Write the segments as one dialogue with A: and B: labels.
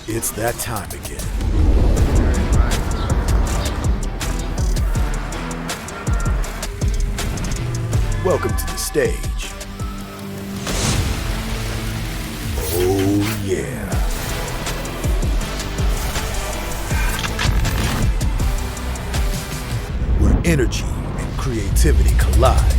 A: It's that time again. Welcome to the stage. Oh yeah. Where energy and creativity collide.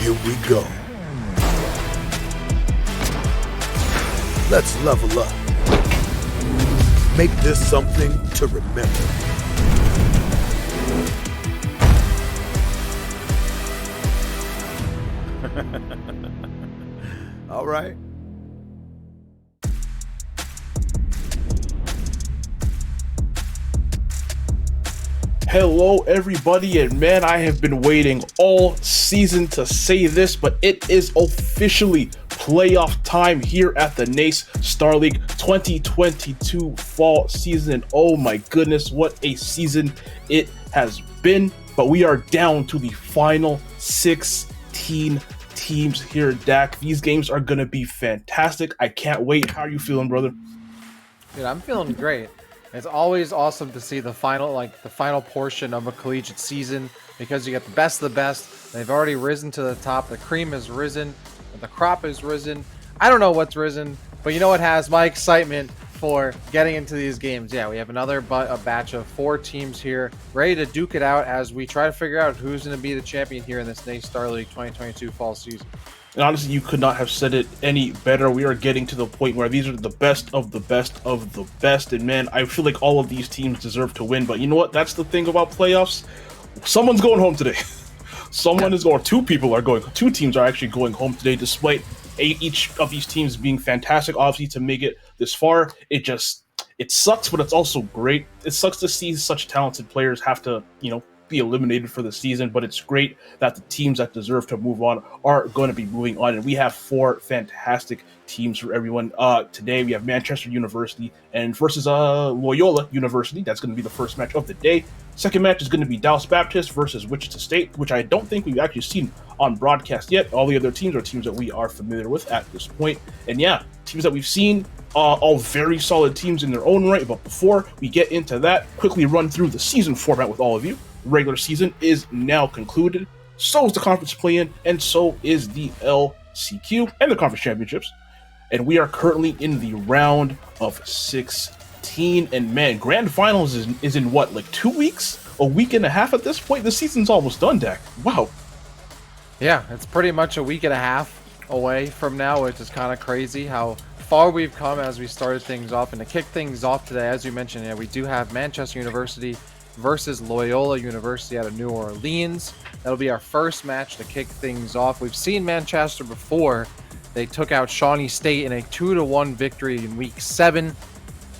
A: Here we go. Let's level up. Make this something to remember. All right.
B: Hello everybody, and man, I have been waiting all season to say this, but it is officially playoff time here at the NACE Star League 2022 fall season. And oh my goodness, what a season it has been. But we are down to the final 16 teams here, Dak. These games are going to be fantastic. I can't wait. How are you feeling, brother?
C: Dude, I'm feeling great. It's always awesome to see the final portion of a collegiate season because you get the best of the best. They've already risen to the top. The cream has risen. The crop has risen. I don't know what's risen, but you know what has my excitement for getting into these games. Yeah, we have another batch of 4 teams here ready to duke it out as we try to figure out who's going to be the champion here in this NACE Star League 2022 fall season.
B: And honestly, you could not have said it any better. We are getting to the point where these are the best of the best of the best. And man, I feel like all of these teams deserve to win. But you know what? That's the thing about playoffs. Someone's going home today. Two teams are actually going home today, despite each of these teams being fantastic. Obviously, to make it this far, it sucks, but it's also great. It sucks to see such talented players have to, be eliminated for the season, but it's great that the teams that deserve to move on are going to be moving on, and we have 4 fantastic teams for everyone. Today we have Manchester University and versus Loyola University. That's going to be the first match of the day. Second match is going to be Dallas Baptist versus Wichita State, which I don't think we've actually seen on broadcast yet. All the other teams are teams that we are familiar with at this point, and yeah, teams that we've seen, all very solid teams in their own right. But before we get into that, quickly run through the season format with all of you. Regular season is now concluded. So is the conference play-in, and so is the LCQ and the conference championships. And we are currently in the round of 16. And man, grand finals is in what, like 2 weeks? A week and a half at this point? The season's almost done, Dak. Wow.
C: Yeah, it's pretty much a week and a half away from now, which is kind of crazy how far we've come as we started things off. And to kick things off today, as you mentioned, we do have Manchester University versus Loyola University out of New Orleans. That'll be our first match to kick things off. We've seen Manchester before. They took out Shawnee State in a 2-1 victory in week 7.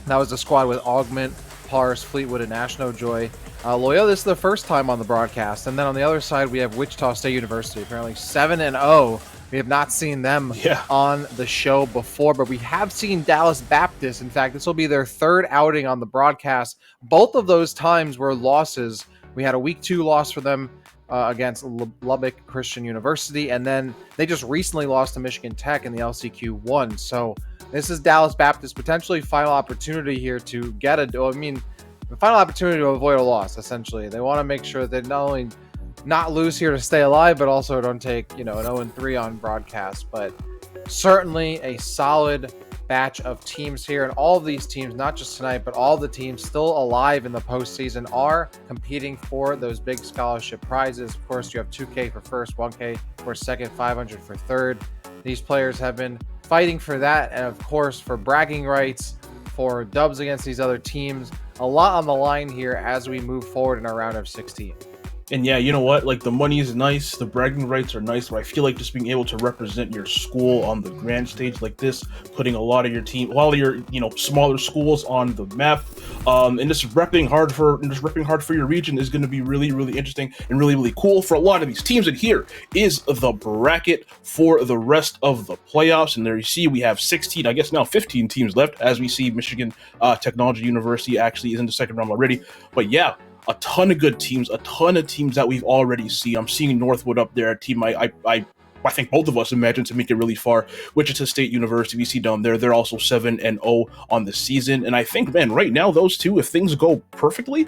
C: That was a squad with Augment, Pars, Fleetwood, and Ashno Joy. Loyola, this is the first time on the broadcast. And then on the other side, we have Wichita State University, apparently 7-0. We have not seen them on the show before, but we have seen Dallas Baptist. In fact, this will be their 3rd outing on the broadcast. Both of those times were losses. We had a week 2 loss for them against Lubbock Christian University, and then they just recently lost to Michigan Tech in the LCQ1. So this is Dallas Baptist potentially final opportunity here to get the final opportunity to avoid a loss, essentially. They want to make sure that not only not lose here to stay alive, but also don't take, an 0-3 on broadcast. But certainly a solid batch of teams here, and all of these teams, not just tonight, but all the teams still alive in the postseason are competing for those big scholarship prizes. Of course, you have 2K for first, 1K for second, 500 for third. These players have been fighting for that, and of course for bragging rights, for dubs against these other teams. A lot on the line here as we move forward in our round of 16.
B: And yeah, you know what? Like, the money is nice, the bragging rights are nice, but I feel like just being able to represent your school on the grand stage like this, putting a lot of your team, all your smaller schools on the map, and just repping hard for your region is going to be really, really interesting and really, really cool for a lot of these teams. And here is the bracket for the rest of the playoffs. And there you see we have 16, I guess now 15 teams left, as we see Michigan Technology University actually is in the second round already. But yeah. a ton of good teams, a ton of teams that we've already seen. I'm seeing Northwood up there, a team I think both of us imagine to make it really far. Wichita State University, we see down there, they're also 7-0 on the season. And I think, man, right now, those two, if things go perfectly,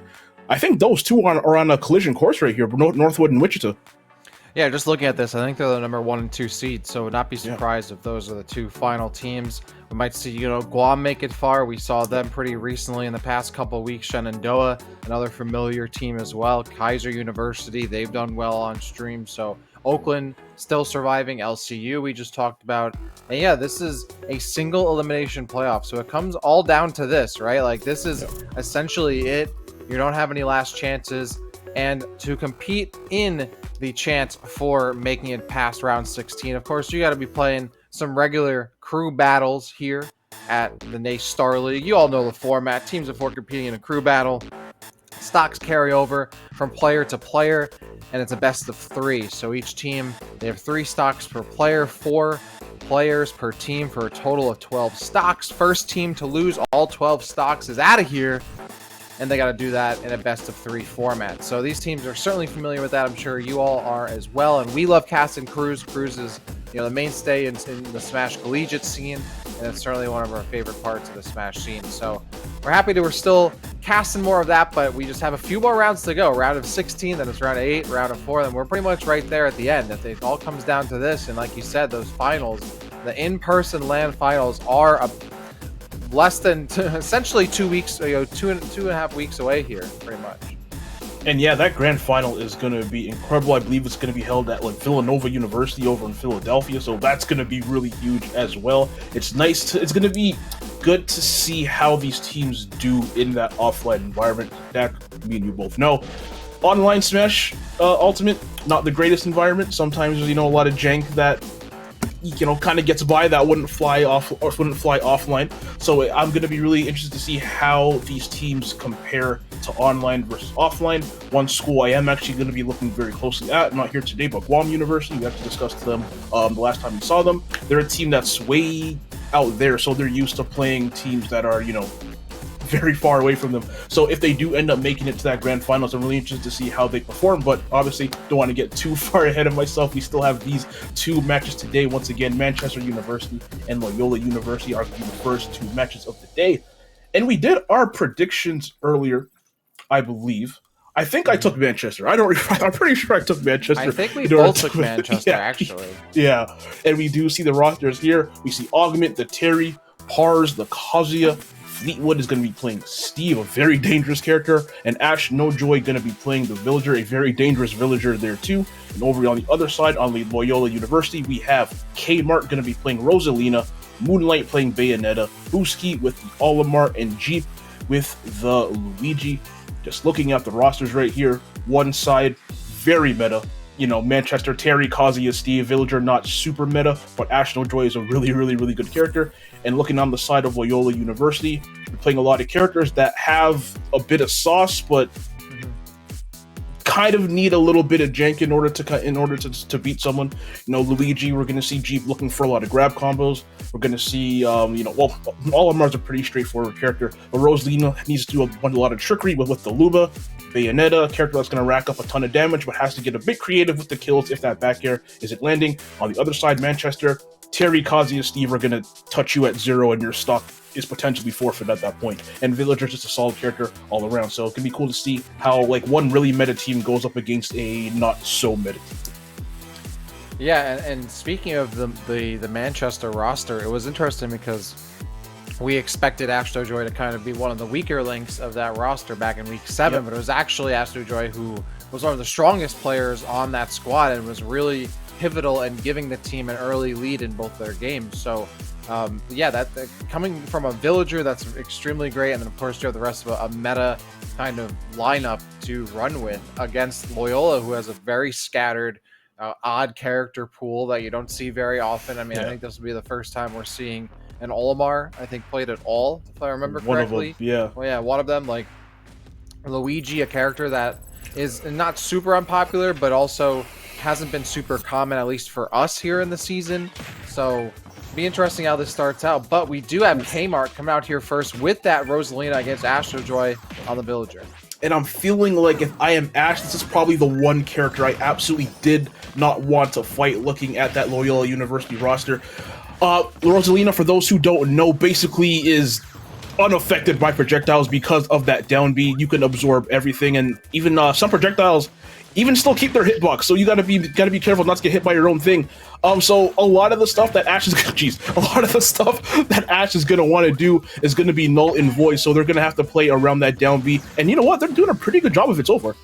B: I think those two are on a collision course right here, Northwood and Wichita.
C: Yeah, just looking at this, I think they're the number 1 and 2 seeds, so would not be surprised if those are the two final teams. We might see, Guam make it far. We saw them pretty recently in the past couple of weeks. Shenandoah, another familiar team as well. Kaiser University, they've done well on stream. So Oakland still surviving. LCU, we just talked about. And yeah, this is a single elimination playoff, so it comes all down to this, right? Like, this is essentially it. You don't have any last chances. And to compete in the chance for making it past round 16, of course, you got to be playing some regular crew battles here at the NACE Star League. You all know the format. Teams of 4 competing in a crew battle. Stocks carry over from player to player, and it's a best of 3. So each team, they have 3 stocks per player, 4 players per team for a total of 12 stocks. First team to lose all 12 stocks is out of here. And they got to do that in a best of 3 format. So these teams are certainly familiar with that. I'm sure you all are as well. And we love casting crews. Crews is, the mainstay in the Smash collegiate scene, and it's certainly one of our favorite parts of the Smash scene. So we're happy we're still casting more of that, but we just have a few more rounds to go. Round of 16, then it's round of 8, round of 4, and we're pretty much right there at the end. If it all comes down to this, and like you said, those finals, the in-person LAN finals are less than essentially 2 weeks, 2.5 weeks away here, pretty much.
B: And yeah, that grand final is going to be incredible. I believe it's going to be held at Villanova University over in Philadelphia, so that's going to be really huge as well. It's going to be good to see how these teams do in that offline environment. That me and you both know. Online Smash Ultimate, not the greatest environment. Sometimes there's a lot of jank that kind of gets by that wouldn't fly offline. So I'm going to be really interested to see how these teams compare to online versus offline. One school I am actually going to be looking very closely at, not here today, but Guam University. We actually discussed them the last time we saw them. They're a team that's way out there, so they're used to playing teams that are, very far away from them. So if they do end up making it to that grand finals, I'm really interested to see how they perform, but obviously don't want to get too far ahead of myself. We still have these 2 matches today. Once again, Manchester University and Loyola University are the first 2 matches of the day. And we did our predictions earlier, I believe. I think I took Manchester. I'm pretty sure I took Manchester.
C: I think we both took Manchester, actually.
B: Yeah. And we do see the rosters here. We see Augment, the Terry, Pars, the Kazuya. Fleetwood is going to be playing Steve, a very dangerous character, and Ash No Joy going to be playing the Villager, a very dangerous Villager there too. And over on the other side, on the Loyola University, we have Kmart going to be playing Rosalina, Moonlight playing Bayonetta, Booski with the Olimar, and Jeep with the Luigi. Just looking at the rosters right here, one side, very meta. Manchester, Terry, Kazuya, Steve, Villager, not super meta, but Ash No Joy is a really, really, really good character. And looking on the side of Loyola University, we're playing a lot of characters that have a bit of sauce, but kind of need a little bit of jank in order to beat someone. Luigi, we're going to see Jeep looking for a lot of grab combos. We're going to see, Olimar's a pretty straightforward character, but Rosalina needs to do a lot of trickery with the Luba. Bayonetta, a character that's going to rack up a ton of damage, but has to get a bit creative with the kills if that back air isn't landing. On the other side, Manchester, Terry, Kazuya, Steve are going to touch you at 0, and your stock is potentially forfeit at that point. And Villager's just a solid character all around, so it can be cool to see how one really meta team goes up against a not so meta team.
C: Yeah, and speaking of the Manchester roster, it was interesting because we expected Ash No Joy to kind of be one of the weaker links of that roster back in week 7, but it was actually Ash No Joy who was one of the strongest players on that squad and was really pivotal in giving the team an early lead in both their games. So that coming from a Villager, that's extremely great. And then of course you have the rest of a meta kind of lineup to run with against Loyola, who has a very scattered odd character pool that you don't see very often. I think this will be the first time we're seeing an Olimar, I think, played at all, if I remember correctly.
B: One of them, yeah.
C: Well, yeah, one of them, like Luigi, a character that is not super unpopular, but also hasn't been super common, at least for us here in the season. So be interesting how this starts out. But we do have Kmart come out here first with that Rosalina against Ash No Joy on the Villager.
B: and I'm feeling like if I am Ash, this is probably the one character I absolutely did not want to fight looking at that Loyola University roster. Rosalina, for those who don't know, basically is unaffected by projectiles because of that down B. You can absorb everything, and even some projectiles even still keep their hitbox, so you gotta be careful not to get hit by your own thing. So a lot of the stuff that Ash is a lot of the stuff that Ash is gonna want to do is gonna be null and void. So they're gonna have to play around that down B, and you know what? They're doing a pretty good job of it so far.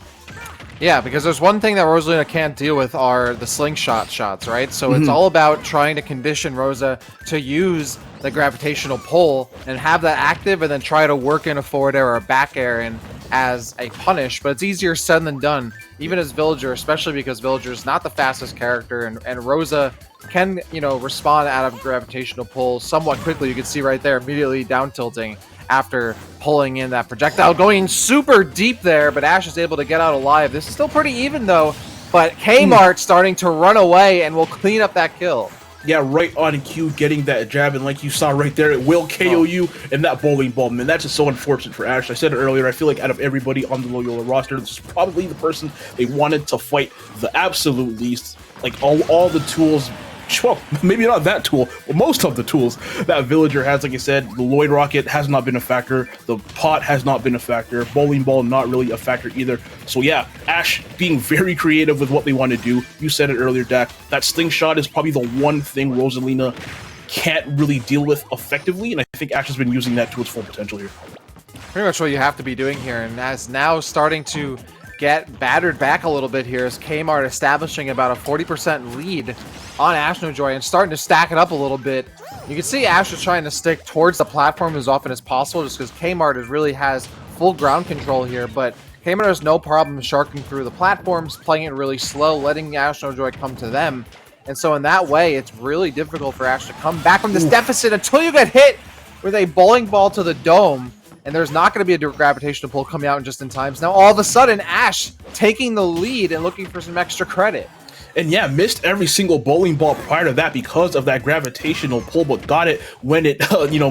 C: Yeah, because there's one thing that Rosalina can't deal with are the slingshot shots, right? So it's all about trying to condition Rosa to use the gravitational pull and have that active, and then try to work in a forward air or a back air and as a punish, but it's easier said than done, even as Villager, especially because Villager is not the fastest character, and Rosa can, you know, respond out of gravitational pull somewhat quickly. You can see right there, immediately down tilting after pulling in that projectile, going super deep there, but Ash is able to get out alive. This is still pretty even though, but Kmart starting to run away and will clean up that kill.
B: Yeah, right on cue, getting that jab, and like you saw right there, it will KO you in that bowling ball, man. That's just so unfortunate for Ash. I said it earlier, I feel like out of everybody on the Loyola roster, this is probably the person they wanted to fight the absolute least. Like, all the tools, well, maybe not that tool, but most of the tools that Villager has. Like I said, the Lloyd Rocket has not been a factor, the pot has not been a factor, bowling ball not really a factor either. So yeah, Ash being very creative with what they want to do. You said it earlier, Dak, that slingshot is probably the one thing Rosalina can't really deal with effectively, and I think Ash has been using that to its full potential here.
C: Pretty much what you have to be doing here, and as now starting to get battered back a little bit here is Kmart establishing about a 40% lead on Ashnojoy and starting to stack it up a little bit. You can see Ash is trying to stick towards the platform as often as possible just because Kmart really has full ground control here, but Kmart has no problem sharking through the platforms, playing it really slow, letting Ashnojoy come to them. And so in that way, it's really difficult for Ash to come back from this deficit until you get hit with a bowling ball to the dome. And there's not going to be a gravitational pull coming out just in time. So now all of a sudden, Ash taking the lead and looking for some extra credit.
B: And yeah, missed every single bowling ball prior to that because of that gravitational pull, but got it when it,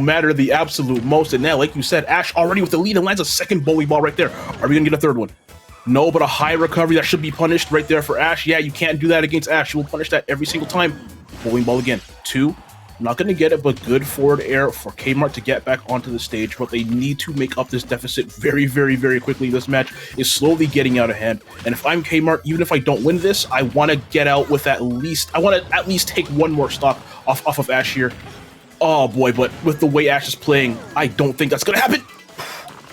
B: mattered the absolute most. And now, like you said, Ash already with the lead and lands a second bowling ball right there. Are we going to get a third one? No, but a high recovery that should be punished right there for Ash. Yeah, you can't do that against Ash. You will punish that every single time. Bowling ball again. 2. Not going to get it, but good forward air for Kmart to get back onto the stage, but they need to make up this deficit very, very, very quickly. This match is slowly getting out of hand, and if I'm Kmart, even if I don't win this, I want to get out with I want to at least take one more stock off of Ash here. Oh boy, but with the way Ash is playing, I don't think that's going to happen.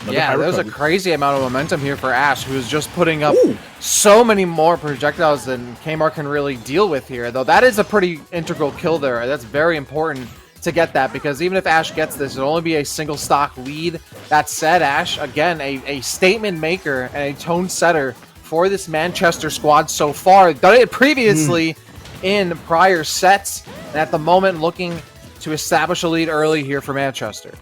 C: Yeah, there's a crazy amount of momentum here for Ash, who's just putting up so many more projectiles than Kmart can really deal with here. Though that is a pretty integral kill there. That's very important to get that, because even if Ash gets this, it'll only be a single stock lead. That said, Ash, again, a statement maker and a tone setter for this Manchester squad so far. Done it previously in prior sets, and at the moment looking to establish a lead early here for Manchester.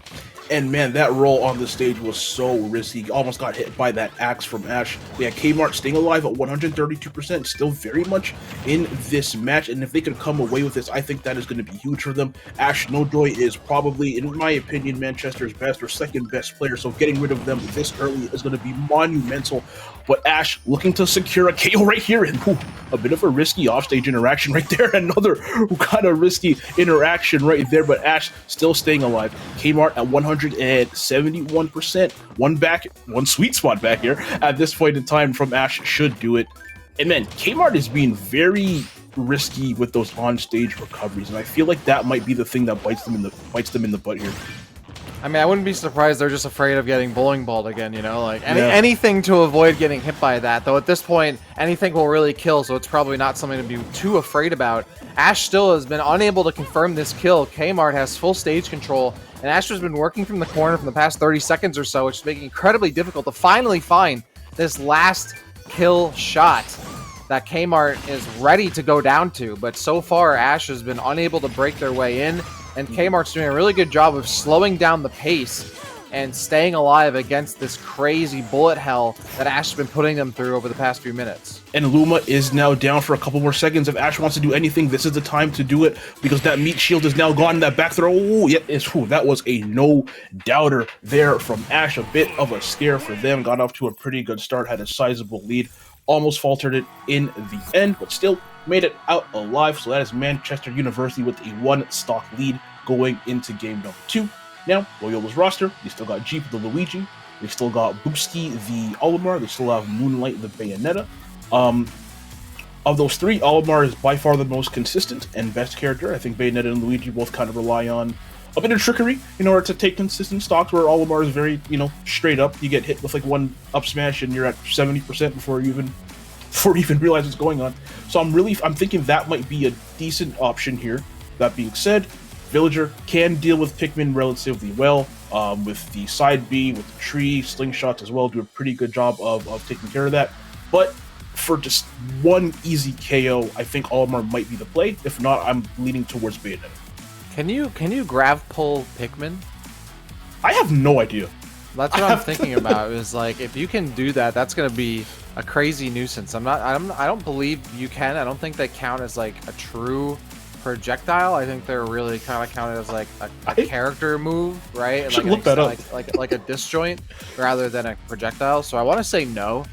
B: And man, that roll on the stage was so risky. Almost got hit by that axe from Ash. Yeah, Kmart staying alive at 132%, still very much in this match. And if they could come away with this, I think that is going to be huge for them. Ashnojoy is probably, in my opinion, Manchester's best or second best player. So getting rid of them this early is going to be monumental. But Ash looking to secure a KO right here. And a bit of a risky offstage interaction right there. Another kind of risky interaction right there. But Ash still staying alive. Kmart at 171%. One sweet spot back here at this point in time from Ash should do it. And man, Kmart is being very risky with those on-stage recoveries. And I feel like that might be the thing that bites them in the butt here.
C: I mean, I wouldn't be surprised they're just afraid of getting bowling balled again, like anything to avoid getting hit by that. Though at this point, anything will really kill, so it's probably not something to be too afraid about. Ash still has been unable to confirm this kill. Kmart has full stage control, and Ash has been working from the corner for the past 30 seconds or so, which is making it incredibly difficult to finally find this last kill shot that Kmart is ready to go down to. But so far, Ash has been unable to break their way in, and Kmart's doing a really good job of slowing down the pace and staying alive against this crazy bullet hell that Ash has been putting them through over the past few minutes.
B: And Luma is now down for a couple more seconds. If Ash wants to do anything, this is the time to do it, because that meat shield is now gone. That back throw, that was a no-doubter there from Ash. A bit of a scare for them. Got off to a pretty good start, had a sizable lead. Almost faltered it in the end, but still made it out alive. So that is Manchester University with a 1-stock lead going into game number 2. Now, Loyola's roster, they still got Jeep the Luigi, they still got Boosky the Olimar, they still have Moonlight the Bayonetta. Of those 3, Olimar is by far the most consistent and best character. I think Bayonetta and Luigi both kind of rely on a bit of trickery in order to take consistent stocks, where Olimar is very, straight up. You get hit with like one up smash and you're at 70% before you even realize what's going on. So I'm thinking that might be a decent option here. That being said, Villager can deal with Pikmin relatively well, with the side B, with the tree, slingshots as well, do a pretty good job of taking care of that. But for just one easy KO, I think Olimar might be the play. If not, I'm leaning towards Bayonetta.
C: Can you grav pull Pikmin?
B: I have no idea.
C: That's what I'm thinking about. Is like, if you can do that, that's gonna be a crazy nuisance. I don't believe you can. I don't think they count as like a true projectile. I think they're really kind of counted as like a character move, right? And
B: should
C: like
B: look that up.
C: Like a disjoint rather than a projectile. So I want to say no,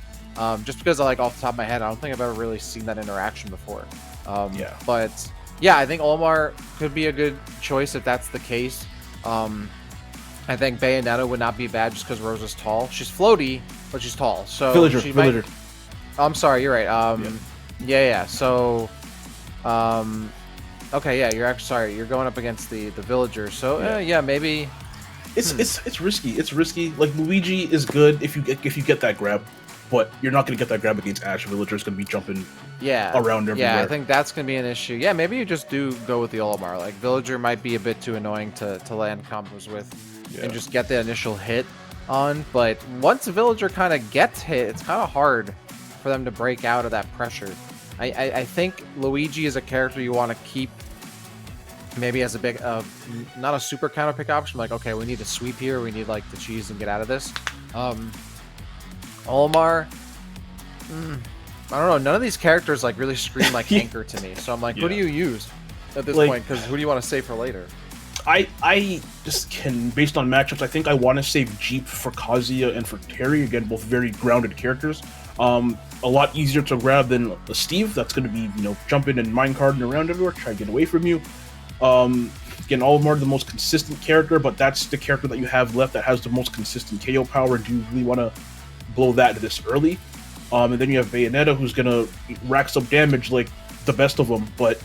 C: just because off the top of my head, I don't think I've ever really seen that interaction before.
B: Yeah.
C: But yeah, I think Olimar could be a good choice if that's the case. I think Bayonetta would not be bad just because Rose is tall. She's floaty, but she's tall. So
B: Villager.
C: I'm sorry, you're right. Yeah. So, okay, yeah, you're actually sorry. You're going up against the Villager. So yeah, maybe.
B: It's risky. It's risky. Like, Luigi is good if you get that grab, but you're not going to get that grab against Ash. Villager is going to be jumping around everywhere.
C: Yeah, I think that's going to be an issue. Yeah, maybe you just do go with the Olimar. Like, Villager might be a bit too annoying to land combos with, and just get the initial hit on. But once a Villager kind of gets hit, it's kind of hard for them to break out of that pressure. I think Luigi is a character you want to keep maybe as a big, not a super counter pick option. Like, okay, we need to sweep here. We need like the cheese and get out of this. Olimar, I don't know. None of these characters like really scream like Anchor to me. So I'm like, who do you use at this point? Because who do you want to save for later?
B: I just can, based on matchups, I think I want to save Jeep for Kazuya and for Terry. Again, both very grounded characters. A lot easier to grab than Steve. That's going to be, jumping and minecarding around everywhere, try to get away from you. Again, Olimar, the most consistent character, but that's the character that you have left that has the most consistent KO power. Do you really want to blow that this early? And then you have Bayonetta, who's going to rack some damage like the best of them, but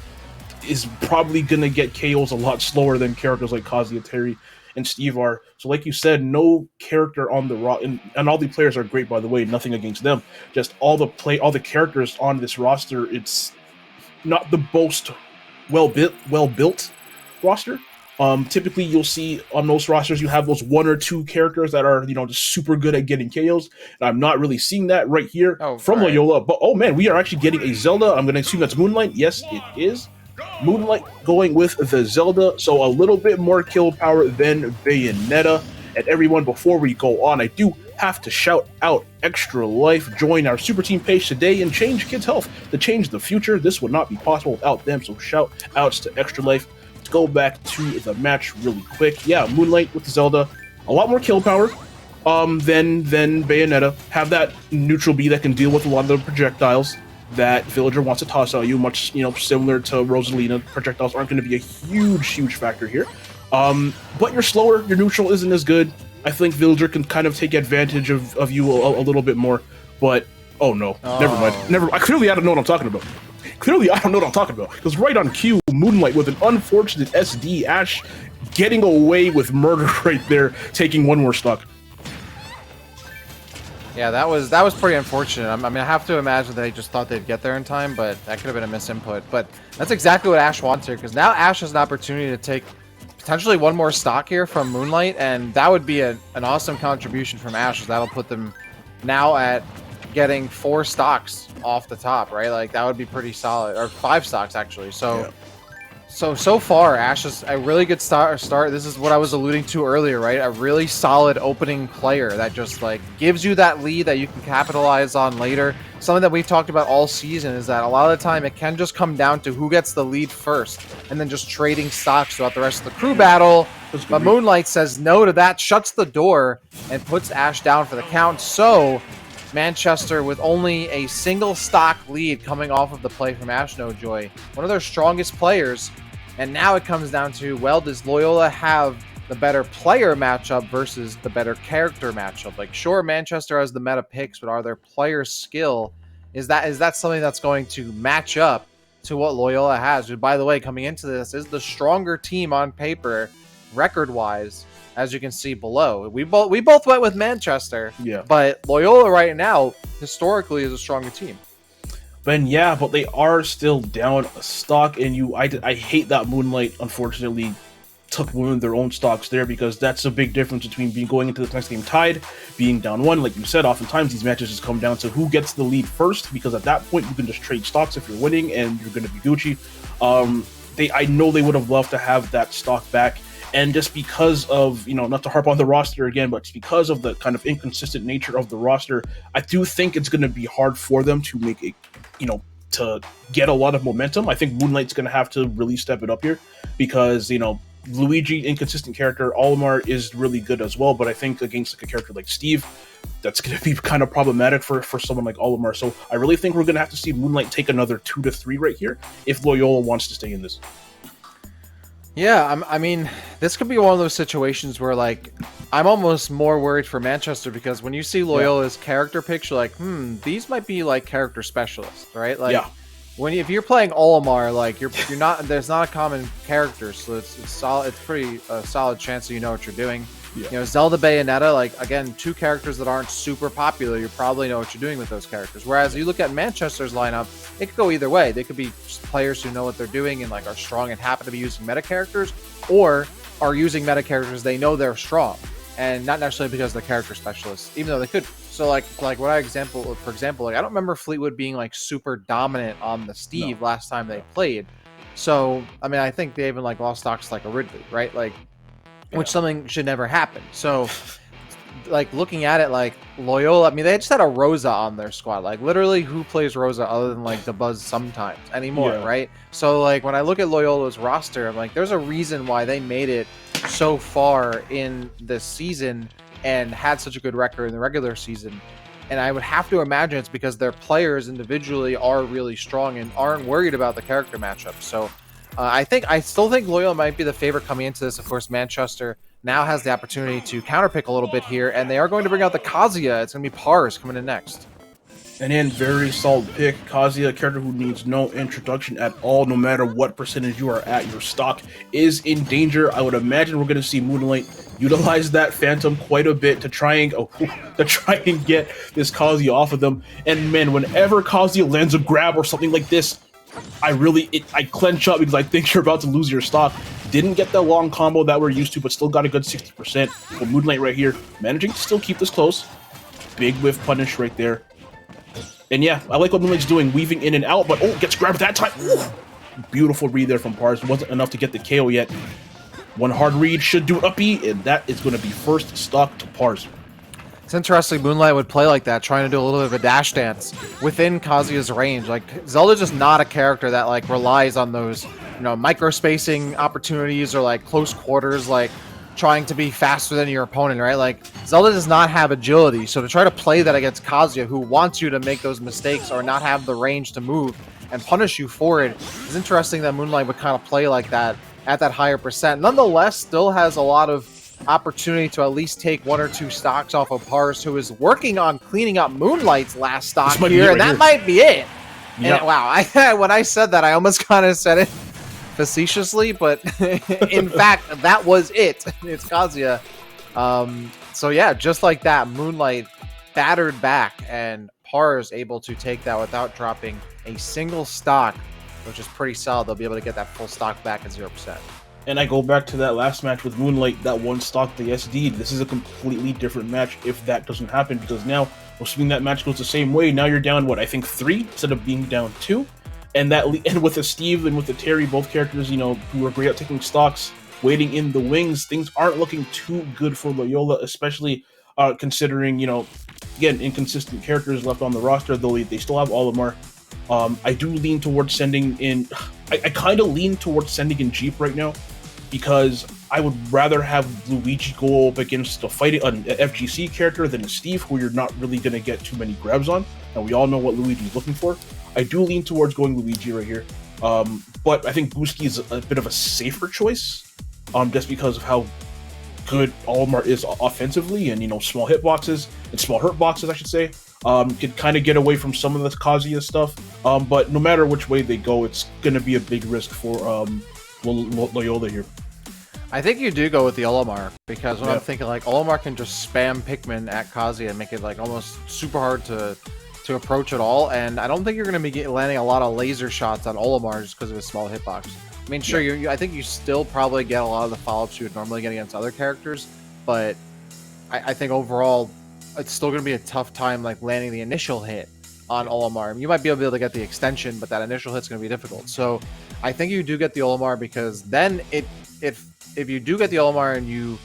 B: is probably going to get KOs a lot slower than characters like Kazuya, Terry, and Steve are. So like you said, no character on the roster, and all the players are great, by the way, nothing against them. Just all the characters on this roster, it's not the most well-built roster. Typically, you'll see on most rosters, you have those 1 or 2 characters that are, just super good at getting KOs. And I'm not really seeing that right here from Loyola. But, oh man, we are actually getting a Zelda. I'm going to assume that's Moonlight. Yes, it is. Moonlight going with the Zelda, so a little bit more kill power than Bayonetta. And everyone, before we go on, I do have to shout out Extra Life. Join our super team page today and change kids' health to change the future. This would not be possible without them, so shout outs to Extra Life. Let's go back to the match really quick. Yeah, Moonlight with the Zelda, a lot more kill power than Bayonetta. Have that neutral B that can deal with a lot of the projectiles that Villager wants to toss at you, much similar to Rosalina. Projectiles aren't going to be a huge factor here. But you're slower, your neutral isn't as good. I think Villager can kind of take advantage of you a little bit more, but oh no, never mind. Clearly I don't know what I'm talking about. Because right on cue, Moonlight with an unfortunate SD, Ash getting away with murder right there, taking one more stock.
C: Yeah, that was pretty unfortunate. I mean, I have to imagine they just thought they'd get there in time, but that could have been a misinput. But that's exactly what Ash wants here, because now Ash has an opportunity to take potentially one more stock here from Moonlight, and that would be an awesome contribution from Ash, because that'll put them now at getting 4 stocks off the top, right? Like, that would be pretty solid, or 5 stocks actually. So So far, Ash is a really good start. This is what I was alluding to earlier, right? A really solid opening player that just like gives you that lead that you can capitalize on later. Something that we've talked about all season is that a lot of the time it can just come down to who gets the lead first, and then just trading stocks throughout the rest of the crew battle. But Moonlight says no to that, shuts the door, and puts Ash down for the count. So Manchester, with only a single stock lead coming off of the play from Ash No Joy, one of their strongest players. And now it comes down to, well, does Loyola have the better player matchup versus the better character matchup? Like, sure, Manchester has the meta picks, but are their player skill, is that something that's going to match up to what Loyola has? Who, by the way, coming into this, is the stronger team on paper, record-wise, as you can see below. We both went with Manchester,
B: yeah,
C: but Loyola right now, historically, is a stronger team.
B: Ben, yeah, but they are still down a stock, and I hate that Moonlight, unfortunately, took one of their own stocks there, because that's a big difference between going into the next game tied, being down one. Like you said, oftentimes these matches just come down to who gets the lead first, because at that point you can just trade stocks if you're winning, and you're going to be Gucci. I know they would have loved to have that stock back, and just because of, not to harp on the roster again, but because of the kind of inconsistent nature of the roster, I do think it's going to be hard for them to make a to get a lot of momentum. I think Moonlight's going to have to really step it up here, because, Luigi, inconsistent character, Olimar is really good as well, but I think against like a character like Steve, that's going to be kind of problematic for someone like Olimar. So I really think we're going to have to see Moonlight take another 2 to 3 right here if Loyola wants to stay in this.
C: Yeah, I mean, this could be one of those situations where, like, I'm almost more worried for Manchester, because when you see Loyola's character picks, you're like, these might be like character specialists, right? Like, if you're playing Olimar, like you're not, there's not a common character, so it's solid. It's pretty solid chance that you know what you're doing. Yeah. Zelda, Bayonetta, like, again, 2 characters that aren't super popular. You probably know what you're doing with those characters. Whereas you look at Manchester's lineup, it could go either way. They could be just players who know what they're doing and like are strong and happen to be using meta characters, or are using meta characters they know they're strong, and not necessarily because they're character specialists, even though they could. So like for example, like I don't remember Fleetwood being like super dominant on the Steve last time they played. So I mean, I think they even like lost stocks like a Ridley, right? Like, which something should never happen. So like looking at it, like Loyola, I mean, they just had a Rosa on their squad. Like literally, who plays Rosa other than like the Buzz sometimes anymore, right? So like when I look at Loyola's roster, I'm like, there's a reason why they made it so far in this season and had such a good record in the regular season. And I would have to imagine it's because their players individually are really strong and aren't worried about the character matchup. So I still think Loyola might be the favorite coming into this. Of course, Manchester now has the opportunity to counterpick a little bit here, and they are going to bring out the Kazuya. It's going to be Pars coming in next.
B: And then, very solid pick. Kazuya, a character who needs no introduction at all, no matter what percentage you are at. Your stock is in danger. I would imagine we're going to see Moonlight utilize that Phantom quite a bit to try and get this Kazuya off of them. And man, whenever Kazuya lands a grab or something like this, I clench up, because I think you're about to lose your stock. Didn't get the long combo that we're used to, but still got a good 60%. But Moonlight right here, managing to still keep this close. Big whiff punish right there. And yeah, I like what Moonlight's doing, weaving in and out, but gets grabbed that time. Ooh. Beautiful read there from Pars. Wasn't enough to get the KO yet. One hard read should do uppy, and that is going to be first stock to Pars.
C: It's interesting Moonlight would play like that, trying to do a little bit of a dash dance within Kazuya's range. Like, Zelda's just not a character that like relies on those, micro spacing opportunities or like close quarters, like trying to be faster than your opponent, right? Like, Zelda does not have agility, so to try to play that against Kazuya, who wants you to make those mistakes or not have the range to move and punish you for it, it's interesting that Moonlight would kind of play like that at that higher percent. Nonetheless, still has a lot of opportunity to at least take 1 or 2 stocks off of Pars, who is working on cleaning up Moonlight's last stock here, and that might be it. Yeah. And wow, when I said that, I almost kind of said it facetiously, but in fact, that was it. It's Kazuya. So yeah, just like that, Moonlight battered back, and Pars able to take that without dropping a single stock, which is pretty solid. They'll be able to get that full stock back at 0%.
B: And I go back to that last match with Moonlight, that one stock they SD'd. This is a completely different match if that doesn't happen, because now, assuming that match goes the same way, now you're down, I think 3 instead of being down 2. and with the Steve and with the Terry, both characters, who are great at taking stocks, waiting in the wings, things aren't looking too good for Loyola, especially considering, again, inconsistent characters left on the roster, though they still have Olimar. I do lean towards sending in... I kind of lean towards sending in Jeep right now, because I would rather have Luigi go up against an FGC character than a Steve, who you're not really going to get too many grabs on, and we all know what Luigi's looking for. I do lean towards going Luigi right here, but I think Booski is a bit of a safer choice, just because of how good Olimar is offensively, and small hitboxes and small hurt boxes, I should say. Could kind of get away from some of the Kazuya stuff, but no matter which way they go, it's going to be a big risk for Loyola here.
C: I think you do go with the Olimar, because when I'm thinking, like, Olimar can just spam Pikmin at Kazuya and make it, like, almost super hard to approach at all, and I don't think you're going to be landing a lot of laser shots on Olimar just because of his small hitbox. I mean, sure, I think you still probably get a lot of the follow-ups you would normally get against other characters, but I think overall, it's still going to be a tough time, like, landing the initial hit on Olimar. You might be able to get the extension, but that initial hit's going to be difficult. So I think you do get the Olimar, because then if you do get the Olimar and you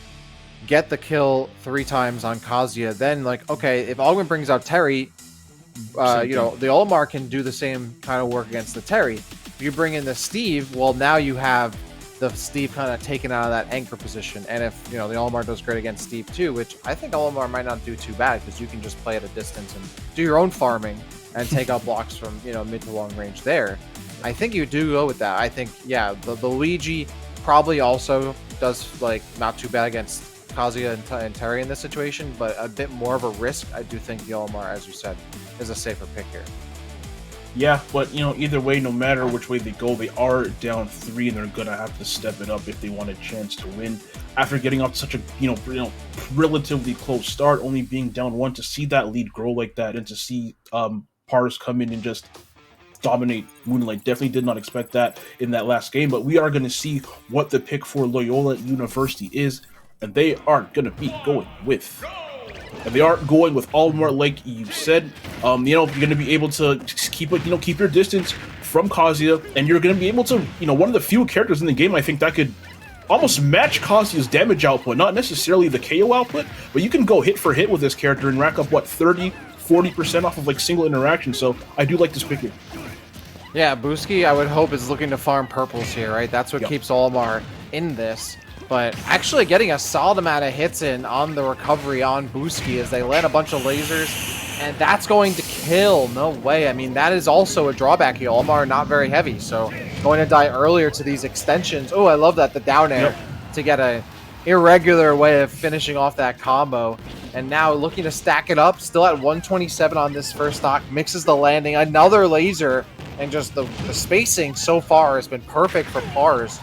C: get the kill 3 times on Kazuya, then, like, okay, if Augment brings out Terry, the Olimar can do the same kind of work against the Terry. If you bring in the Steve, well, now you have the Steve kind of taken out of that anchor position. And if, the Olimar does great against Steve too, which I think Olimar might not do too bad, because you can just play at a distance and do your own farming and take out blocks from, mid to long range there. I think you do go with that. I think, yeah, the Luigi probably also does, like, not too bad against Kazuya and Terry in this situation, but a bit more of a risk. I do think the Olimar, as you said, is a safer pick here.
B: Yeah, but, either way, no matter which way they go, they are down 3, and they're going to have to step it up if they want a chance to win. After getting off such a, relatively close start, only being down 1, to see that lead grow like that, and to see Pars come in and just dominate Moonlight. Definitely did not expect that in that last game, but we are going to see what the pick for Loyola University is, and they are going to be going with... And they are going with Olimar, like you said. You're going to be able to keep your distance from Kazuya, and you're going to be able to, one of the few characters in the game, I think, that could almost match Kazuya's damage output. Not necessarily the KO output, but you can go hit for hit with this character and rack up, 30-40% off of, like, single interaction. So I do like this pick here.
C: Yeah, Booski, I would hope, is looking to farm purples here, right? That's what keeps Olimar in this. But actually getting a solid amount of hits in on the recovery on Booski as they land a bunch of lasers, and that's going to kill. No way. I mean, that is also a drawback here. Olimar not very heavy, so going to die earlier to these extensions. Oh, I love that, the down air to get a irregular way of finishing off that combo. And now looking to stack it up, still at 127 on this first stock, mixes the landing, another laser, and just the spacing so far has been perfect for Pars.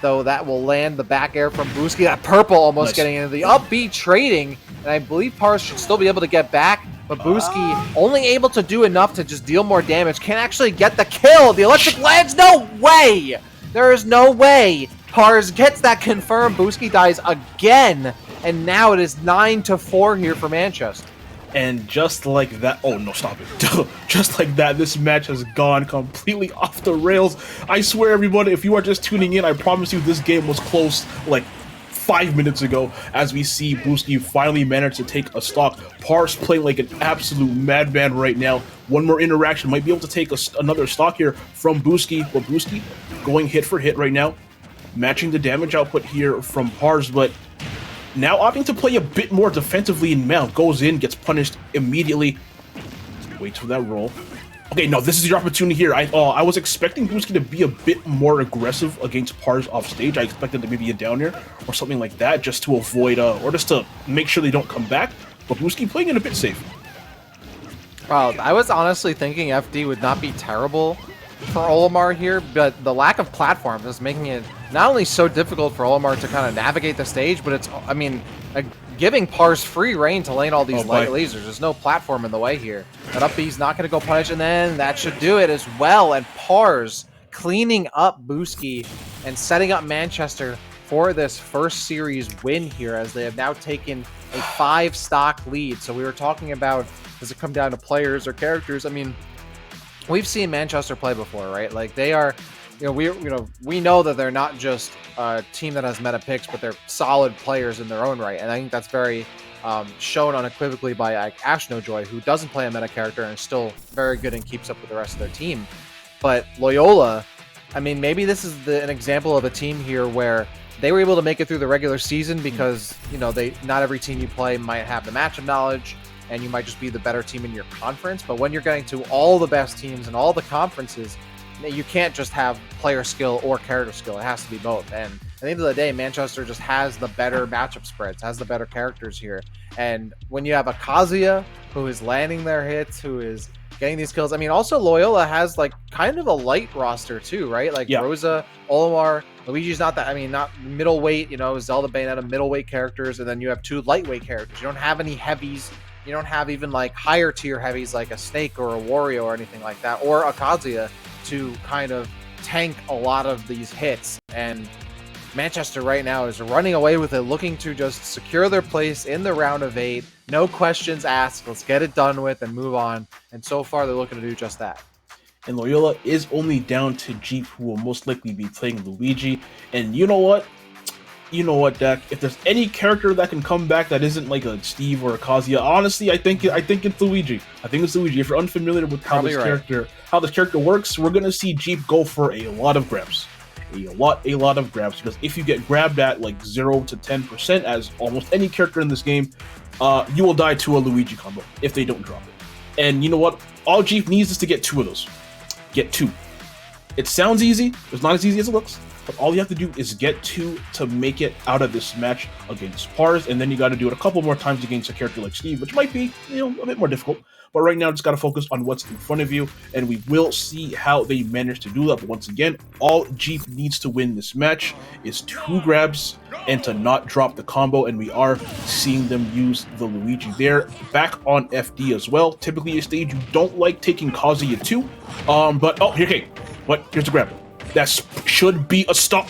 C: Though that will land the back air from Booski. That purple almost getting into the upbeat trading, and I believe Pars should still be able to get back, but Booski only able to do enough to just deal more damage. Can't actually get the kill. The electric lands. No way! There is no way. Pars gets that confirmed. Booski dies again, and now it is 9-4 here for Manchester.
B: And just like that, oh no, stop it. Just like that, this match has gone completely off the rails. I swear, everybody, if you are just tuning in, I promise you this game was close like 5 minutes ago, as we see Booski finally manage to take a stock. Pars playing like an absolute madman right now. One more interaction might be able to take another stock here from Booski. Well, Booski going hit for hit right now, matching the damage output here from Pars, but now opting to play a bit more defensively in mount. Goes in, gets punished immediately. Waits for that roll. Okay, no, this is your opportunity here. I was expecting Booski to be a bit more aggressive against Pars off stage. I expected to maybe a down air or something like that, just to avoid, or just to make sure they don't come back. But Booski playing it a bit safe.
C: I was honestly thinking FD would not be terrible for Olimar here, but the lack of platforms is making it not only so difficult for Olimar to kind of navigate the stage, but it's, I mean, giving Pars free reign to lane all these lasers. There's no platform in the way here. That up B's not going to go punish, and then that should do it as well. And Pars cleaning up Booski and setting up Manchester for this first series win here, as they have now taken a 5-stock lead. So we were talking about, does it come down to players or characters? I mean, we've seen Manchester play before, right? Like they are, we know that they're not just a team that has meta picks, but they're solid players in their own right. And I think that's very shown unequivocally by like Joy, who doesn't play a meta character and is still very good and keeps up with the rest of their team. But Loyola, I mean, maybe this is an example of a team here where they were able to make it through the regular season because, not every team you play might have the matchup knowledge, and you might just be the better team in your conference. But when you're getting to all the best teams in all the conferences, you can't just have player skill or character skill. It has to be both. And at the end of the day, Manchester just has the better matchup spreads, has the better characters here. And when you have a Kazuya who is landing their hits, who is getting these kills, I mean, also Loyola has like kind of a light roster too, right? Like Rosa, Olimar, Luigi's not that, I mean, not middleweight, Zelda, Bayonetta, middleweight characters. And then you have 2 lightweight characters. You don't have any heavies. You don't have even like higher tier heavies like a Snake or a Wario or anything like that, or a Kazuya to kind of tank a lot of these hits. And Manchester right now is running away with it, looking to just secure their place in the round of 8. No questions asked. Let's get it done with and move on. And so far, they're looking to do just that.
B: And Loyola is only down to Jeep, who will most likely be playing Luigi. And you know what? Dak? If there's any character that can come back that isn't like a Steve or a Kazuya, honestly, I think it's Luigi. I think it's Luigi. If you're unfamiliar with how this character works, we're gonna see Jeep go for a lot of grabs. A lot of grabs, because if you get grabbed at like 0 to 10%, as almost any character in this game, you will die to a Luigi combo if they don't drop it. And you know what? All Jeep needs is to get 2 of those. Get 2. It sounds easy. It's not as easy as it looks. But all you have to do is get 2 to make it out of this match against Pars, and then you got to do it a couple more times against a character like Steve, which might be, a bit more difficult. But right now, just got to focus on what's in front of you, and we will see how they manage to do that. But once again, all Jeep needs to win this match is 2 grabs and to not drop the combo, and we are seeing them use the Luigi there. Back on FD as well. Typically a stage you don't like taking Kazuya to, but here's the grab. That should be a stock.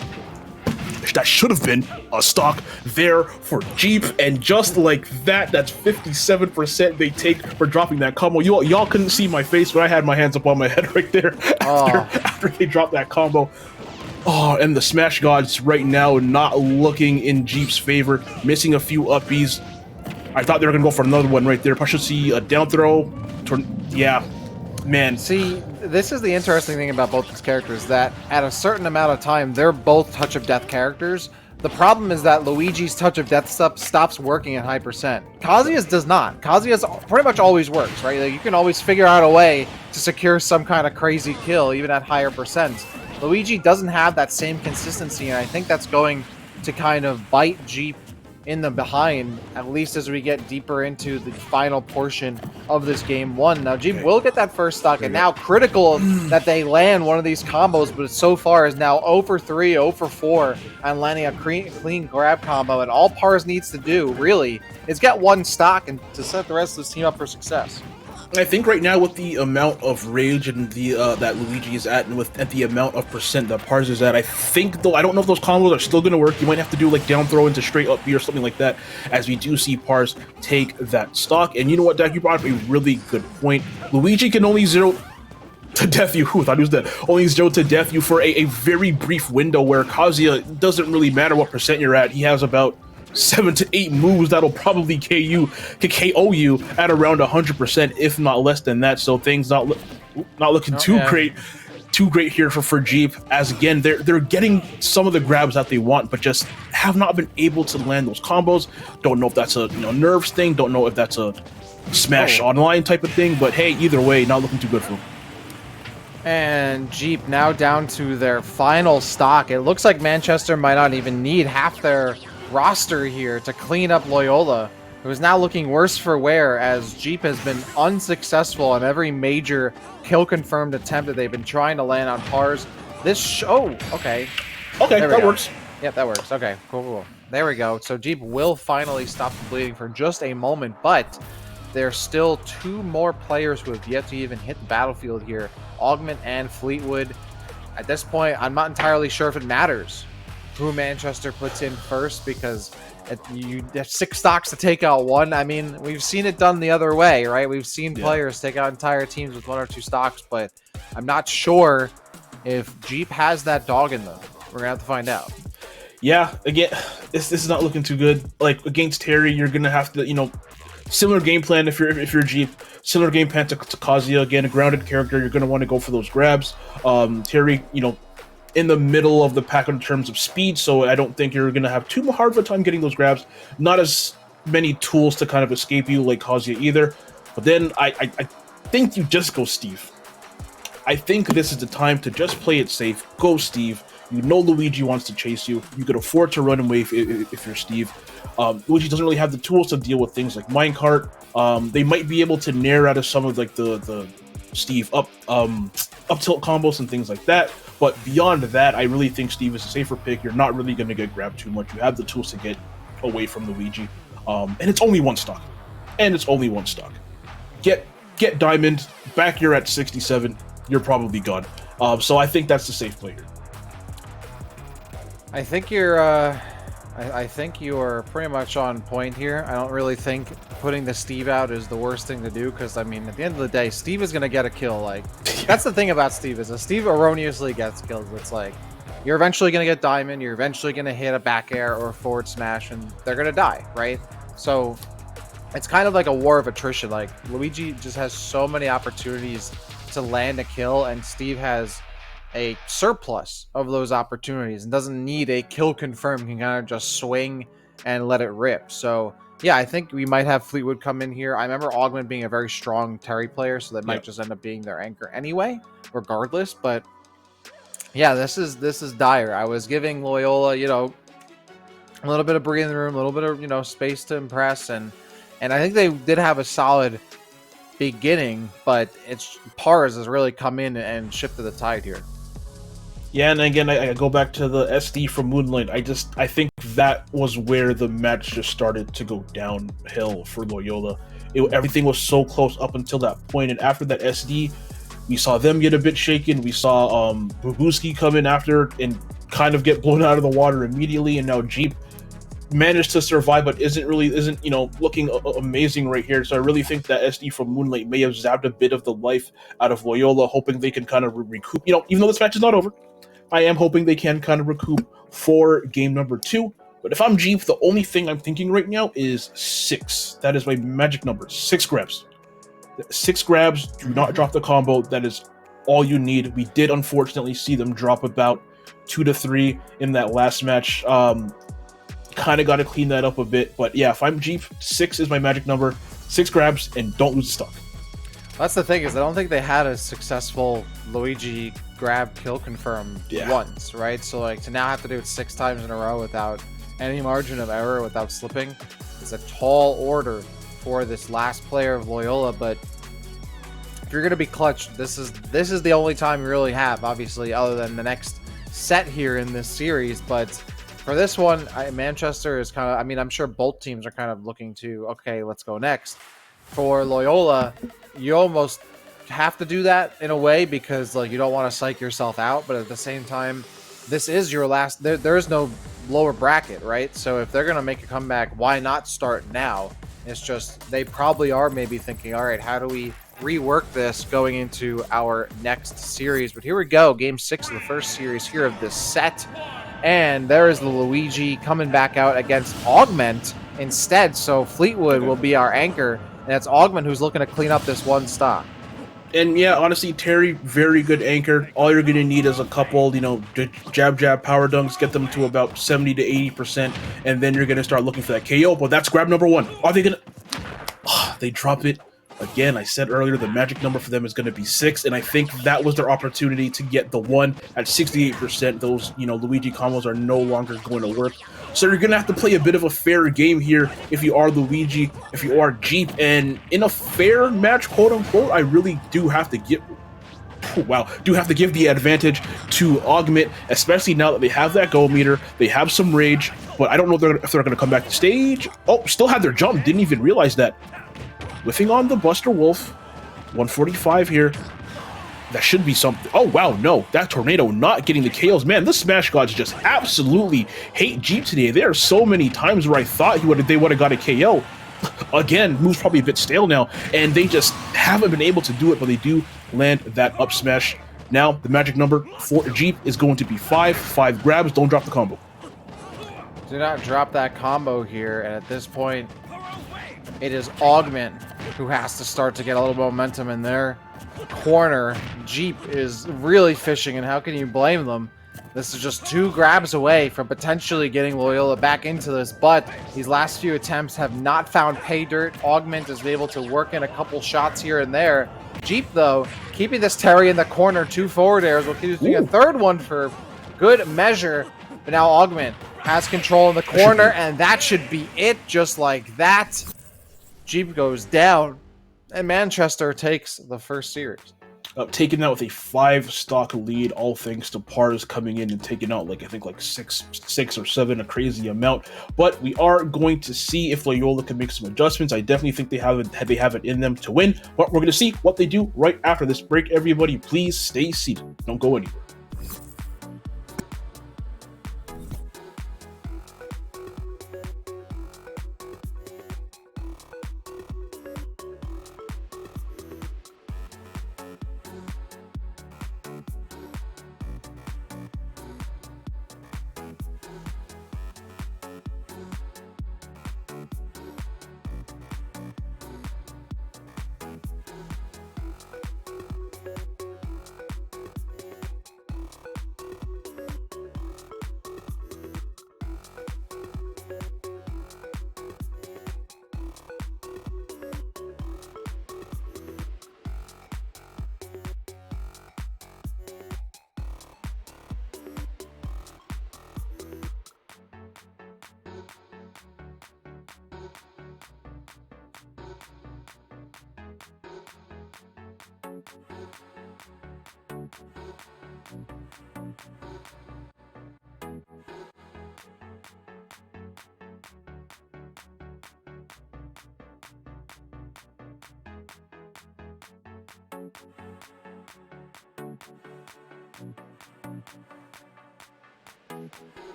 B: That should have been a stock there for Jeep, and just like that, that's 57% they take for dropping that combo. Y'all couldn't see my face, but I had my hands up on my head right there after they dropped that combo. Oh, and the Smash Gods right now not looking in Jeep's favor, missing a few uppies. I thought they were gonna go for another one right there. I should see a down throw. Yeah, man.
C: See, this is the interesting thing about both these characters, that at a certain amount of time, they're both Touch of Death characters. The problem is that Luigi's Touch of Death stuff stops working at high percent. Kazuya's does not. Kazuya's pretty much always works, right? Like, you can always figure out a way to secure some kind of crazy kill, even at higher percents. Luigi doesn't have that same consistency, and I think that's going to kind of bite Jeep in the behind, at least as we get deeper into the final portion of this game 1. Now, Jeep will get that first stock, and now critical that they land one of these combos, but so far is now 0 for 3, 0 for 4, and landing a clean grab combo, and all Pars needs to do, really, is get 1 stock and to set the rest of this team up for success.
B: I think right now, with the amount of rage and the that Luigi is at, and at the amount of percent that Pars is at, I think, though, I don't know if those combos are still going to work. You might have to do like down throw into straight up B or something like that, as we do see Pars take that stock. And you know what, Dak, you brought up a really good point. Luigi can only 0 to death you. Who thought he was dead? Only 0 to death you for a very brief window, where Kazuya doesn't really matter what percent you're at. He has about 7 to 8 moves that'll probably KO you at around 100%, if not less than that. So things not looking too great here for Jeep, as again they're getting some of the grabs that they want, but just have not been able to land those combos. Don't know if that's a nerves thing. Don't know if that's a Smash Online type of thing. But hey, either way, not looking too good for them.
C: And Jeep now down to their final stock. It looks like Manchester might not even need half their roster here to clean up Loyola, who is now looking worse for wear, as Jeep has been unsuccessful on every major kill confirmed attempt that they've been trying to land on Pars. Okay,
B: that works.
C: Yep, that works. Okay, cool. There we go. So Jeep will finally stop the bleeding for just a moment, but there's still 2 more players who have yet to even hit the battlefield here, Augment and Fleetwood. At this point, I'm not entirely sure if it matters who Manchester puts in first, because you have 6 stocks to take out 1. I mean, we've seen it done the other way, right? We've seen players take out entire teams with 1 or 2 stocks, but I'm not sure if Jeep has that dog in them. We're gonna have to find out.
B: Yeah, again, this is not looking too good. Like against Terry, you're gonna have to, similar game plan if you're Jeep. Similar game plan to Kazuya. Again, a grounded character, you're gonna want to go for those grabs. Terry, in the middle of the pack in terms of speed, so I don't think you're gonna have too hard of a time getting those grabs. Not as many tools to kind of escape you like Kazuya either. But then I think you just go Steve. I think this is the time to just play it safe. Go Steve. You know Luigi wants to chase you. You could afford to run away if you're Steve. Luigi doesn't really have the tools to deal with things like minecart. They might be able to nair out of some of like the Steve up tilt combos and things like that. But beyond that, I really think Steve is a safer pick. You're not really going to get grabbed too much. You have the tools to get away from Luigi. And it's only 1 stock. Get Diamond. Back you're at 67. You're probably gone. So I think that's the safe play here.
C: I think you're pretty much on point here. I don't really think putting the Steve out is the worst thing to do, because I mean, at the end of the day, Steve is gonna get a kill. Like, that's the thing about Steve, is that Steve erroneously gets kills. It's like, you're eventually gonna get Diamond, you're eventually gonna hit a back air or a forward smash, and they're gonna die, right? So it's kind of like a war of attrition. Like, Luigi just has so many opportunities to land a kill, and Steve has a surplus of those opportunities and doesn't need a kill confirm, can kind of just swing and let it rip. So yeah, I think we might have Fleetwood come in here. I remember Augment being a very strong Terry player, so that might just end up being their anchor anyway, regardless. But yeah, this is dire. I was giving Loyola, a little bit of breathing room, a little bit of space to impress, and I think they did have a solid beginning, but it's Pars has really come in and shifted the tide here.
B: Yeah, and again, I go back to the SD from Moonlight. I think that was where the match just started to go downhill for Loyola. Everything was so close up until that point, and after that SD, we saw them get a bit shaken. We saw Bubuski come in after and kind of get blown out of the water immediately, and now Jeep managed to survive, but isn't looking amazing right here. So I really think that SD from Moonlight may have zapped a bit of the life out of Loyola, hoping they can kind of recoup. Even though this match is not over, I am hoping they can kind of recoup for game number 2. But if I'm Jeep, the only thing I'm thinking right now is 6. That is my magic number. 6 grabs. 6 grabs. Do not drop the combo. That is all you need. We did unfortunately see them drop about 2 to 3 in that last match. Kind of got to clean that up a bit. But yeah, if I'm Jeep, 6 is my magic number. 6 grabs and don't lose the stock.
C: That's the thing, is I don't think they had a successful Luigi grab kill confirm once, right? So like, to now have to do it 6 times in a row without any margin of error, without slipping, is a tall order for this last player of Loyola. But if you're gonna be clutch, this is the only time you really have, obviously, other than the next set here in this series. But for this one, Manchester is kind of, I mean, I'm sure both teams are kind of looking to, okay, let's go next. For Loyola, you almost have to do that in a way, because like, you don't want to psych yourself out, but at the same time, this is your last, there is no lower bracket, right? So if they're going to make a comeback, why not start now? It's just, they probably are maybe thinking, all right, how do we rework this going into our next series? But here we go, game 6 of the first series here of this set. And there is the Luigi coming back out against Augment instead. So Fleetwood will be our anchor, and it's Augment who's looking to clean up this 1 stock.
B: And yeah, honestly, Terry, very good anchor. All you're going to need is a couple, jab, power dunks, get them to about 70 to 80%, and then you're going to start looking for that KO. But that's grab number 1. Are they going to... They drop it. Again, I said earlier, the magic number for them is going to be 6, and I think that was their opportunity to get the 1 at 68%. Those, Luigi combos are no longer going to work. So you're going to have to play a bit of a fair game here if you are Luigi, if you are Jeep, and in a fair match, quote-unquote, I really do have to give the advantage to Augment, especially now that they have that goal meter, they have some rage, but I don't know if they're going to come back to stage. Oh, still had their jump, didn't even realize that. Whiffing on the Buster Wolf, 145 here. That should be something. Oh, wow, no. That tornado not getting the KOs. Man, the Smash Gods just absolutely hate Jeep today. There are so many times where I thought they would have got a KO. Again, move's probably a bit stale now, and they just haven't been able to do it, but they do land that up smash. Now, the magic number for Jeep is going to be 5. 5 grabs. Don't drop the combo.
C: Do not drop that combo here, and at this point, it is Augment who has to start to get a little momentum in their corner. Jeep is really fishing, and how can you blame them? This is just 2 grabs away from potentially getting Loyola back into this, but these last few attempts have not found pay dirt. Augment is able to work in a couple shots here and there. Jeep, though, keeping this Terry in the corner. 2 forward airs. We'll keep doing a third one for good measure, but now Augment has control in the corner, and that should be it. Just like that, Jeep goes down, and Manchester takes the first series.
B: Taking out with a 5 stock lead, all thanks to Pars coming in and taking out I think 6 or 7, a crazy amount. But we are going to see if Loyola can make some adjustments. I definitely think they have it in them to win, but we're going to see what they do right after this break. Everybody, please stay seated. Don't go anywhere.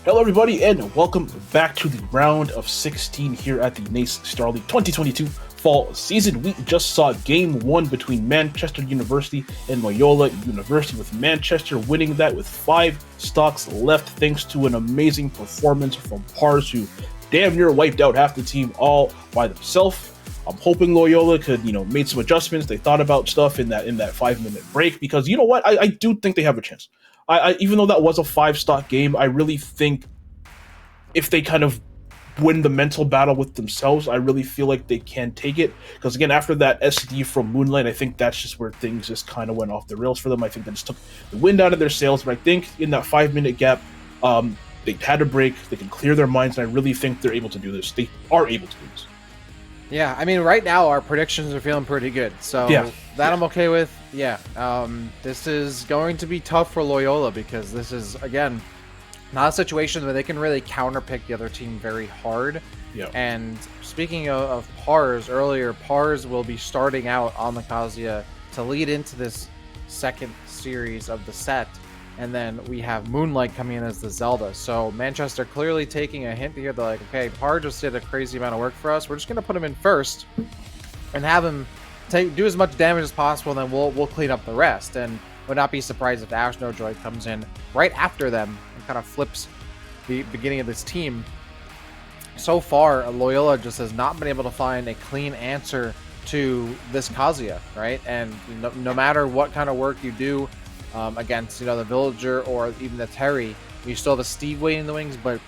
B: Hello everybody and welcome back to the round of 16 here at the NACE Star League 2022 fall season. We just saw game 1 between Manchester University and Loyola University, with Manchester winning that with 5 stocks left thanks to an amazing performance from Pars, who damn near wiped out half the team all by themselves. I'm hoping Loyola could, made some adjustments. They thought about stuff in that 5-minute break, because you know what? I do think they have a chance. I even though that was a 5-stock game, I really think if they kind of win the mental battle with themselves, I really feel like they can take it. Because again, after that SD from Moonlight, I think that's just where things just kind of went off the rails for them. I think that just took the wind out of their sails. But I think in that 5-minute gap, they had a break. They can clear their minds, and I really think they're able to do this. They are able to do this.
C: Yeah, I mean, right now our predictions are feeling pretty good, so that I'm okay with. Yeah, this is going to be tough for Loyola, because this is, again, not a situation where they can really counterpick the other team very hard. Yeah. And speaking of Pars, earlier, Pars will be starting out on the Kazuya to lead into this second series of the set. And then we have Moonlight coming in as the Zelda. So Manchester clearly taking a hint here. They're like, okay, Par just did a crazy amount of work for us. We're just going to put him in first and have him do as much damage as possible, and then we'll clean up the rest. And would not be surprised if Ash No Joy comes in right after them and kind of flips the beginning of this team. So far, Loyola just has not been able to find a clean answer to this Kazuya, right? And no matter what kind of work you do, against the Villager or even the Terry, you still have a Steve waiting in the wings, but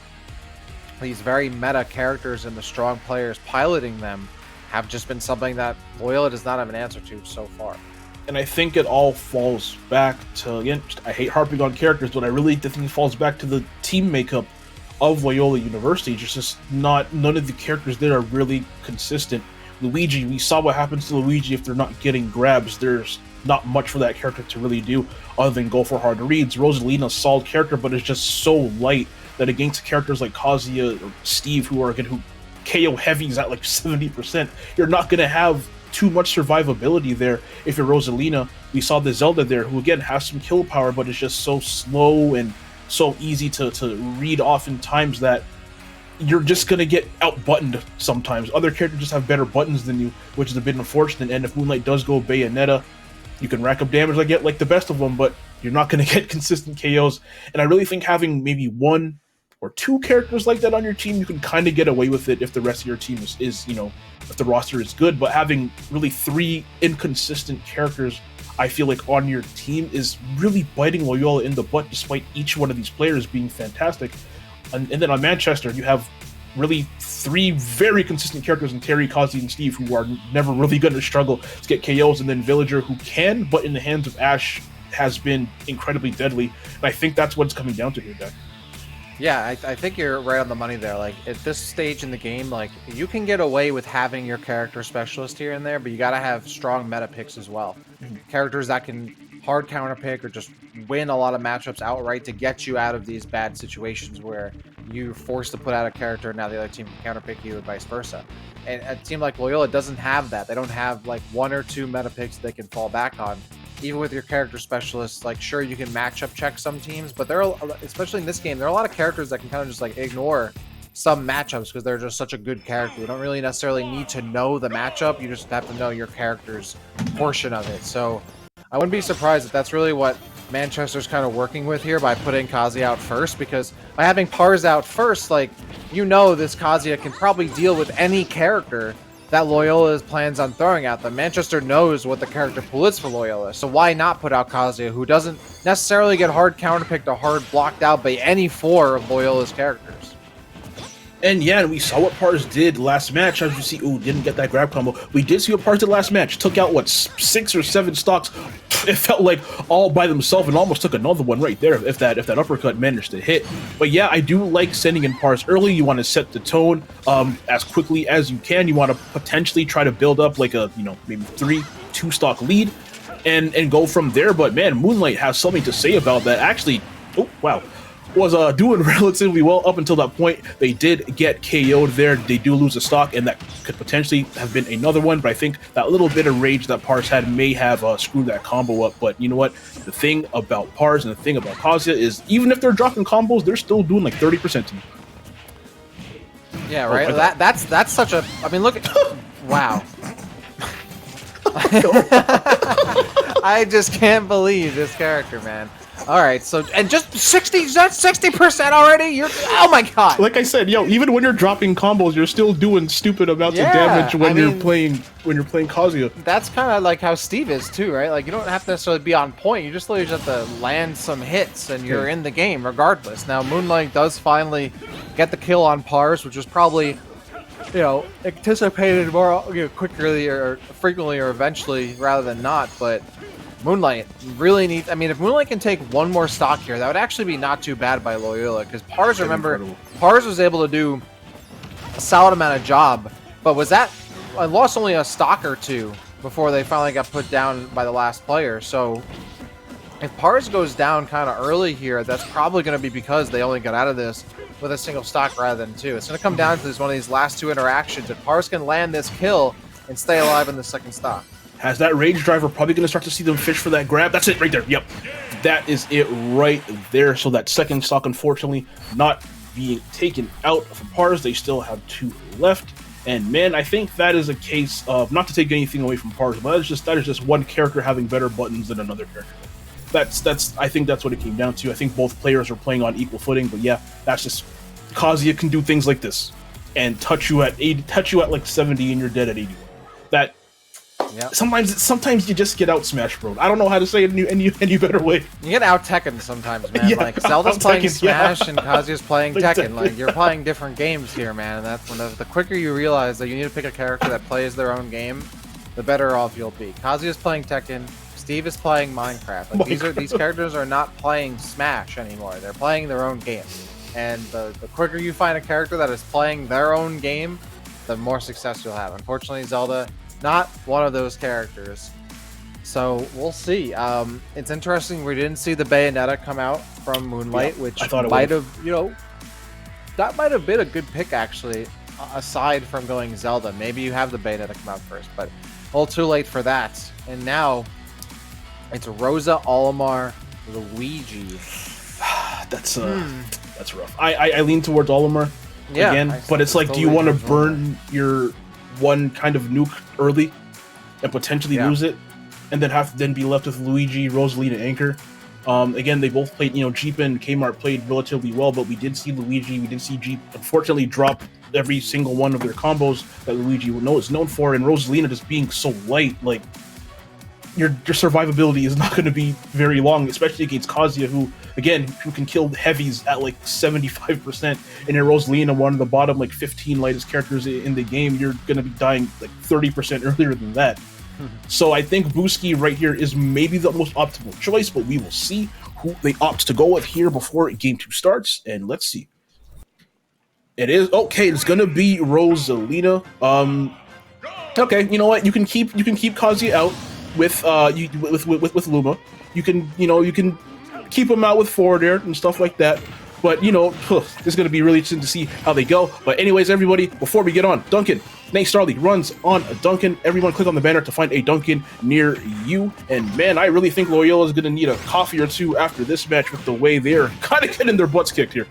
C: these very meta characters and the strong players piloting them have just been something that Loyola does not have an answer to so far.
B: And I think it all falls back to, again, I hate harping on characters, but I really think it falls back to the team makeup of Loyola University. Just none of the characters there are really consistent. Luigi, we saw what happens to Luigi if they're not getting grabs. There's not much for that character to really do other than go for hard reads. Rosalina, solid character, but it's just so light that against characters like Kazuya or Steve, who KO heavies at like 70%, you're not going to have too much survivability there if you're Rosalina. We saw the Zelda there, who again has some kill power, but it's just so slow and so easy to read oftentimes that you're just going to get out-buttoned sometimes. Other characters just have better buttons than you, which is a bit unfortunate. And if Moonlight does go Bayonetta, you can rack up damage like the best of them, but you're not going to get consistent KOs. And I really think having maybe 1 or 2 characters like that on your team, you can kind of get away with it if the rest of your team is if the roster is good. But having really 3 inconsistent characters, I feel like, on your team is really biting Loyola in the butt, despite each one of these players being fantastic. And then on Manchester, you have really 3 very consistent characters in Terry, Kazi, and Steve, who are never really going to struggle to get KOs, and then Villager, who can, but in the hands of Ash has been incredibly deadly. And I think that's what it's coming down to here, Dak.
C: Yeah, I think you're right on the money there. Like, at this stage in the game, like, you can get away with having your character specialist here and there, but you got to have strong meta picks as well. Characters that can hard counter pick or just win a lot of matchups outright to get you out of these bad situations where you're forced to put out a character and now the other team can counter pick you and vice versa. And a team like Loyola doesn't have that. They don't have like 1 or 2 meta picks they can fall back on. Even with your character specialists, like, sure, you can matchup check some teams, but there are, especially in this game, there are a lot of characters that can kind of just like ignore some matchups because they're just such a good character. You don't really necessarily need to know the matchup. You just have to know your character's portion of it. So I wouldn't be surprised if that's really what Manchester's kind of working with here by putting Kazuya out first, because by having Pars out first, like, this Kazuya can probably deal with any character that Loyola plans on throwing at them. Manchester knows what the character pool is for Loyola, so why not put out Kazuya, who doesn't necessarily get hard counterpicked or hard blocked out by any 4 of Loyola's characters.
B: And yeah, we saw what Pars did last match. As you see, didn't get that grab combo. We did see what Pars did last match. Took out, 6 or 7 stocks. It felt like all by themselves, and almost took another one right there if that uppercut managed to hit. But yeah, I do like sending in Pars early. You want to set the tone as quickly as you can. You want to potentially try to build up like a, maybe 2 stock lead and go from there. But man, Moonlight has something to say about that. Actually, oh wow. was doing relatively well up until that point. They did get KO'd there. They do lose a stock, and that could potentially have been another one. But I think that little bit of rage that Pars had may have screwed that combo up. But you know what? The thing about Pars and the thing about Kazuya is even if they're dropping combos, they're still doing like 30% to you.
C: Yeah, right. That's such a. I mean, look at. Wow. I just can't believe this character, man. All right, so and just 60% already. You're oh my god.
B: Like I said, yo, even when you're dropping combos, you're still doing stupid amounts of damage when you're playing Kazuya.
C: That's kind of like how Steve is too, right? Like you don't have to necessarily be on point. You just literally just have to land some hits, and you're in the game regardless. Now Moonlight does finally get the kill on Pars, which was probably, you know, anticipated more, you know, quickly or frequently or eventually rather than not, but. Moonlight really needs. I mean, if Moonlight can take one more stock here, that would actually be not too bad by Loyola. Because Pars, remember, Pars was able to do a solid amount of job, but was that I lost only a stock or two before they finally got put down by the last player. So if Pars goes down kind of early here, that's probably going to be because they only got out of this with a single stock rather than two. It's going to come down to this one of these last two interactions. If Pars can land this kill and stay alive in the second stock.
B: Has that Rage Driver probably going to start to see them fish for that grab? That's it right there. Yep. That is it right there. So that second stock, unfortunately, not being taken out from Pars. They still have two left. And man, I think that is a case of, not to take anything away from Pars, but that is just one character having better buttons than another character. I think that's what it came down to. I think both players are playing on equal footing, but yeah, that's just Kazuya can do things like this and touch you at 80, touch you at like 70 and you're dead at 81. That
C: Yep.
B: Sometimes you just get out smash, bro. I don't know how to say it any better way.
C: You get out Tekken sometimes, man.
B: Yeah,
C: like Zelda's playing Smash and Kazuya's playing Tekken.
B: Exactly.
C: Like you're playing different games here, man. And that's when the quicker you realize that you need to pick a character that plays their own game, the better off you'll be. Kazuya's playing Tekken. Steve is playing Minecraft. Like these characters are not playing Smash anymore. They're playing their own game. And the quicker you find a character that is playing their own game, the more success you'll have. Unfortunately, Zelda, not one of those characters. So we'll see. It's interesting we didn't see the Bayonetta come out from Moonlight, which might have, you know, that might have been a good pick actually, aside from going Zelda. Maybe you have the Bayonetta come out first, but a little too late for that. And now it's Rosa, Olimar, Luigi.
B: That's rough. I lean towards Olimar again, but it's like, do you want to burn your one kind of nuke early and potentially lose it, and then be left with Luigi, Rosalina, and Anchor? Again, they both played, you know, Jeep and Kmart played relatively well, but we did see Luigi, we did see Jeep unfortunately drop every single one of their combos that Luigi is known for, and Rosalina just being so light, like your survivability is not going to be very long, especially against Kazuya, who can kill heavies at like 75%, and in Rosalina, one of the bottom like 15 lightest characters in the game, you're going to be dying like 30% earlier than that. So I think Buski right here is maybe the most optimal choice, but we will see who they opt to go with here before game 2 starts, and let's see. It is okay. It's going to be Rosalina. Okay, you know what? You can keep Kazuya out with Luma. You can keep him out with forward air and stuff like that. But you know, it's going to be really interesting to see how they go. But anyways, everybody, before we get on, Duncan, Nate Starley runs on a Duncan. Everyone click on the banner to find a Duncan near you. And man, I really think Loyola is going to need a coffee or two after this match with the way they're kind of getting their butts kicked here.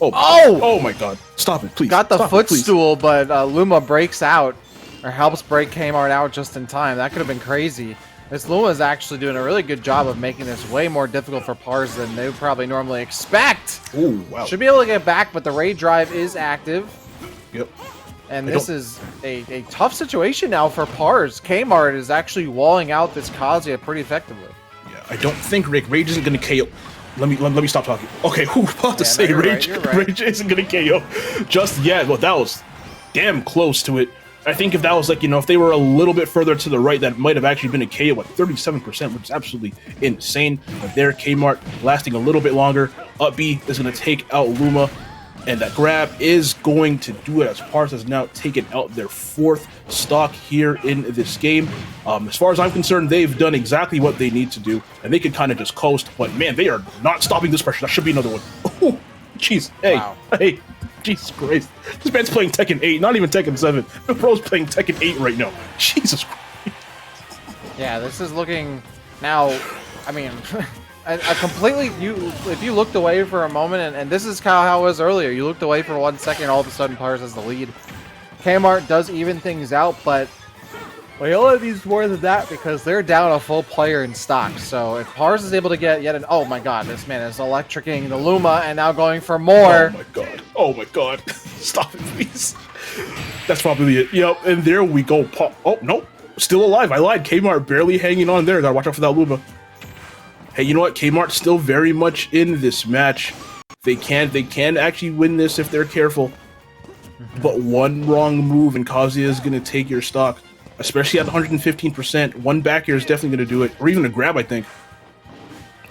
B: Oh my god. Stop it, please.
C: Got the footstool, but Luma breaks out, or helps break Kmart out just in time. That could have been crazy. This Luma is actually doing a really good job of making this way more difficult for Pars than they would probably normally expect.
B: Ooh, wow.
C: Should be able to get back, but the raid drive is active.
B: Yep.
C: And this is a tough situation now for Pars. Kmart is actually walling out this Kazuya pretty effectively.
B: Yeah, I don't think Rage isn't going to KO. Let me stop talking. Okay, who was about to say Rage? Right. Rage isn't going to KO just yet. Well, that was damn close to it. I think if that was like, you know, if they were a little bit further to the right, that might have actually been a KO at 37%, which is absolutely insane. But there, Kmart lasting a little bit longer. Up B is going to take out Luma. And that grab is going to do it as Pars has now taken out their 4th stock here in this game. As far as I'm concerned, they've done exactly what they need to do, and they can kind of just coast. But man, they are not stopping this pressure. That should be another one. Oh, jeez. Hey,
C: wow.
B: Hey, Jesus Christ. This man's playing Tekken 8, not even Tekken 7. The pro's playing Tekken 8 right now. Jesus Christ.
C: Yeah, this is looking now. I mean. A completely, if you looked away for a moment, and this is kind of how it was earlier, you looked away for 1 second, all of a sudden Pars has the lead. Kmart does even things out, but Loyola needs more than that because they're down a full player in stock. So if Pars is able to get yet an, oh my god, this man is electrocuting the Luma and now going for more.
B: Oh my god. Oh my god. Stop it, please. That's probably it. Yep, and there we go. Oh, nope. Still alive. I lied. Kmart barely hanging on there. Gotta watch out for that Luma. Hey, you know what? Kmart's still very much in this match. They can actually win this if they're careful. But one wrong move and Kazuya is going to take your stock. Especially at 115%. One back air is definitely going to do it. Or even a grab, I think.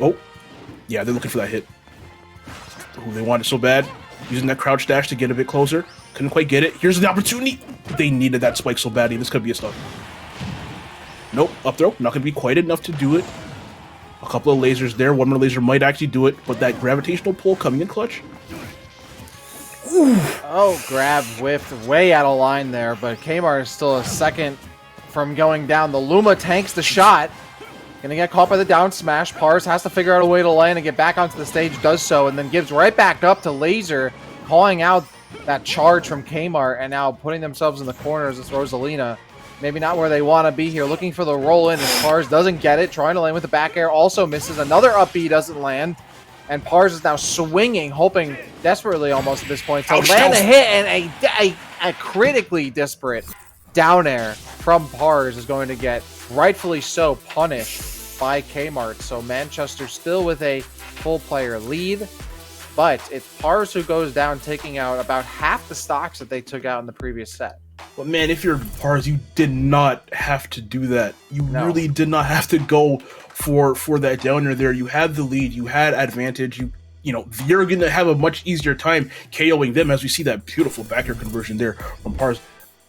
B: Oh. Yeah, they're looking for that hit. Oh, they want it so bad. Using that crouch dash to get a bit closer. Couldn't quite get it. Here's the opportunity. They needed that spike so badly. This could be a stock. Nope. Up throw. Not going to be quite enough to do it. A couple of lasers there. One more laser might actually do it, but that gravitational pull coming in clutch.
C: Ooh. Oh, grab whiffed way out of line there, but Kmart is still a second from going down. The Luma tanks the shot. Gonna get caught by the down smash. Pars has to figure out a way to land and get back onto the stage, does so, and then gives right back up to Laser, calling out that charge from Kmart, and now putting themselves in the corners as Rosalina. Maybe not where they want to be here. Looking for the roll-in as Pars doesn't get it. Trying to land with the back air. Also misses. Another up B doesn't land. And Pars is now swinging, hoping desperately almost at this point to land a hit. And a critically disparate down air from Pars is going to get, rightfully so, punished by Kmart. So Manchester still with a full player lead. But it's Pars who goes down, taking out about half the stocks that they took out in the previous set.
B: But man, if you're Pars, you did not have to do that. You really did not have to go for that downer there. You had the lead, you had advantage. You know, you're gonna have a much easier time KOing them, as we see that beautiful back air conversion there from Pars.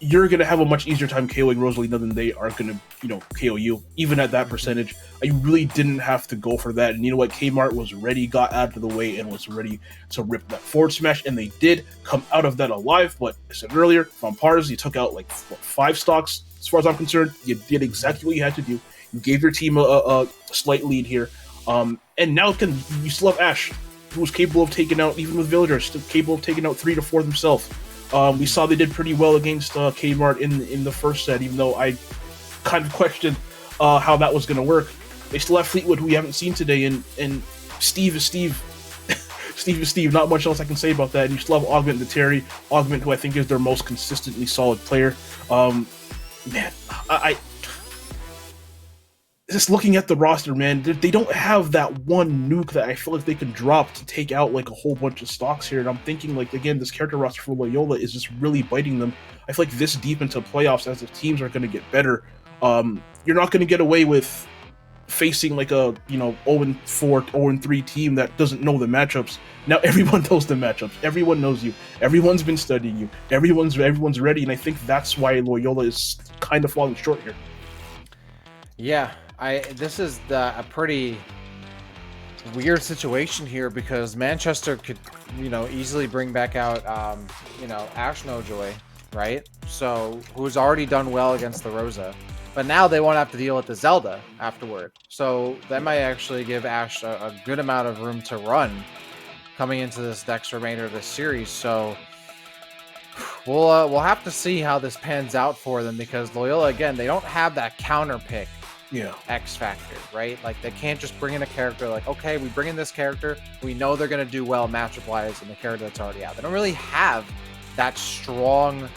B: You're gonna have a much easier time KOing Rosalina than they are gonna, KO you, even at that percentage. You really didn't have to go for that. And you know what? Kmart was ready, got out of the way, and was ready to rip that forward smash, and they did come out of that alive. But I said earlier, from Pars, you took out like 5 stocks. As far as I'm concerned, you did exactly what you had to do. You gave your team a slight lead here. And now you still have Ash, who was capable of taking out, even with villagers, still capable of taking out 3 to 4 themselves. We saw they did pretty well against Kmart in the first set, even though I kind of questioned how that was going to work. They still have Fleetwood, who we haven't seen today, and Steve is Steve. Steve is Steve. Not much else I can say about that. And you still have Augment and Terry. Augment, who I think is their most consistently solid player. Man, I just looking at the roster, man, they don't have that one nuke that I feel like they can drop to take out like a whole bunch of stocks here. And I'm thinking, like, again, this character roster for Loyola is just really biting them. I feel like this deep into playoffs, as the teams are going to get better, you're not going to get away with facing like a 0-4, 0-3 team that doesn't know the matchups. Now everyone knows the matchups. Everyone knows you. Everyone's been studying you. Everyone's ready, and I think that's why Loyola is kind of falling short here.
C: Yeah. This is a pretty weird situation here because Manchester could, easily bring back out, Ash Nojoy, right? So, who's already done well against the Rosa. But now they won't have to deal with the Zelda afterward. So, that might actually give Ash a good amount of room to run coming into this next remainder of this series. So, we'll have to see how this pans out for them because Loyola, again, they don't have that counter pick.
B: Yeah,
C: X factor, right? Like they can't just bring in a character like, okay, we bring in this character, we know they're going to do well matchup wise in the character that's already out. They don't really have that strong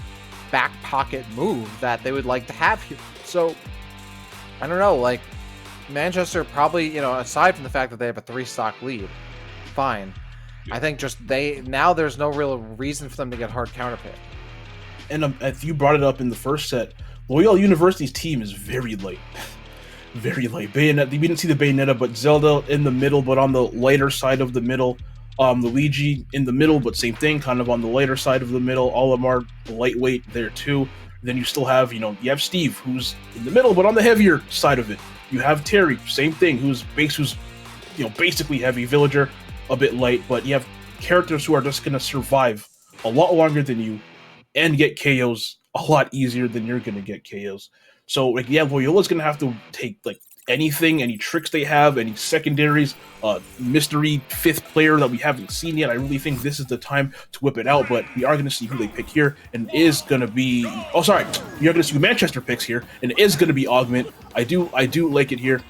C: back pocket move that they would like to have here. So I don't know, like Manchester probably, aside from the fact that they have a 3-stock lead, fine. I think just now there's no real reason for them to get hard counter pick.
B: And if you brought it up in the first set, Loyola University's team is very light. Very light. Bayonetta, we didn't see the Bayonetta, but Zelda in the middle, but on the lighter side of the middle. Luigi in the middle, but same thing, kind of on the lighter side of the middle. Olimar, lightweight there too. Then you still have, you have Steve, who's in the middle, but on the heavier side of it. You have Terry, same thing, who's basically heavy. Villager, a bit light, but you have characters who are just going to survive a lot longer than you and get KOs a lot easier than you're going to get KOs. So, Loyola's going to have to take, anything, any tricks they have, any secondaries, mystery fifth player that we haven't seen yet. I really think this is the time to whip it out, but we are going to see who they pick here, and it is going to be... Oh, sorry. You're going to see who Manchester picks here, and it is going to be Augment. I do like it here.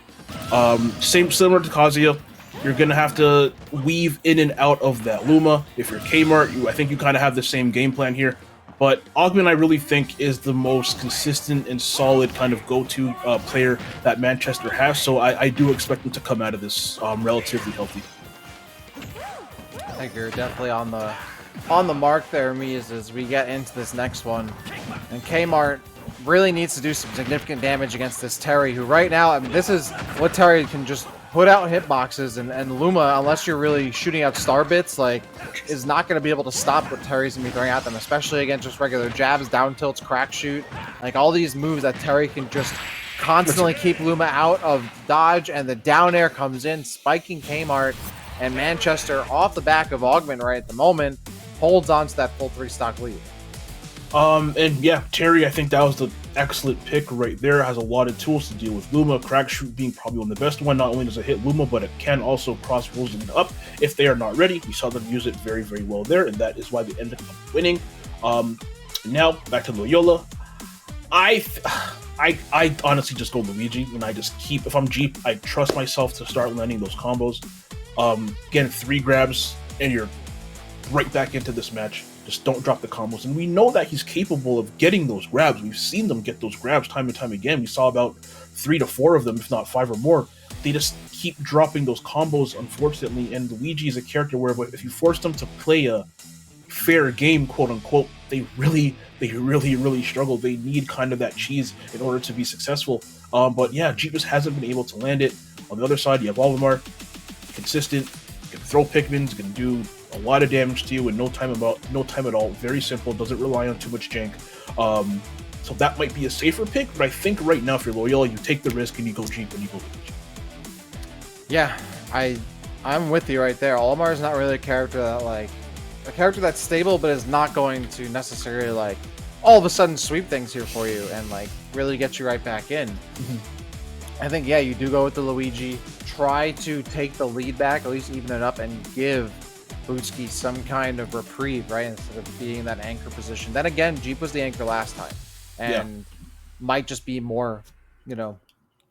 B: Similar to Kazuya, you're going to have to weave in and out of that Luma. If you're Kmart, I think you kind of have the same game plan here. But Augment, I really think, is the most consistent and solid kind of go-to player that Manchester has. So I do expect him to come out of this relatively healthy.
C: I think you're definitely on the mark there, Mies, as we get into this next one. And Kmart really needs to do some significant damage against this Terry, who right now, I mean, this is what Terry can just put out hitboxes, and Luma, unless you're really shooting out star bits, is not going to be able to stop what Terry's going to be throwing at them, especially against just regular jabs, down tilts, crack shoot, all these moves that Terry can just constantly keep Luma out of dodge, and the down air comes in, spiking Kmart, and Manchester, off the back of Augment right at the moment, holds on to that full 3-stock lead.
B: And yeah, Terry, I think that was the excellent pick right there. Has a lot of tools to deal with Luma. Crack shoot being probably one of the best one. Not only does it hit Luma, but it can also cross Rosalina up if they are not ready. We saw them use it very, very well there, and that is why they ended up winning. Now back to Loyola. I honestly just go Luigi, and I just keep, if I'm Jeep, I trust myself to start landing those combos. Again, 3 grabs, and you're right back into this match. Just don't drop the combos. And we know that he's capable of getting those grabs. We've seen them get those grabs time and time again. We saw about 3 to 4 of them, if not 5 or more. They just keep dropping those combos, unfortunately. And Luigi is a character where if you force them to play a fair game, quote unquote, they really struggle. They need kind of that cheese in order to be successful. But yeah, Jeep just hasn't been able to land it. On the other side, you have Olimar, consistent, can throw Pikmins, can do a lot of damage to you in no time at all. Very simple, doesn't rely on too much jank. So that might be a safer pick, but I think right now if you're Loyola, you take the risk and you go Jeep and you go Luigi.
C: Yeah, I'm with you right there. Olimar is not really a character that's stable, but is not going to necessarily all of a sudden sweep things here for you and really get you right back in. I think, yeah, you do go with the Luigi. Try to take the lead back, at least even it up, and give Butski some kind of reprieve, right? Instead of being in that anchor position. Then again, Jeep was the anchor last time, and might just be more,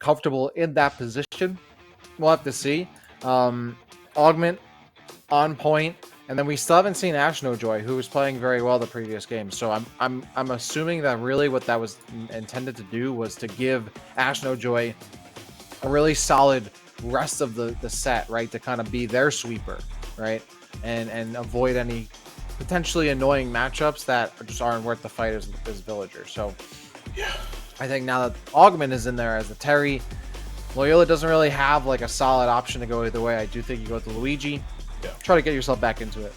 C: comfortable in that position. We'll have to see. Augment on point, and then we still haven't seen Ash No Joy, who was playing very well the previous game. So I'm assuming that really what that was intended to do was to give Ash No Joy a really solid rest of the set, right? To kind of be their sweeper, right? And avoid any potentially annoying matchups that just aren't worth the fight as Villager. So
B: yeah,
C: I think now that Augment is in there as the Terry, Loyola doesn't really have a solid option to go either way. I do think you go with the Luigi.
B: Yeah.
C: Try to get yourself back into it.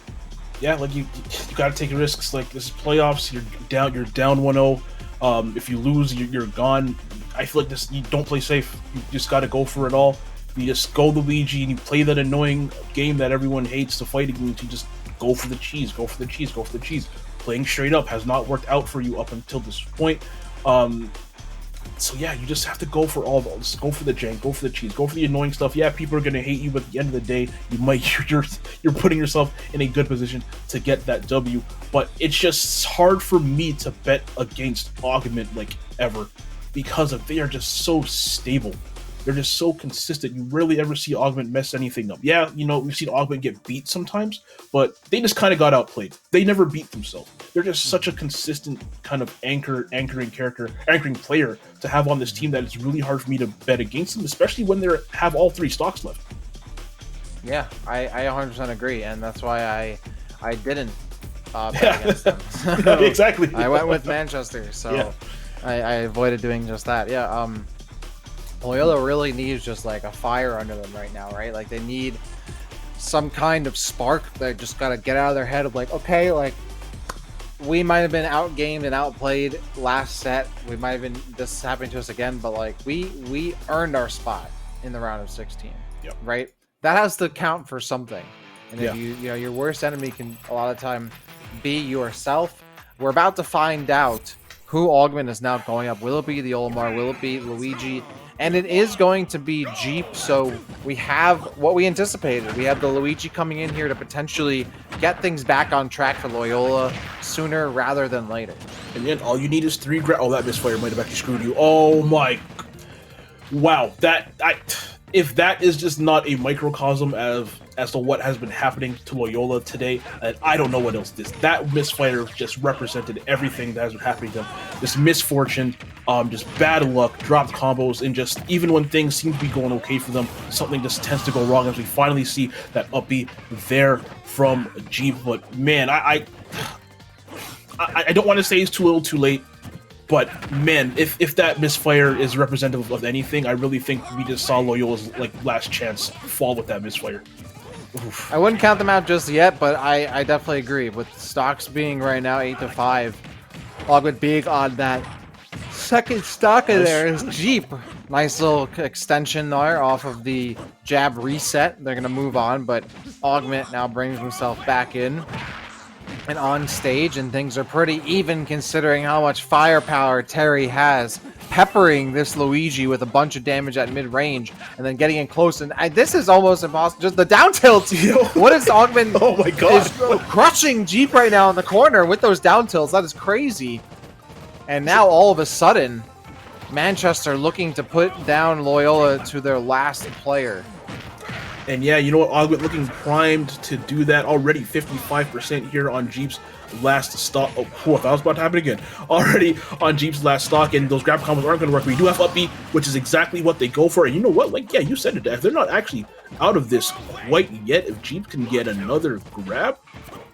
B: Yeah, you got to take risks. This is playoffs. You're down 1-0. If you lose, you're gone. I feel this. You don't play safe. You just got to go for it all. You just go Luigi and you play that annoying game that everyone hates to fight against. You just go for the cheese, go for the cheese, go for the cheese. Playing straight up has not worked out for you up until this point. So yeah, you just have to go for all of this. Go for the jank, go for the cheese, go for the annoying stuff. Yeah, people are gonna hate you, but at the end of the day, you're putting yourself in a good position to get that W. But it's just hard for me to bet against Augment ever, because they are just so stable. They're just so consistent. You rarely ever see Augment mess anything up. Yeah, we've seen Augment get beat sometimes, but they just kind of got outplayed. They never beat themselves. They're just such a consistent kind of anchoring player to have on this team that it's really hard for me to bet against them, especially when they have all 3 stocks left.
C: Yeah, I 100% agree, and that's why I didn't bet against them. So
B: exactly.
C: I went with Manchester, so yeah. I avoided doing just that. Yeah, Loyola really needs just a fire under them right now, right? They need some kind of spark. They just got to get out of their head of like, okay, like we might have been outgamed and outplayed last set. We might have been, this happened to us again, but like we earned our spot in the round of 16.
B: Yep.
C: Right? That has to count for something. And
B: Yeah.
C: if you know, your worst enemy can a lot of time be yourself. We're about to find out who Augment is now going up. Will it be the Olimar? Will it be Luigi? And it is going to be Jeep, so we have what we anticipated. We have the Luigi coming in here to potentially get things back on track for Loyola sooner rather than later.
B: And then all you need is 3 grab. Oh, that misfire might have actually screwed you. Oh my. Wow. If that is just not a microcosm as to what has been happening to Loyola today, and I don't know what else this. That misfire just represented everything that has been happening to them. This misfortune, just bad luck, dropped combos, and just even when things seem to be going okay for them, something just tends to go wrong as we finally see that up B there from Jeep. But man, I don't want to say it's too little too late. But man, if that misfire is representative of anything, I really think we just saw Loyola's like last chance fall with that misfire. Oof.
C: I wouldn't count them out just yet, but I definitely agree with stocks being right now 8-5. Augment big on that second stock of there is Jeep. Nice little extension there off of the jab reset. They're gonna move on, but Augment now brings himself back in and on stage, and things are pretty even considering how much firepower Terry has, peppering this Luigi with a bunch of damage at mid-range and then getting in close. And this is almost impossible. Just the down tilt. What is Augment?
B: Oh my god.
C: Is crushing Jeep right now in the corner with those down tilts. That is crazy. And now all of a sudden, Manchester looking to put down Loyola to their last player.
B: And yeah, you know what? Augment looking primed to do that already. 55% here on Jeep's last stock. Oh, whew, that was about to happen again. Already on Jeep's last stock, and those grab combos aren't going to work. We do have up B, which is exactly what they go for. And you know what? Like, yeah, you said it. If they're not actually out of this quite yet, if Jeep can get another grab,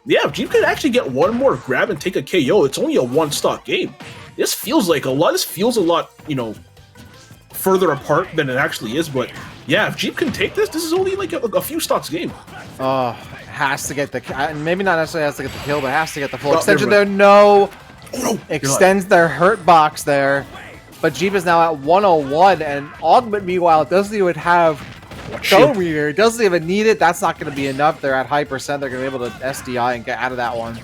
B: yeah, if Jeep can actually get one more grab and take a KO, it's only a one-stock game. This feels like a lot. This feels a lot, you know, further apart than it actually is, but yeah, if Jeep can take this is only like a few stocks game.
C: Oh, has to get the, maybe not necessarily has to get the kill, but has to get the full
B: No,
C: extension
B: never
C: there. No,
B: Oh, no.
C: extends their hurt box there, but Jeep is now at 101, and Augment meanwhile doesn't even have go meter, doesn't even need it. That's not going to be enough. They're at high percent. They're going to be able to SDI and get out of that one.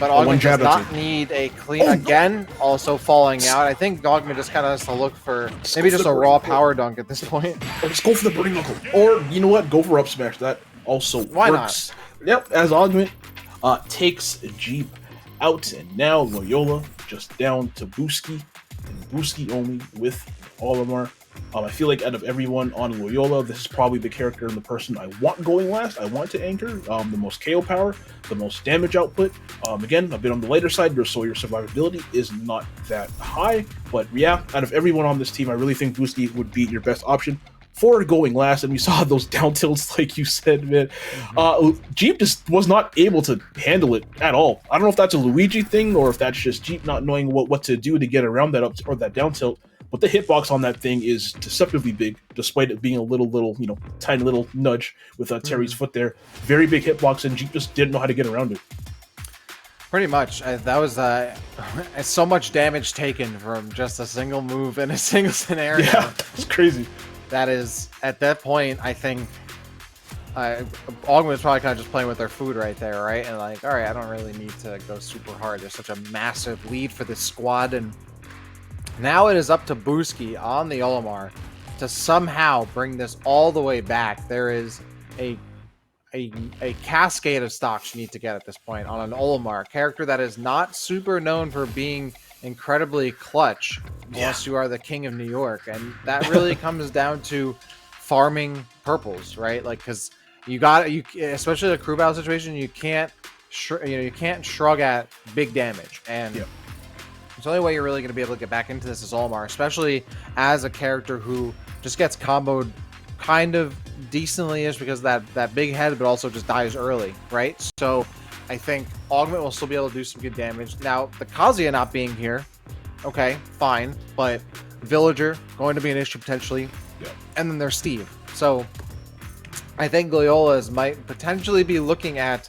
C: But Augment does not need a clean again. Also falling out. I think Augment just kind of has to look for maybe just a raw power dunk at this point.
B: Or just go for the burning knuckle. Or, you know what? Go for up smash. That also
C: Why
B: works. Yep, as Augment takes Jeep out. And now Loyola just down to Booski. And Booski only with Olimar. I feel like out of everyone on Loyola, this is probably the character and the person I want going last. I want to anchor the most KO power, the most damage output. Again, a bit on the lighter side, so your survivability is not that high. But yeah, out of everyone on this team, I really think Booski would be your best option for going last. And we saw those down tilts, like you said, man. Jeep just was not able to handle it at all. I don't know if that's a Luigi thing or if that's just Jeep not knowing what to do to get around that up or that down tilt. But the hitbox on that thing is deceptively big, despite it being a little, you know, tiny little nudge with Terry's foot there. Very big hitbox, and Jeep just didn't know how to get around it.
C: Pretty much. That was so much damage taken from just a single move in a single scenario.
B: Yeah, it's crazy.
C: That is, at that point, I think Augment was probably kind of just playing with their food right there, right? And like, all right, I don't really need to go super hard. There's such a massive lead for this squad, and now it is up to Booski on the Olimar to somehow bring this all the way back. There is a cascade of stocks you need to get at this point on an Olimar, character that is not super known for being incredibly clutch unless you are the king of New York. And that really comes down to farming purples, right? Like, because you especially the crew battle situation, you can't shrug at big damage. And the only way you're really going to be able to get back into this is Olimar, especially as a character who just gets comboed kind of decently-ish because of that big head, but also just dies early, right? So I think Augment will still be able to do some good damage. Now, the Kazuya not being here, okay, fine, but Villager going to be an issue potentially, and then there's Steve. So I think Loyola's might potentially be looking at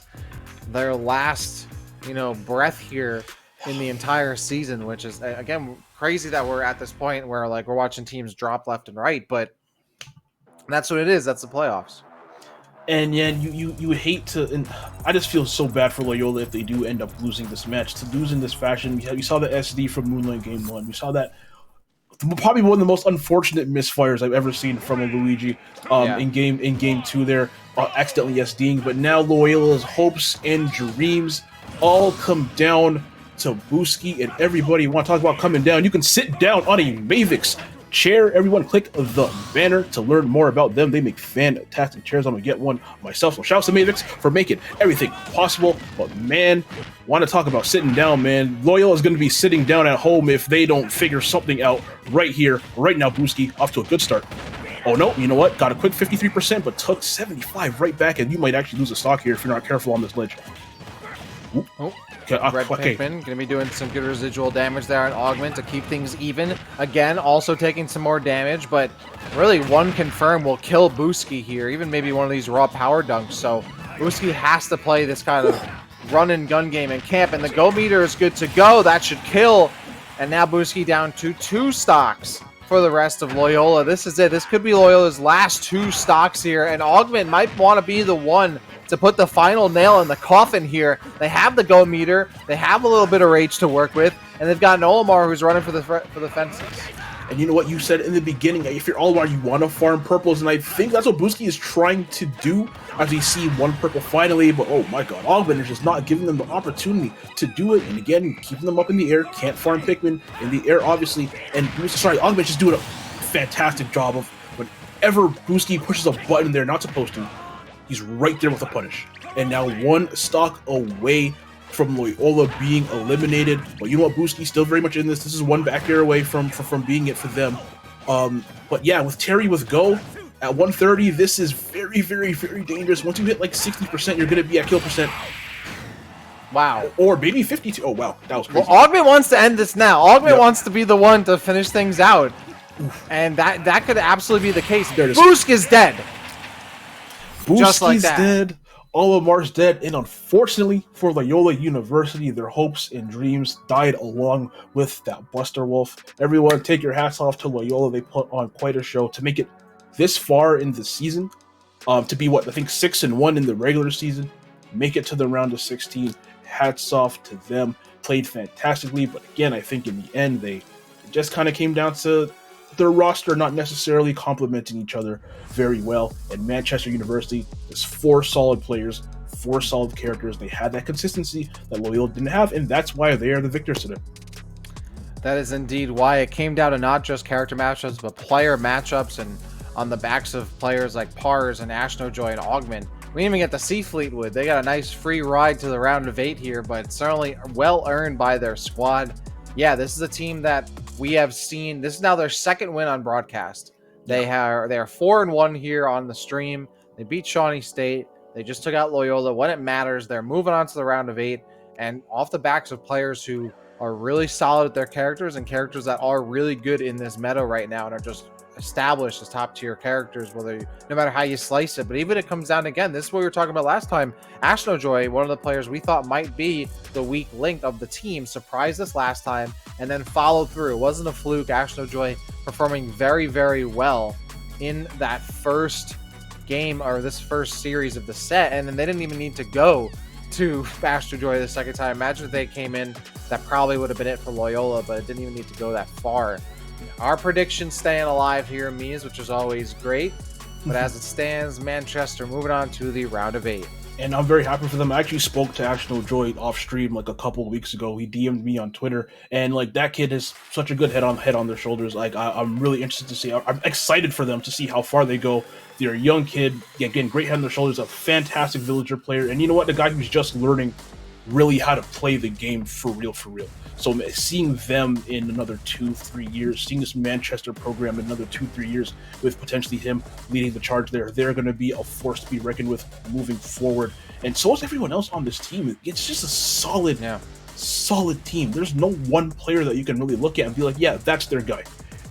C: their last, breath here in the entire season, which is, again, crazy that we're at this point where like we're watching teams drop left and right, but that's what it is. That's the playoffs.
B: And yeah, you hate to, and I just feel so bad for Loyola if they do end up losing this match. To lose in this fashion, we saw the SD from Moonlight Game 1. We saw that probably one of the most unfortunate misfires I've ever seen from a Luigi in game 2 there, accidentally SDing. But now Loyola's hopes and dreams all come down to Booski, and everybody want to talk about coming down. You can sit down on a Mavix chair. Everyone click the banner to learn more about them. They make fantastic chairs. I'm gonna get one myself, so shouts to Mavix for making everything possible. But man, want to talk about sitting down, man. Loyola is going to be sitting down at home if they don't figure something out right here, right now. Booski off to a good start. Oh no, you know what? Got a quick 53%, but took 75 right back, and you might actually lose a stock here if you're not careful on this ledge.
C: Oh, Red Pikmin gonna be doing some good residual damage there on Augment to keep things even. Again, also taking some more damage, but really one confirm will kill Booski here, even maybe one of these raw power dunks. So Booski has to play this kind of run and gun game in camp, and the go meter is good to go. That should kill. And now Booski down to 2 stocks for the rest of Loyola. This is it. This could be Loyola's last 2 stocks here, and Augment might want to be the one to put the final nail in the coffin here. They have the go meter, they have a little bit of rage to work with, and they've got an Olimar who's running for the fences.
B: And you know what you said in the beginning, if you're Olimar, you want to farm purples, and I think that's what Booski is trying to do as we see 1 purple finally, but oh my god, Augment is just not giving them the opportunity to do it, and again, keeping them up in the air, can't farm Pikmin in the air, obviously, and Augment just doing a fantastic job of whenever Booski pushes a button they're not supposed to, he's right there with a punish. And now 1 stock away from Loyola being eliminated. But you know what? Booski's still very much in this. This is 1 back air away from being it for them. But yeah, with Terry with Go at 130, this is very, very, very dangerous. Once you hit like 60%, you're going to be at kill percent.
C: Wow.
B: Or maybe 52. Oh, wow. That was crazy.
C: Well, Augment wants to end this now. Augment wants to be the one to finish things out. And that could absolutely be the case. Boosk is dead.
B: Booski's like dead, Olimar's dead, and unfortunately for Loyola University, their hopes and dreams died along with that Buster Wolf. Everyone, take your hats off to Loyola. They put on quite a show to make it this far in the season, to be, I think 6-1 in the regular season, make it to the round of 16. Hats off to them. Played fantastically, but again, I think in the end, they just kind of came down to their roster not necessarily complementing each other very well. And Manchester University is 4 solid players, 4 solid characters. They had that consistency that Loyola didn't have, and that's why they are the victors today.
C: That is indeed why it came down to not just character matchups, but player matchups, and on the backs of players like Pars and Ashnojoy and Augment. We didn't even get to see Fleetwood. They got a nice free ride to the round of 8 here, but certainly well earned by their squad. Yeah, this is a team that we have seen. This is now their 2nd win on broadcast. They are 4-1 here on the stream. They beat Shawnee State. They just took out Loyola when it matters. They're moving on to the round of 8, and off the backs of players who are really solid at their characters and characters that are really good in this meta right now and are just established as top tier characters, no matter how you slice it. But even it comes down again, this is what we were talking about last time. Ashnojoy, one of the players we thought might be the weak link of the team, surprised us last time and then followed through. It wasn't a fluke. Ashnojoy performing very, very well in that first game, or this first series of the set, and then they didn't even need to go to Ashnojoy the second time. Imagine if they came in, that probably would have been it for Loyola, but it didn't even need to go that far. Our prediction staying alive here, Mies, which is always great. But as it stands, Manchester moving on to the round of 8.
B: And I'm very happy for them. I actually spoke to Ashnojoy off stream like a couple of weeks ago. He DM'd me on Twitter, and like that kid has such a good head on their shoulders. Like I'm really interested to see. I'm excited for them to see how far they go. They're a young kid, again, great head on their shoulders, a fantastic villager player, and you know what? The guy who's just learning really how to play the game for real. So seeing them in another 2-3 years, seeing this Manchester program in another 2-3 years with potentially him leading the charge there, they're going to be a force to be reckoned with moving forward. And so is everyone else on this team. It's just a solid team. There's no one player that you can really look at and be like, yeah, that's their guy.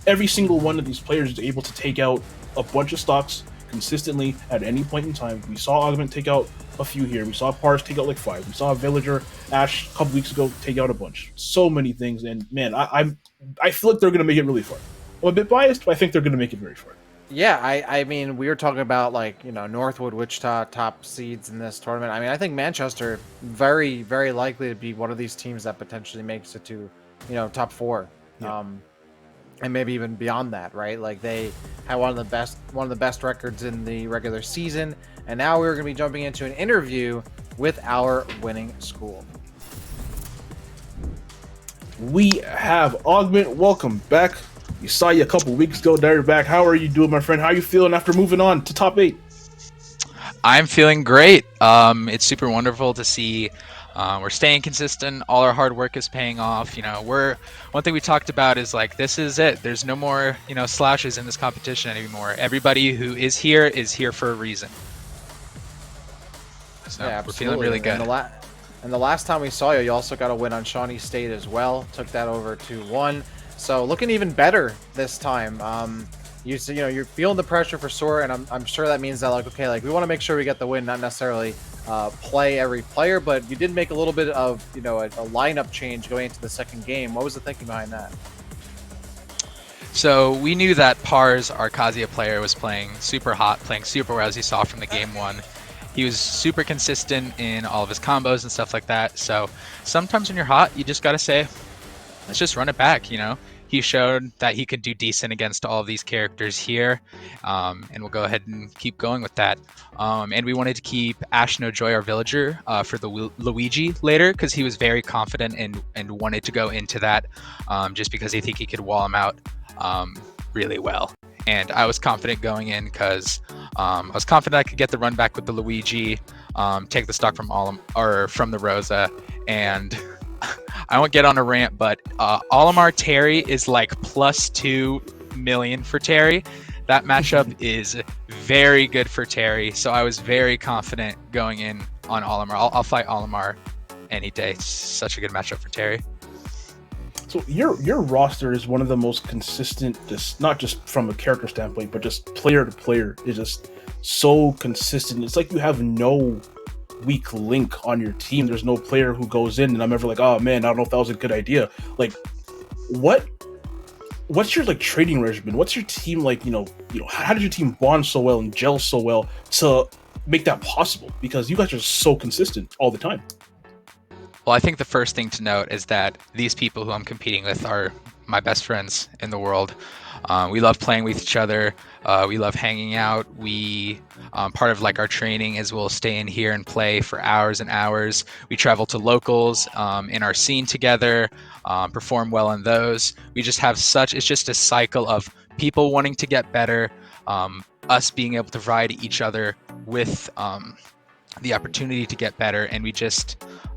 B: Every single one of these players is able to take out a bunch of stocks, consistently at any point in time. We saw Augment take out a few here. We saw Pars take out like 5. We saw Villager, Ash a couple weeks ago take out a bunch. So many things, and man, I feel like they're gonna make it really far. I'm a bit biased, but I think they're gonna make it very far.
C: Yeah, I mean, we were talking about, like, you know, Northwood, Wichita, top seeds in this tournament. I mean, I think Manchester very, very likely to be one of these teams that potentially makes it to, you know, top 4,
B: Yeah.
C: and maybe even beyond that, right? Like, they had one of the best records in the regular season, and now we're going to be jumping into an interview with our winning school.
B: We have Augment. Welcome back. We saw you a couple weeks ago. Now you're back. How are you doing, my friend? How are you feeling after moving on to top 8?
D: I'm feeling great. It's super wonderful to see we're staying consistent. All our hard work is paying off. You know, one thing we talked about is like, this is it. There's no more, you know, slashes in this competition anymore. Everybody who is here for a reason. So
C: Yeah,
D: we're feeling really good.
C: And the last time we saw you, you also got a win on Shawnee State as well. Took that over 2-1. So looking even better this time. You know, you're feeling the pressure for Sora, and I'm sure that means that, like, okay, like, we want to make sure we get the win, not necessarily play every player, but you did make a little bit of, you know, a lineup change going into the second game. What was the thinking behind that?
D: So we knew that Pars, our Kazuya player, was playing super hot, playing super well, as you saw from the game 1. He was super consistent in all of his combos and stuff like that. So sometimes when you're hot, you just got to say, let's just run it back, you know? He showed that he could do decent against all of these characters here, and we'll go ahead and keep going with that. And we wanted to keep Ash No Joy, our villager, for the Luigi later, because he was very confident and wanted to go into that, just because he think he could wall him out really well. And I was confident going in because I was confident I could get the run back with the Luigi, take the stock from from the Rosa, and I won't get on a rant, but Olimar Terry is like +2 million for Terry. That matchup is very good for Terry, so I was very confident going in on Olimar. I'll fight Olimar any day. It's such a good matchup for Terry.
B: So your roster is one of the most consistent, just not just from a character standpoint, but just player to player is just so consistent. It's like you have no weak link on your team. There's no player who goes in and I'm ever like, oh man, I don't know if that was a good idea. Like, what's your like training regimen? What's your team like? You know, how did your team bond so well and gel so well to make that possible? Because you guys are so consistent all the time.
D: Well, I think the first thing to note is that these people who I'm competing with are my best friends in the world. We love playing with each other. We love hanging out. Part of like our training is we'll stay in here and play for hours and hours. We travel to locals in our scene together, perform well in those. We just have it's just a cycle of people wanting to get better, us being able to provide each other with the opportunity to get better. And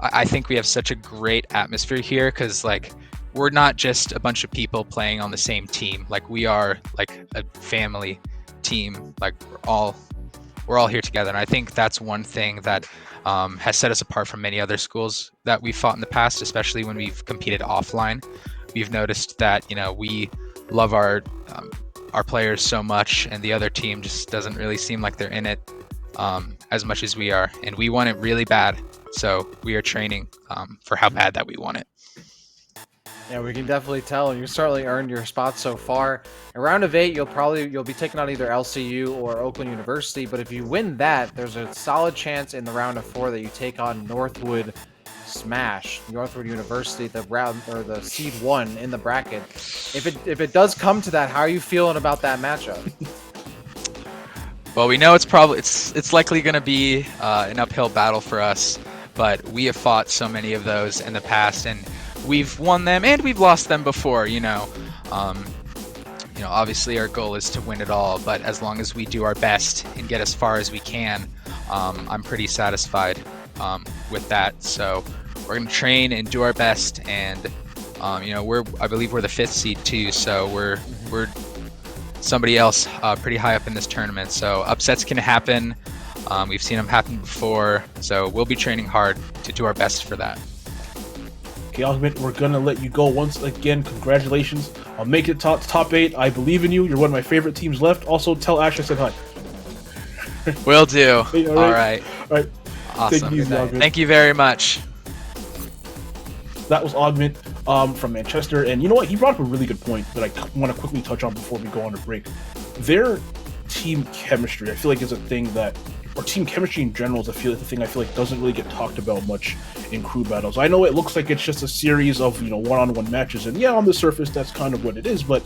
D: I think we have such a great atmosphere here because like, we're not just a bunch of people playing on the same team. Like we are like a family team. Like we're all here together. And I think that's one thing that has set us apart from many other schools that we've fought in the past, especially when we've competed offline. We've noticed that, you know, we love our players so much and the other team just doesn't really seem like they're in it as much as we are. And we want it really bad. So we are training for how bad that we want it.
C: Yeah, we can definitely tell, and you certainly earned your spot so far. In round of 8, you'll be taking on either LCU or Oakland University, but if you win that, there's a solid chance in the round of 4 that you take on Northwood University, the seed 1 in the bracket. If it does come to that, how are you feeling about that matchup?
D: Well, we know it's likely going to be an uphill battle for us, but we have fought so many of those in the past, and we've won them and we've lost them before, you know. Obviously our goal is to win it all, but as long as we do our best and get as far as we can, I'm pretty satisfied with that. So we're going to train and do our best, and I believe we're the 5th seed too, so we're somebody else pretty high up in this tournament. So upsets can happen. We've seen them happen before, so we'll be training hard to do our best for that.
B: Okay, Augment, we're gonna let you go once again. Congratulations on making it top 8. I believe in you. You're one of my favorite teams left. Also, tell Ash I said hi.
D: Will do.
B: Hey,
D: All right.
B: All right. Take
D: Awesome.
B: it easy, Augment.
D: Thank you very much.
B: That was Augment from Manchester. And you know what? He brought up a really good point that I want to quickly touch on before we go on a break. Their team chemistry, I feel like, is a thing that, or team chemistry in general is a thing I feel like doesn't really get talked about much in crew battles. I know it looks like it's just a series of, one-on-one matches, and yeah, on the surface, that's kind of what it is, but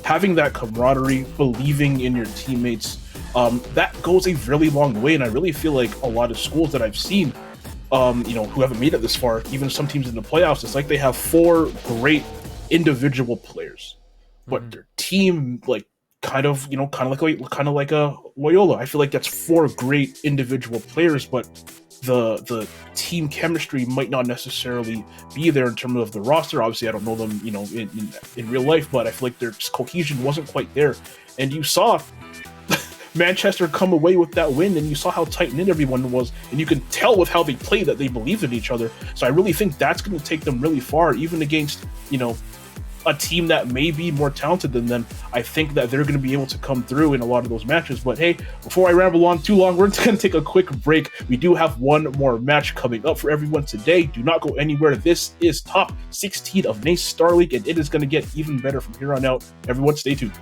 B: having that camaraderie, believing in your teammates, that goes a really long way, and I really feel like a lot of schools that I've seen who haven't made it this far, even some teams in the playoffs, it's like they have 4 great individual players, but their team, like, kind of like a Loyola. I feel like that's 4 great individual players, but the team chemistry might not necessarily be there in terms of the roster. Obviously, I don't know them, in real life, but I feel like their cohesion wasn't quite there, and you saw Manchester come away with that win, and you saw how tight-knit everyone was, and you can tell with how they played that they believed in each other. So I really think that's going to take them really far, even against, a team that may be more talented than them. I think that they're going to be able to come through in a lot of those matches. But hey, before I ramble on too long, we're going to take a quick break. We do have one more match coming up for everyone today. Do not go anywhere. This is top 16 of NACE Star League, and it is going to get even better from here on out. Everyone stay tuned.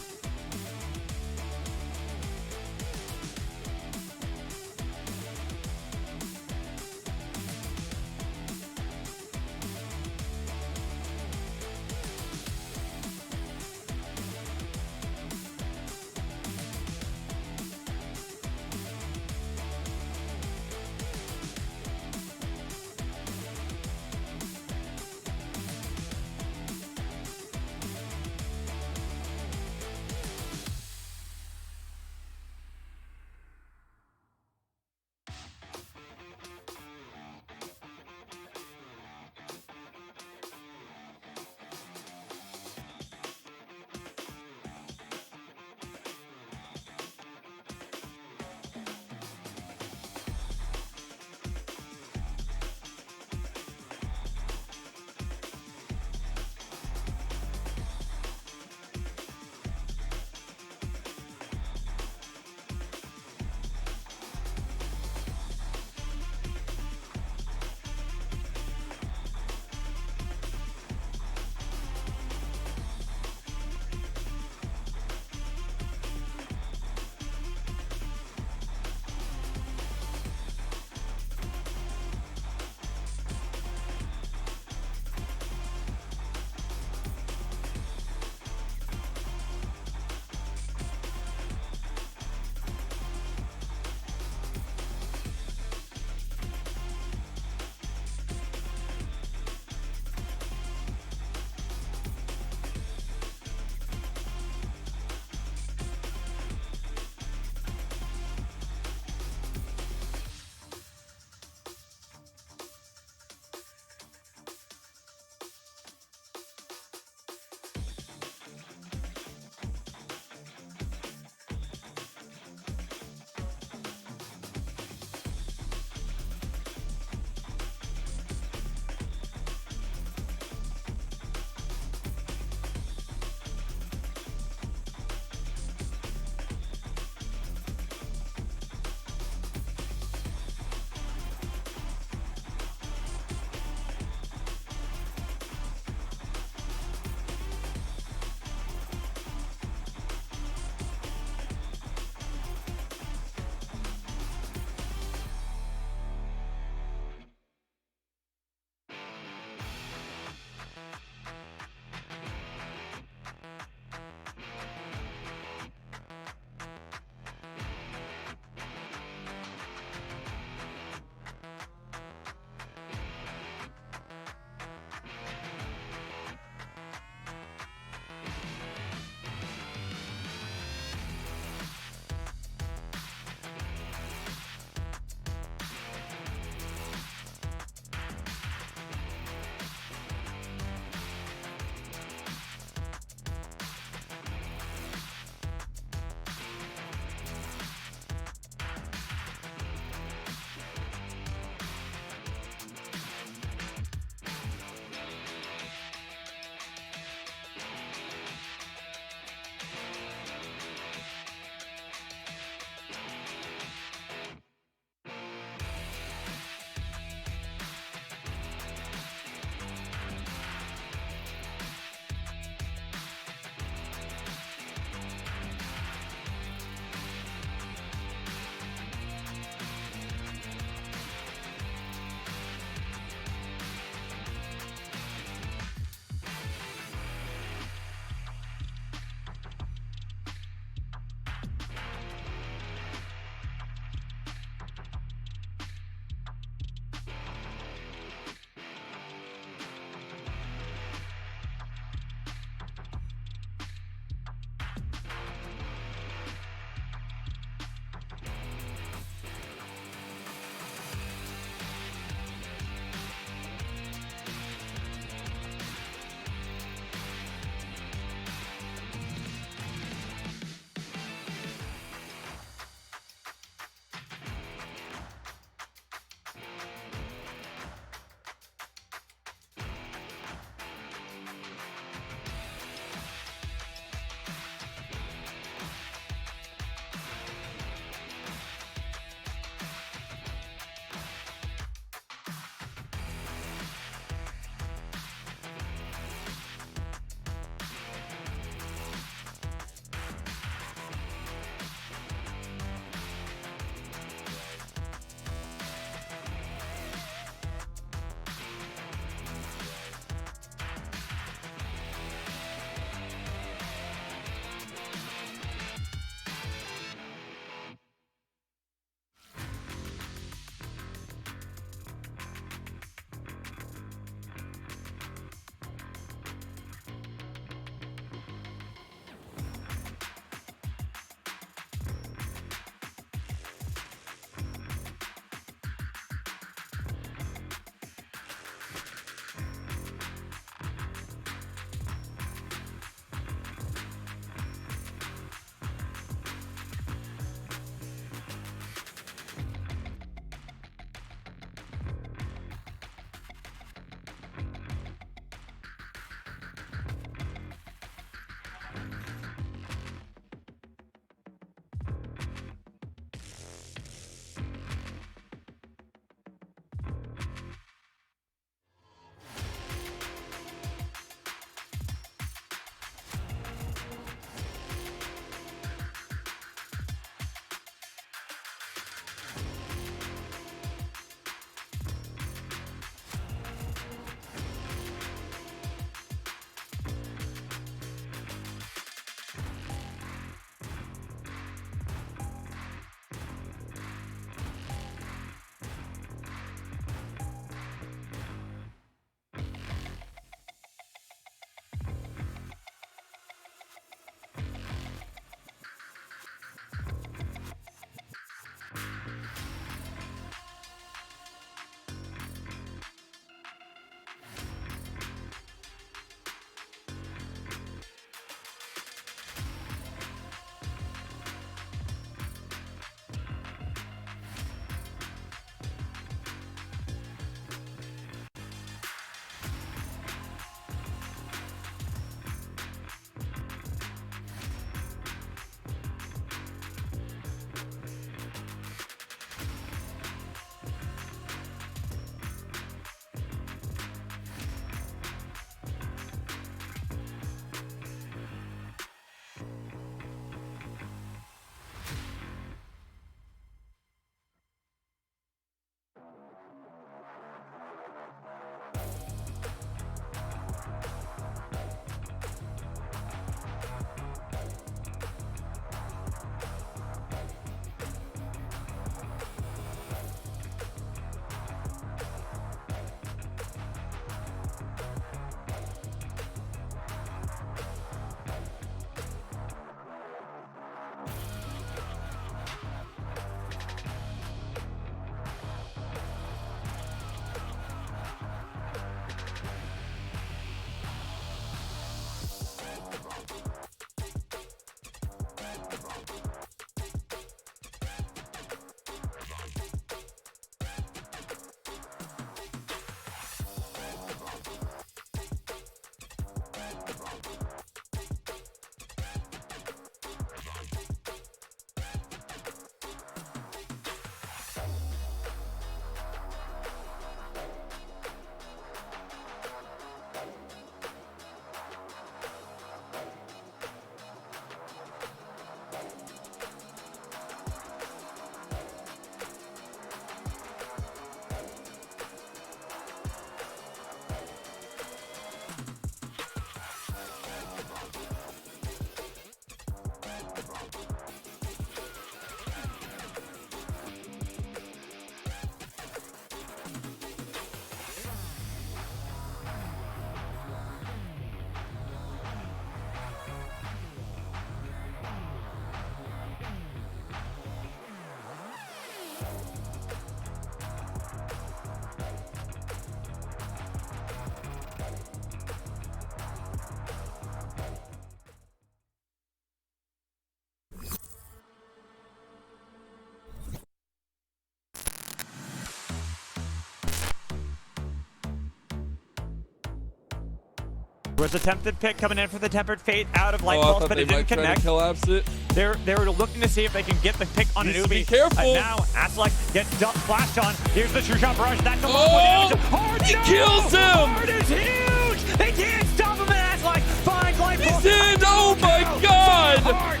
E: Was attempted pick coming in for the Tempered Fate out of Light
F: Oh, I
E: Pulse,
F: thought
E: but
F: they
E: it didn't
F: might try to
E: connect.
F: collapse it.
E: They were looking to see if they can get the pick on a
F: Needs to be
E: newbie.
F: careful.
E: Now Aslak gets flashed on. Here's the true shot barrage. That's the
F: Oh!
E: one. Hard,
F: He
E: no!
F: kills him!
E: Hard is huge. They can't stop him. And Aslak finds Light Pulse.
F: He's in! Oh my god!
E: Hard.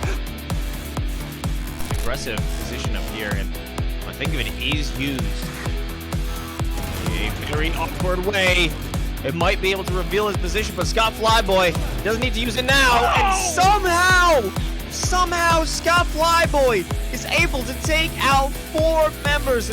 G: Aggressive position up here, and I think of it is used a very awkward way. It might be able to reveal his position, but Scott Flyboy doesn't need to use it now. And somehow, Scott Flyboy is able to take out 4 members.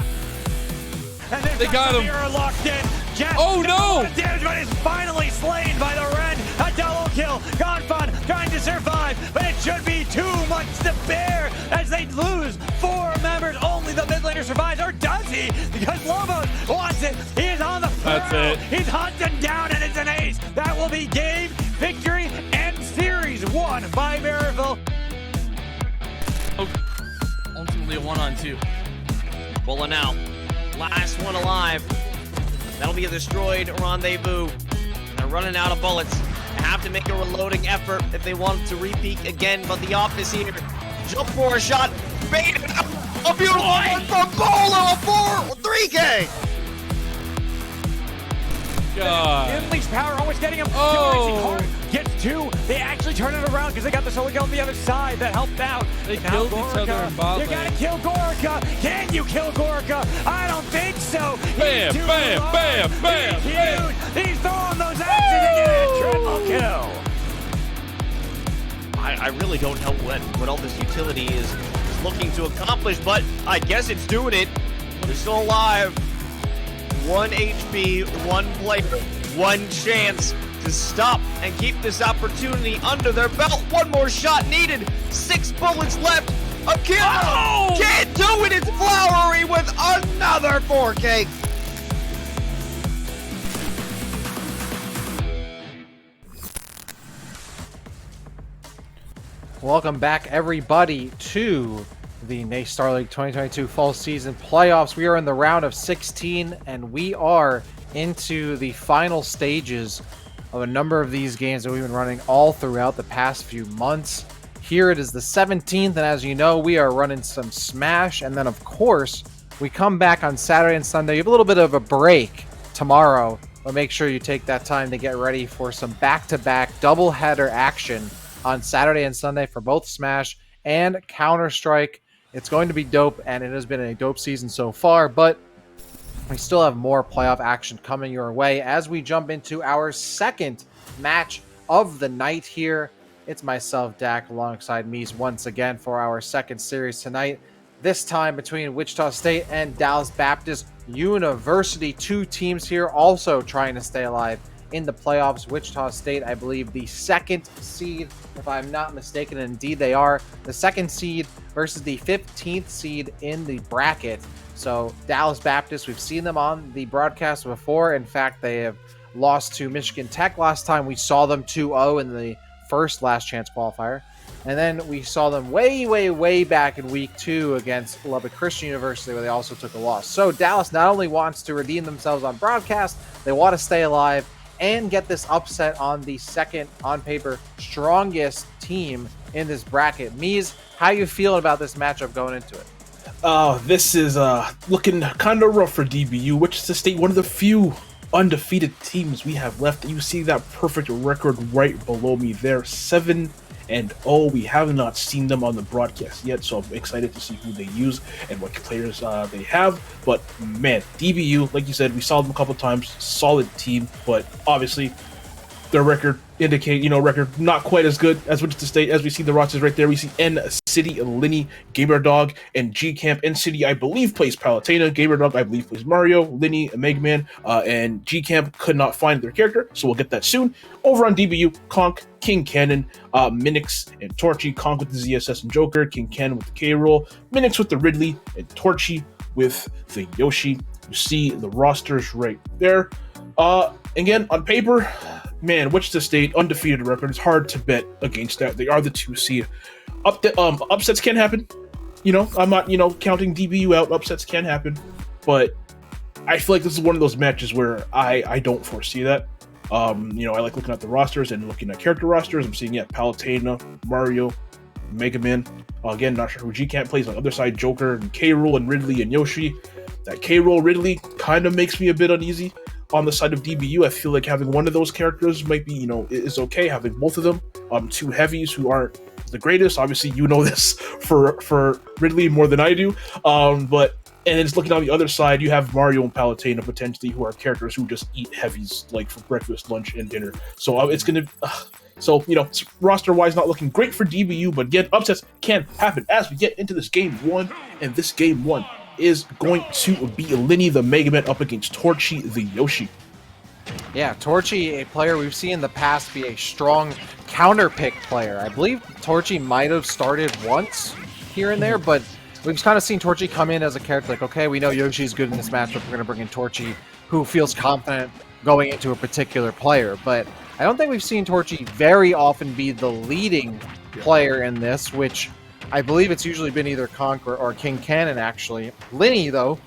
E: And they've
F: They got him.
E: Samira locked in. Jeff
F: Oh,
E: does
F: no.
E: a lot of damage, but is finally slain by the Ren. A double kill. Gonfun trying to survive, but it should be too much to bear as they lose 4 members. Only the mid laner survives, or does he? Because Lobos wants it. He is on the prowl.
F: That's it.
E: He's hunting down, and it's an ace. That will be game, victory, and series won by Maryville.
G: Ultimately a 1-on-2. Pulling out. Last one alive. That'll be a destroyed rendezvous. They're running out of bullets. They have to make a reloading effort if they want to repeat again, but the office here. Jump for a shot. Bait it out. A beautiful one from Bolo. A 3K.
F: God.
E: Unleashed power, almost getting him.
F: Oh.
E: Hard gets 2. They actually turn it around because they got the solo kill on the other side that helped out.
F: They
E: Now
F: killed each other in bot
E: You
F: lane.
E: gotta kill Gorka. Can you kill Gorka? I don't think so. He's
F: Bam,
E: too
F: bam,
E: low.
F: bam, bam,
E: He's
F: bam.
E: huge. He's throwing those axes and getting a triple kill.
G: I really don't know what all this utility is looking to accomplish, but I guess it's doing it. They're still alive. 1 HP, 1 player, 1 chance to stop and keep this opportunity under their belt. 1 more shot needed. 6 bullets left. A kill.
F: Oh!
G: Can't do it. It's Flowery with another 4K.
C: Welcome back, everybody, to the NA Star League 2022 Fall Season Playoffs. We are in the round of 16, and we are into the final stages of a number of these games that we've been running all throughout the past few months. Here it is the 17th, and as you know, we are running some Smash, and then, of course, we come back on Saturday and Sunday. You have a little bit of a break tomorrow, but make sure you take that time to get ready for some back-to-back double-header action on Saturday and Sunday for both Smash and Counter-Strike. It's going to be dope, and it has been a dope season so far, but we still have more playoff action coming your way as we jump into our second match of the night here. It's myself, Dak, alongside Mies once again for our second series tonight. This time between Wichita State and Dallas Baptist University. 2 teams here also trying to stay alive in the playoffs. Wichita State, I believe, the 2nd seed, if I'm not mistaken. Indeed, they are the 2nd seed versus the 15th seed in the bracket. So Dallas Baptist, we've seen them on the broadcast before. In fact, they have lost to Michigan Tech last time. We saw them 2-0 in the first last chance qualifier. And then we saw them way back in week 2 against Lubbock Christian University, where they also took a loss. So Dallas not only wants to redeem themselves on broadcast, they want to stay alive and get this upset on the second, on paper, strongest team in this bracket. Mies, how you feeling about this matchup going into it?
B: This is looking kind of rough for DBU, Wichita State, one of the few undefeated teams we have left. You see that perfect record right below me there, 7-0. We have not seen them on the broadcast yet, so I'm excited to see who they use and what players they have. But man, DBU, like you said, we saw them a couple times, solid team, but obviously their record indicate, record not quite as good as Wichita State. As we see the rosters right there, we see N-City, Linny, Gamer Dog, and G-Camp. N-City, I believe, plays Palutena. Gamer Dog, I believe, plays Mario. Linny, Mega Man, and G-Camp could not find their character, so we'll get that soon. Over on DBU, Conk, King Cannon, Minix, and Torchy. Conk with the ZSS and Joker, King Cannon with the K-Roll, Minix with the Ridley, and Torchy with the Yoshi. You see the rosters right there. Again, on paper, man, Wichita State, undefeated record. It's hard to bet against that. They are the 2 seed. Upsets can happen. I'm not, counting DBU out. Upsets can happen. But I feel like this is one of those matches where I don't foresee that. You know, I like looking at the rosters and looking at character rosters. I'm seeing, yeah, Palutena, Mario, Mega Man. Again, not sure who G-Camp plays on the other side, Joker, and K-Rool, and Ridley, and Yoshi. That K-Rool Ridley kind of makes me a bit uneasy. On the side of DBU, I feel like having one of those characters might be, you know, is okay. Having both of them, two heavies who aren't the greatest. Obviously, you know this for Ridley more than I do. But and then just looking on the other side, you have Mario and Palutena potentially, who are characters who just eat heavies like for breakfast, lunch, and dinner. So it's gonna. So, you know, roster-wise, not looking great for DBU, but again, upsets can happen as we get into this game one, and this game one is going to be Linny the Mega Man up against Torchy the Yoshi.
C: Yeah, Torchy, a player we've seen in the past be a strong counter-pick player. I believe Torchy might have started once here and there, but we've kind of seen Torchy come in as a character like, okay, we know Yoshi's good in this matchup, we're going to bring in Torchy, who feels confident going into a particular player, but I don't think we've seen Torchy very often be the leading player in this, which I believe it's usually been either Conqueror or King Cannon, actually. Linny, though,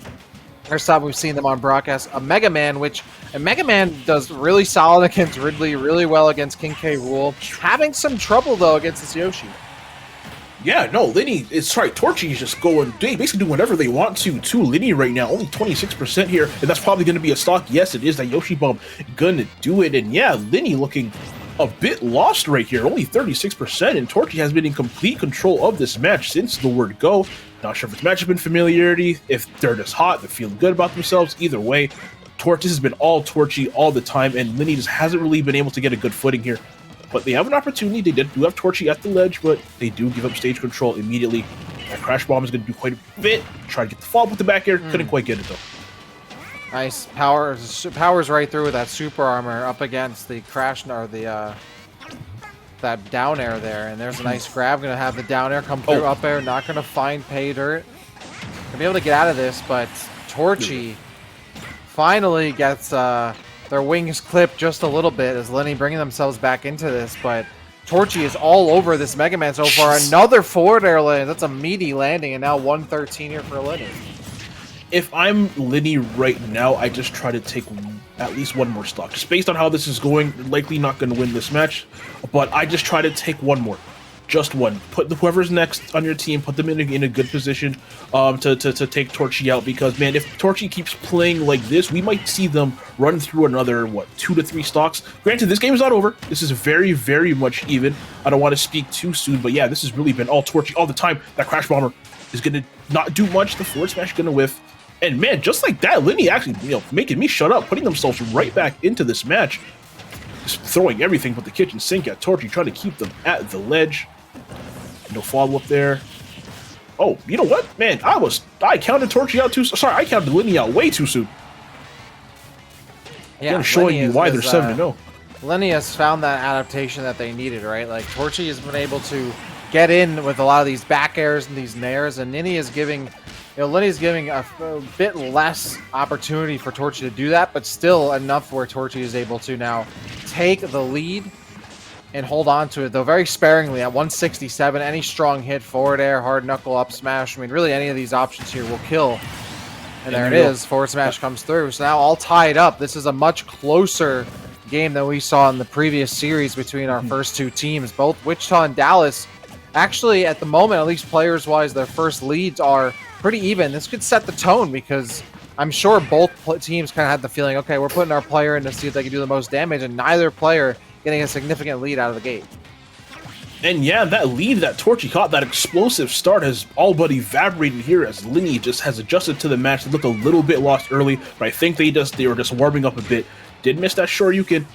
C: first time we've seen them on broadcast, a Mega Man, which a Mega Man does really solid against Ridley, really well against King K. Rool, having some trouble, though, against this Yoshi.
B: Yeah, no, Linny, it's right. Torchy's just going, they basically do whatever they want to Linny right now. Only 26% here, and that's probably going to be a stock. Yes, it is that Yoshi bomb gonna do it. And yeah, Linny looking a bit lost right here, only 36%, and Torchy has been in complete control of this match since the word go. Not sure if it's matchup and familiarity, if they're just hot, they're feeling good about themselves. Either way, this has been all Torchy all the time, and Linny just hasn't really been able to get a good footing here. But they have an opportunity. They do have Torchy at the ledge, but they do give up stage control immediately. That Crash Bomb is going to do quite a bit. Try to get the follow-up with the back air. Couldn't quite get it, though.
C: Nice. Powers right through with that super armor up against the Crash, or the, that down air there. And there's a nice grab. Going to have the down air come through, up air. Not going to find pay dirt. Going to be able to get out of this, but Torchy finally gets... their wings clipped just a little bit as Linny bringing themselves back into this, but Torchy is all over this Mega Man so far. Another forward air land. That's a meaty landing, and now 113 here for Linny.
B: If I'm Linny right now, I just try to take at least one more stock. Just based on how this is going, likely not going to win this match, but I just try to take one more. Just one. Put whoever's next on your team, put them in a good position to take Torchy out, because, man, if Torchy keeps playing like this, we might see them run through another, 2 to 3 stocks. Granted, this game is not over. This is very, very much even. I don't want to speak too soon, but yeah, this has really been all Torchy all the time. That Crash Bomber is going to not do much. The forward smash going to whiff. And, man, just like that, Linny actually, making me shut up, putting themselves right back into this match. Just throwing everything but the kitchen sink at Torchy, trying to keep them at the ledge. No follow-up there. Oh, you know what? Man, I counted Torchy out too... Sorry, I counted Linny out way too soon.
C: Yeah,
B: showing you why they're 7-0.
C: Linny has found that adaptation that they needed, right? Like, Torchy has been able to get in with a lot of these back airs and these nairs, and Linny is giving... Linny's giving a bit less opportunity for Torchy to do that, but still enough where Torchy is able to now take the lead and hold on to it, though very sparingly at 167. Any strong hit, forward air, hard knuckle, up smash. I mean, really any of these options here will kill. And there it is. Forward smash comes through. So now all tied up. This is a much closer game than we saw in the previous series between our first two teams. Both Wichita and Dallas, actually, at the moment, at least players-wise, their first leads are pretty even. This could set the tone, because I'm sure both teams kind of had the feeling, okay, we're putting our player in to see if they can do the most damage, and neither player getting a significant lead out of the gate.
B: And yeah, that lead that Torchy caught, that explosive start, has all but evaporated here as Linny just has adjusted to the match. They looked a little bit lost early, but I think they were just warming up a bit. Did miss that Shoryuken,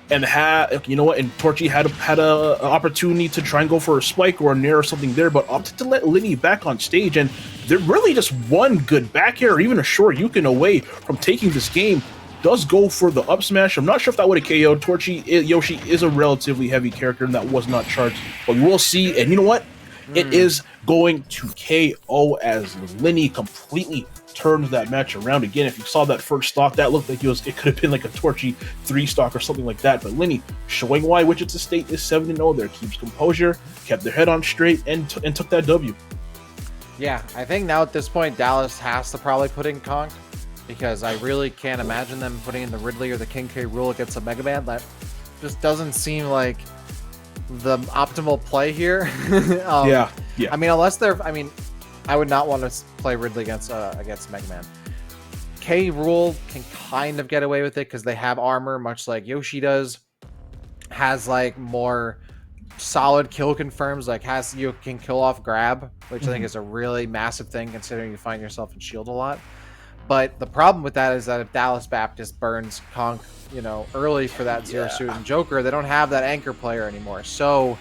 B: and and Torchy had a opportunity to try and go for a spike or a nair or something there, but opted to let Linny back on stage, and they're really just one good back air or even a Shoryuken away from taking this game. Does go for the up smash. I'm not sure if that would have KO'd. Yoshi is a relatively heavy character, and that was not charged, but we will see. And you know what? It is going to KO as Linny completely turns that match around again. If you saw that first stock, that looked like it could have been like a Torchy 3 stock or something like that. But Linny showing why Wichita State is 7-0 there, keeps composure, kept their head on straight, and took that W.
C: Yeah, I think now at this point, Dallas has to probably put in Conk. because I really can't imagine them putting in the Ridley or the King K. Rool against a Mega Man. That just doesn't seem like the optimal play here.
B: Yeah.
C: I mean, unless they're, I would not want to play Ridley against Mega Man. K. Rool can kind of get away with it because they have armor, much like Yoshi does. Has like more solid kill confirms, like you can kill off grab, which I think is a really massive thing considering you find yourself in shield a lot. But the problem with that is that if Dallas Baptist burns Conk, early for that Zero Suit and Joker, they don't have that anchor player anymore. So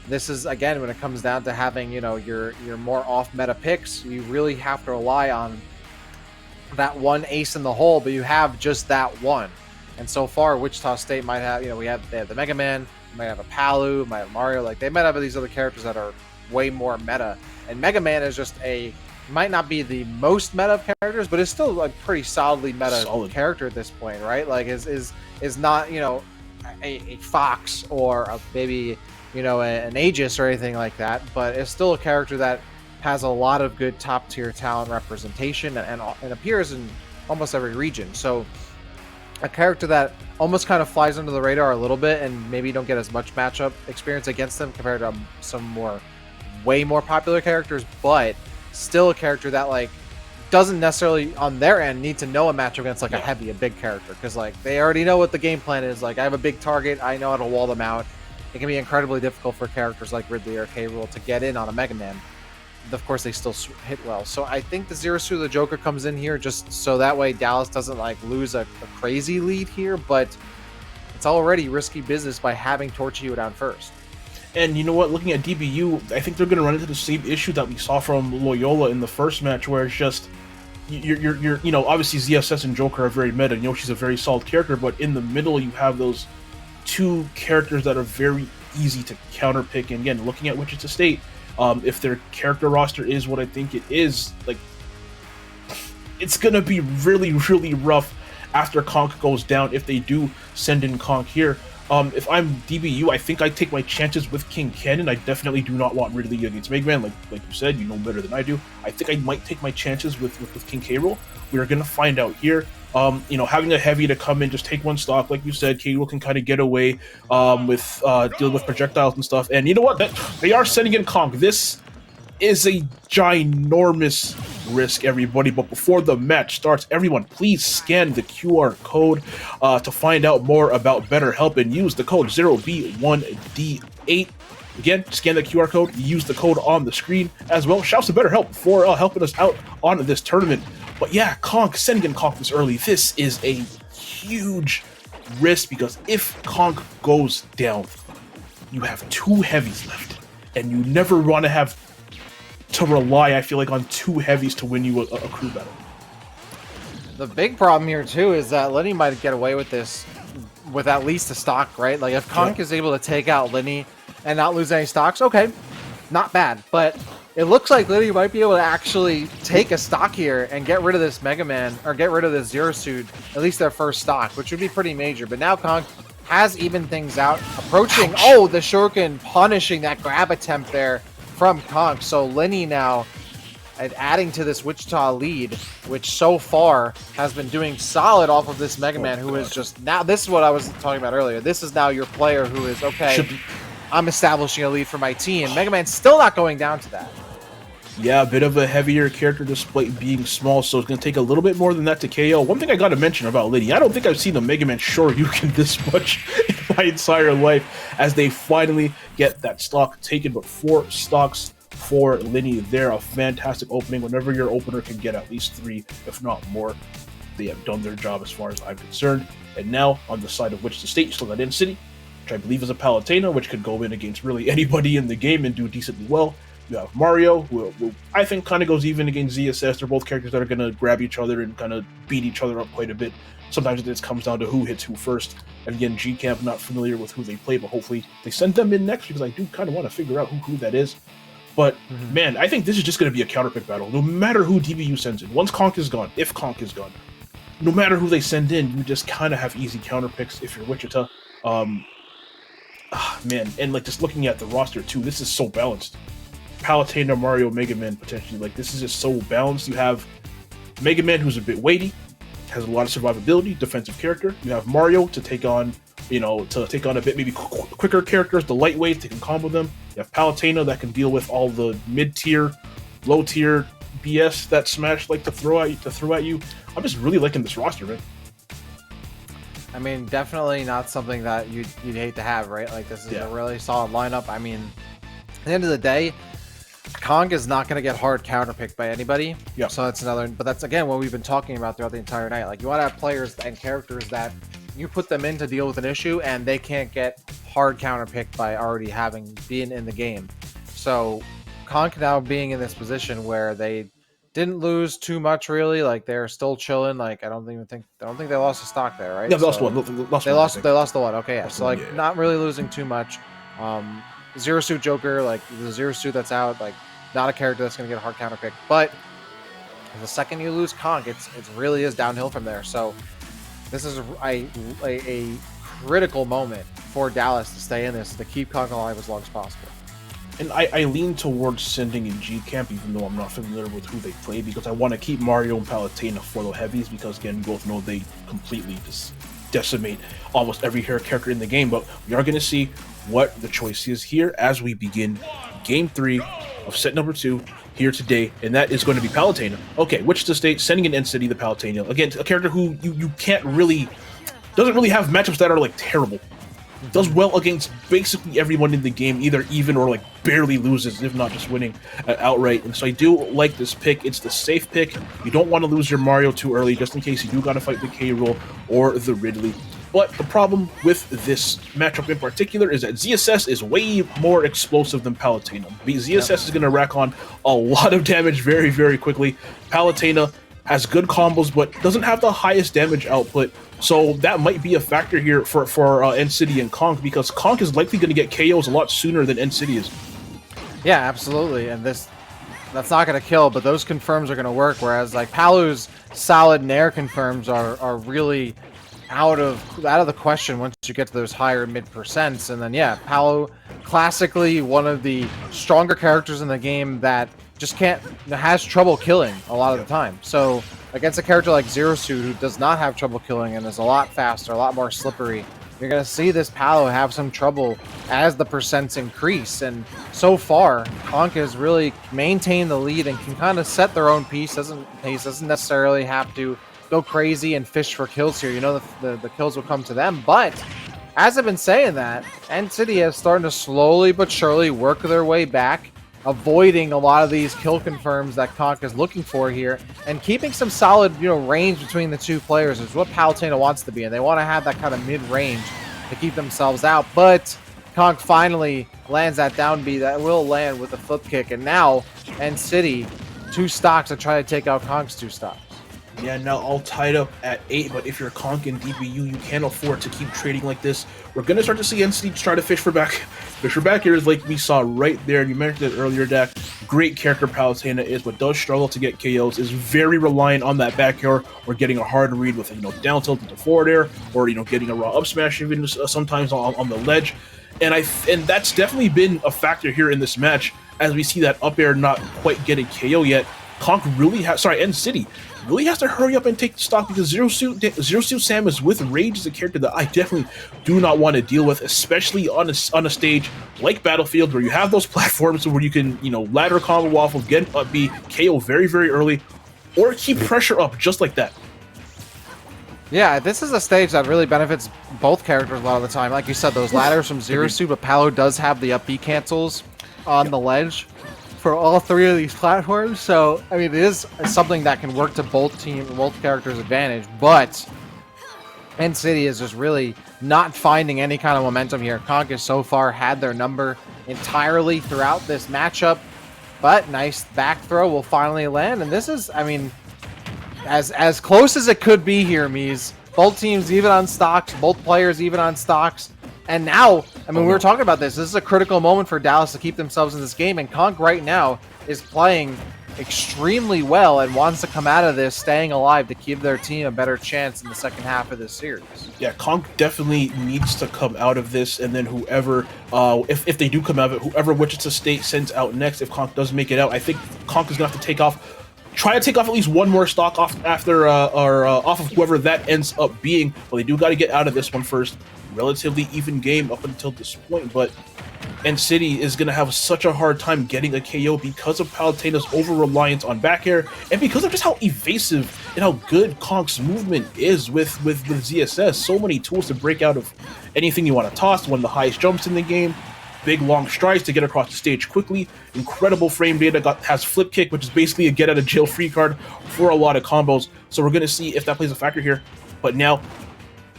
C: this is, again, when it comes down to having, your more off meta picks, you really have to rely on that one ace in the hole, but you have just that one. And so far, Wichita State might have, they have the Mega Man, might have a Palu, might have Mario, like they might have these other characters that are way more meta. And Mega Man is just might not be the most meta of characters, but it's still a pretty solidly meta character at this point, right? Like is not, a Fox or maybe, an Aegis or anything like that, but it's still a character that has a lot of good top tier talent representation and appears in almost every region. So a character that almost kind of flies under the radar a little bit and maybe don't get as much matchup experience against them compared to some way more popular characters, but still a character that like doesn't necessarily on their end need to know a matchup against like a big character, because like they already know what the game plan is. Like I have a big target, I know how to wall them out. It can be incredibly difficult for characters like Ridley or K. Rool to get in on a Mega Man. Of course, they still hit well. So I think the Zero Suit of the Joker comes in here just so that way Dallas doesn't like lose a crazy lead here, but it's already risky business by having Torchio down first.
B: And you know what? Looking at DBU, I think they're going to run into the same issue that we saw from Loyola in the first match, where it's just you're obviously ZSS and Joker are very meta. Yoshi's a very solid character, but in the middle you have those two characters that are very easy to counterpick. And again, looking at Wichita State, if their character roster is what I think it is, like it's gonna be really, really rough after Conk goes down if they do send in Conk here. If I'm DBU, I think I take my chances with King Cannon. I definitely do not want Ridley against Mega Man, like you said, you know better than I do. I think I might take my chances with King K. Rool. We are gonna find out here. Having a heavy to come in, just take one stock, like you said, K. Rool can kind of get away with dealing with projectiles and stuff. And you know what? They are sending in Conk. This is a ginormous risk, everybody. But before the match starts, everyone, please scan the QR code to find out more about BetterHelp and use the code 0B1D8. Again, scan the QR code, use the code on the screen as well. Shouts to BetterHelp for helping us out on this tournament. But yeah, Conk, sending in Conk this early, this is a huge risk, because if Conk goes down, you have two heavies left, and you never want to have to rely, I feel like, on two heavies to win you a crew battle.
C: The big problem here too is that Lenny might get away with this with at least a stock, right? Like if Conk is able to take out Lenny and not lose any stocks, okay, not bad. But it looks like Lenny might be able to actually take a stock here and get rid of this Mega Man, or get rid of this Zero Suit, at least their first stock, which would be pretty major. But now Conk has evened things out, approaching, the Shuriken punishing that grab attempt there from Conk. So Lenny now adding to this Wichita lead, which so far has been doing solid off of this Mega Man, who is just now, this is what I was talking about earlier. This is now your player who is, okay, I'm establishing a lead for my team. Mega Man's still not going down to that.
B: Yeah, a bit of a heavier character despite being small, so it's going to take a little bit more than that to KO. One thing I got to mention about Liddy, I don't think I've seen a Mega Man Shoryuken this much in my entire life, as they finally get that stock taken, but 4 stocks for Liddy there. A fantastic opening. Whenever your opener can get at least 3, if not more, they have done their job as far as I'm concerned. And now, on the side of Wichita State, you still got In-City, which I believe is a Palutena, which could go in against really anybody in the game and do decently well. You have Mario, who I think kind of goes even against ZSS. They're both characters that are going to grab each other and kind of beat each other up quite a bit. Sometimes it just comes down to who hits who first. And again, G-Camp, not familiar with who they play, but hopefully they send them in next, because I do kind of want to figure out who that is. But, man, I think this is just going to be a counterpick battle. No matter who DBU sends in. Once Conk is gone, if Conk is gone, no matter who they send in, you just kind of have easy counterpicks if you're Wichita. Man, and like just looking at the roster too, this is so balanced. Palutena, Mario, Mega Man, potentially. Like, this is just so balanced. You have Mega Man, who's a bit weighty. has a lot of survivability, defensive character. You have Mario to take on, a bit maybe quicker characters, the lightweights, they can combo them. You have Palutena that can deal with all the mid-tier, low-tier BS that Smash like to throw at you. I'm just really liking this roster, man.
C: I mean, definitely not something that you'd hate to have, right? Like, this is a really solid lineup. I mean, at the end of the day, Kong is not going to get hard counterpicked by anybody.
B: Yeah.
C: So that's but that's, again, what we've been talking about throughout the entire night. Like, you want to have players and characters that you put them in to deal with an issue, and they can't get hard counterpicked by already been in the game. So Kong now being in this position where they didn't lose too much, really. Like, they're still chilling. Like, I don't think they lost a stock there, right?
B: Yeah, they lost
C: So
B: one.
C: They lost the one. Okay, yeah. So like, not really losing too much. Zero Suit Joker, like the Zero Suit that's out, like not a character that's gonna get a hard counterpick. But the second you lose Kong, it really is downhill from there. So this is a critical moment for Dallas to stay in this, to keep Kong alive as long as possible.
B: And I lean towards sending in G Camp, even though I'm not familiar with who they play, because I want to keep Mario and Palutena for the heavies, because again, we both know they completely just decimate almost every character in the game. But we are going to see what the choice is here as we begin Game 3 of set number 2 here today, and that is going to be Palutena. Okay, which to state, sending in N-City the Palutena. Again, a character who you can't really, doesn't really have matchups that are like terrible. Does well against basically everyone in the game, either even or like barely loses, if not just winning outright. And so I do like this pick. It's the safe pick. You don't want to lose your Mario too early, just in case you do got to fight the K. Rool or the Ridley. But the problem with this matchup in particular is that ZSS is way more explosive than Palutena. ZSS is going to rack on a lot of damage very, very quickly. Palutena has good combos, but doesn't have the highest damage output. So that might be a factor here for N-City and Kong, because Kong is likely going to get KOs a lot sooner than N-City is.
C: Yeah, absolutely. And that's not going to kill, but those confirms are going to work. Whereas like Palu's solid Nair confirms are really out of the question once you get to those higher mid percents. And then yeah, Palu, classically one of the stronger characters in the game that just has trouble killing a lot of the time. So against a character like Zero Suit, who does not have trouble killing and is a lot faster, a lot more slippery, you're going to see this Palu have some trouble as the percents increase. And so far, Kong has really maintained the lead and can kind of set their own pace. Doesn't necessarily have to go crazy and fish for kills here. You know, the kills will come to them. But as I've been saying that, N-City is starting to slowly but surely work their way back, avoiding a lot of these kill confirms that Kong is looking for here, and keeping some solid, range between the two players is what Palutena wants to be, and they want to have that kind of mid-range to keep themselves out. But Kong finally lands that down B that will land with a flip kick, and now N-City 2 stocks to try to take out Kong's 2 stocks.
B: Yeah, now all tied up at 8, but if you're Kong and DBU, you can't afford to keep trading like this. We're going to start to see N-City try to fish for back. Fish for back here is like we saw right there, and you mentioned it earlier, Dak. Great character Palutena is, but does struggle to get KOs, is very reliant on that back air, or getting a hard read with, down tilt into forward air, or, getting a raw up smash even sometimes on the ledge. And that's definitely been a factor here in this match, as we see that up air not quite getting KO yet. N-City really has to hurry up and take the stock, because Zero Suit Samus with Rage is a character that I definitely do not want to deal with, especially on a stage like Battlefield, where you have those platforms where you can, ladder combo off of, get up B, KO very, very early, or keep pressure up just like that.
C: Yeah, this is a stage that really benefits both characters a lot of the time. Like you said, those ladders from Zero Suit, but Palu does have the up B cancels on the ledge for all 3 of these platforms. So, I mean, it is something that can work to both characters' advantage, but N-City is just really not finding any kind of momentum here. Kong has so far had their number entirely throughout this matchup, but nice back throw will finally land, and this is, I mean, as close as it could be here, Mies. Both teams even on stocks, both players even on stocks. And now, I mean, we were talking about this. This is a critical moment for Dallas to keep themselves in this game. And Kong right now is playing extremely well and wants to come out of this staying alive to give their team a better chance in the second half of this series. Yeah,
B: Kong definitely needs to come out of this, and then whoever, if they do come out of it, whoever Wichita State sends out next, if Kong does make it out, I think Kong is going to have to take off try to take off at least one more stock off after off of whoever that ends up being. But they do got to get out of this one first. Relatively even game up until this point, but N-City is going to have such a hard time getting a KO because of Palutena's over-reliance on back air, and because of just how evasive and how good Konk's movement is with ZSS. So many tools to break out of anything you want to toss, one of the highest jumps in the game, big long strides to get across the stage quickly, incredible frame data, has flip kick, which is basically a get out of jail free card for a lot of combos. So we're going to see if that plays a factor here. But now,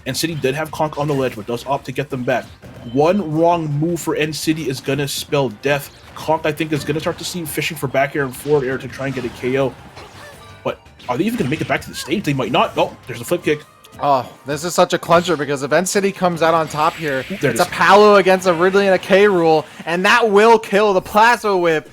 B: N-City did have Konk on the ledge, but does opt to get them back. One wrong move for N-City is going to spell death. Konk, I think, is going to start to see fishing for back air and forward air to try and get a KO. But are they even going to make it back to the stage? They might not. Oh, there's a flip kick.
C: Oh, this is such a clincher because if N-City comes out on top here,
B: There it
C: it's a
B: is.
C: Palu against a Ridley and a K-Rule, and that will kill the Plasma Whip.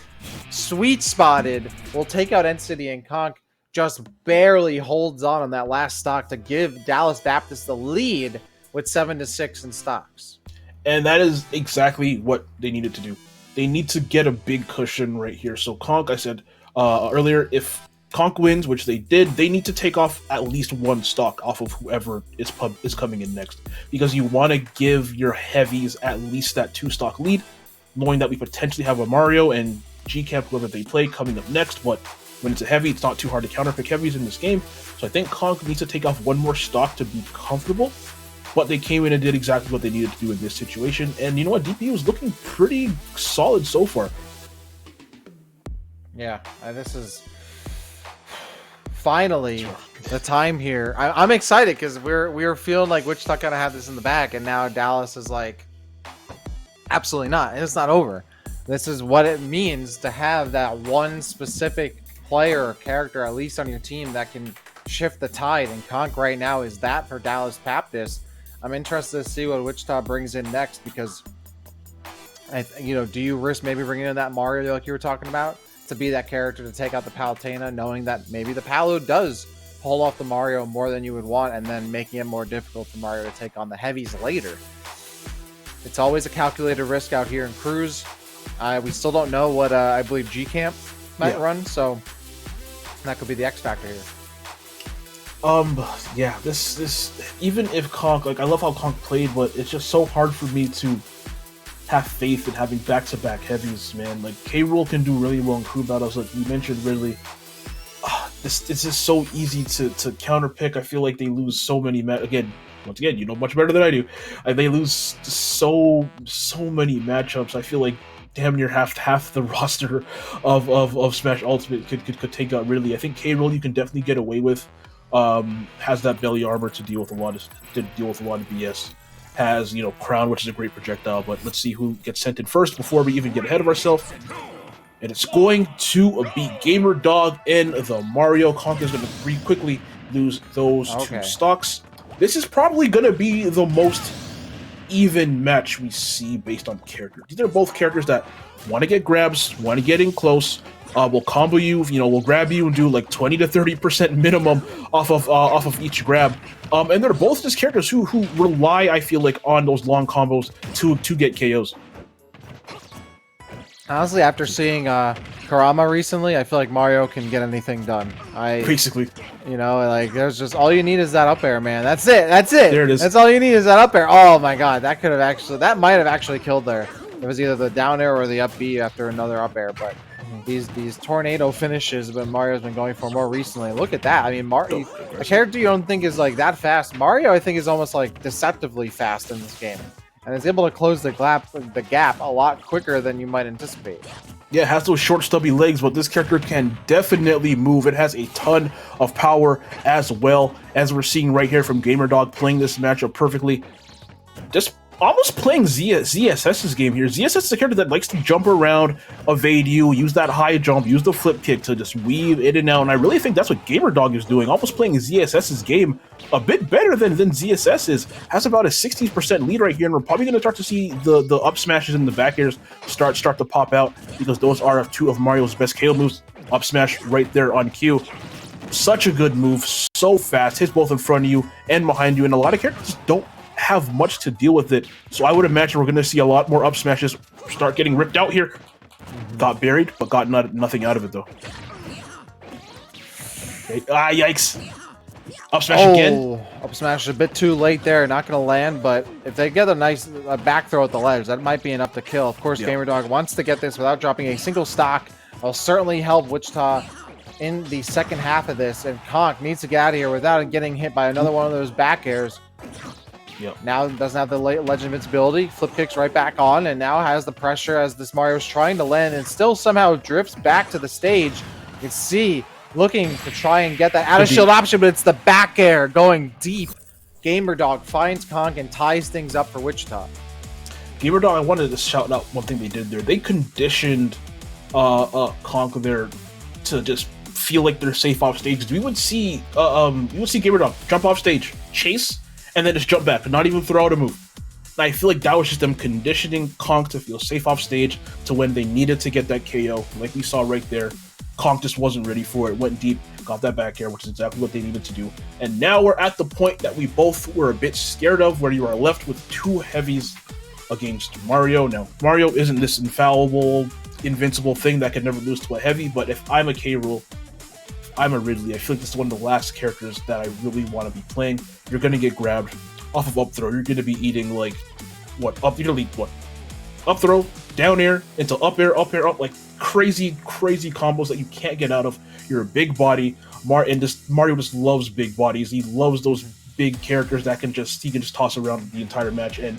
C: Sweet spotted. Will take out N-City, and Konk just barely holds on that last stock to give Dallas Baptist the lead with 7-6 in stocks.
B: And that is exactly what they needed to do. They need to get a big cushion right here. So Konk, I said earlier, if Konk wins, which they did, they need to take off at least one stock off of whoever is coming in next. Because you want to give your heavies at least that 2-stock lead, knowing that we potentially have a Mario and G-Camp, whoever they play, coming up next. But when it's a heavy, it's not too hard to counterpick heavies in this game. So I think Konk needs to take off one more stock to be comfortable. But they came in and did exactly what they needed to do in this situation. And you know what? DPU is looking pretty solid so far.
C: Yeah, this is finally the time here. I'm excited because we were feeling like Wichita kind of had this in the bag, and now Dallas is like, absolutely not. It's not over. This is what it means to have that one specific player or character, at least on your team, that can shift the tide. And Konk right now is that for Dallas Baptist. I'm interested to see what Wichita brings in next because, do you risk maybe bringing in that Mario like you were talking about to be that character to take out the Palutena, knowing that maybe the Palu does pull off the Mario more than you would want, and then making it more difficult for Mario to take on the heavies later. It's always a calculated risk out here in Cruz. We still don't know what I believe G-Camp might run, so that could be the X factor here.
B: Yeah, this even if Konk, like, I love how Konk played, but it's just so hard for me to have faith in having back-to-back heavies, man. Like, K-Rool can do really well in crew battles, like you mentioned, Ridley. This is so easy to counterpick. I feel like they lose so many once again, you know much better than I do. They lose so many matchups. I feel like damn near half the roster of Smash Ultimate could take out Ridley. I think K-Rool you can definitely get away with. Has that belly armor to deal with a lot of BS. Has, Crown, which is a great projectile, but let's see who gets sent in first before we even get ahead of ourselves. And it's going to be Gamer Dog in the Mario. Konk is going to quickly lose those two stocks. This is probably going to be the most even match we see based on character. These are both characters that want to get grabs, want to get in close, will combo you, will grab you and do like 20 to 30% minimum off of each grab. And they're both just characters who rely, I feel like, on those long combos to get KOs.
C: Honestly, after seeing Karama recently, I feel like Mario can get anything done.
B: Basically.
C: There's just all you need is that up air, man. That's it.
B: There it is.
C: That's all you need is that up air. Oh my god, that might have actually killed there. It was either the down air or the up B after another up air, but these tornado finishes that Mario's been going for more recently. Look at that. I mean, a character you don't think is like that fast. Mario, I think, is almost like deceptively fast in this game, and is able to close the gap a lot quicker than you might anticipate.
B: Yeah, it has those short, stubby legs, but this character can definitely move. It has a ton of power as well, as we're seeing right here from GamerDog playing this matchup perfectly. Just almost playing ZSS's game here. ZSS is a character that likes to jump around, evade you, use that high jump, use the flip kick to just weave in and out, and I really think that's what GamerDog is doing, almost playing ZSS's game a bit better than ZSS is. Has about a 60% lead right here, and we're probably going to start to see the up smashes and the back airs start to pop out, because those are two of Mario's best KO moves. Up smash right there on cue. Such a good move, so fast, hits both in front of you and behind you, and a lot of characters don't have much to deal with it, so I would imagine we're going to see a lot more up smashes start getting ripped out here. Got buried, but got nothing out of it though. Okay. Ah, yikes. Up smash again.
C: Up smash a bit too late there, not going to land, but if they get a nice back throw at the ledge, that might be enough to kill. Of course,
B: Yeah.
C: GamerDog wants to get this without dropping a single stock. Will certainly help Wichita in the second half of this, and Conk needs to get out of here without getting hit by another one of those back airs.
B: Yep.
C: Now doesn't have the Legend Invincibility, flip kicks right back on, and now has the pressure as this Mario's trying to land and still somehow drifts back to the stage. You can see looking to try and get that out of shield option, but it's the back air going deep. GamerDog finds Conk and ties things up for Wichita.
B: GamerDog, I wanted to shout out one thing they did there. They conditioned Conk there to just feel like they're safe off stage. We would see GamerDog jump off stage, chase, and then just jump back, not even throw out a move. And I feel like that was just them conditioning Conk to feel safe off stage to when they needed to get that KO, like we saw right there. Conk just wasn't ready for it, went deep, got that back air, which is exactly what they needed to do. And now we're at the point that we both were a bit scared of, where you are left with two heavies against Mario. Now, Mario isn't this infallible, invincible thing that can never lose to a heavy, but if I'm a K. Rool, I'm a Ridley, I feel like this is one of the last characters that I really want to be playing. You're going to get grabbed off of up throw. You're going to be eating, like, up throw, down air, into up air, up, like crazy combos that you can't get out of. You're a big body. Mario just loves big bodies. He loves those big characters that he can just toss around the entire match. And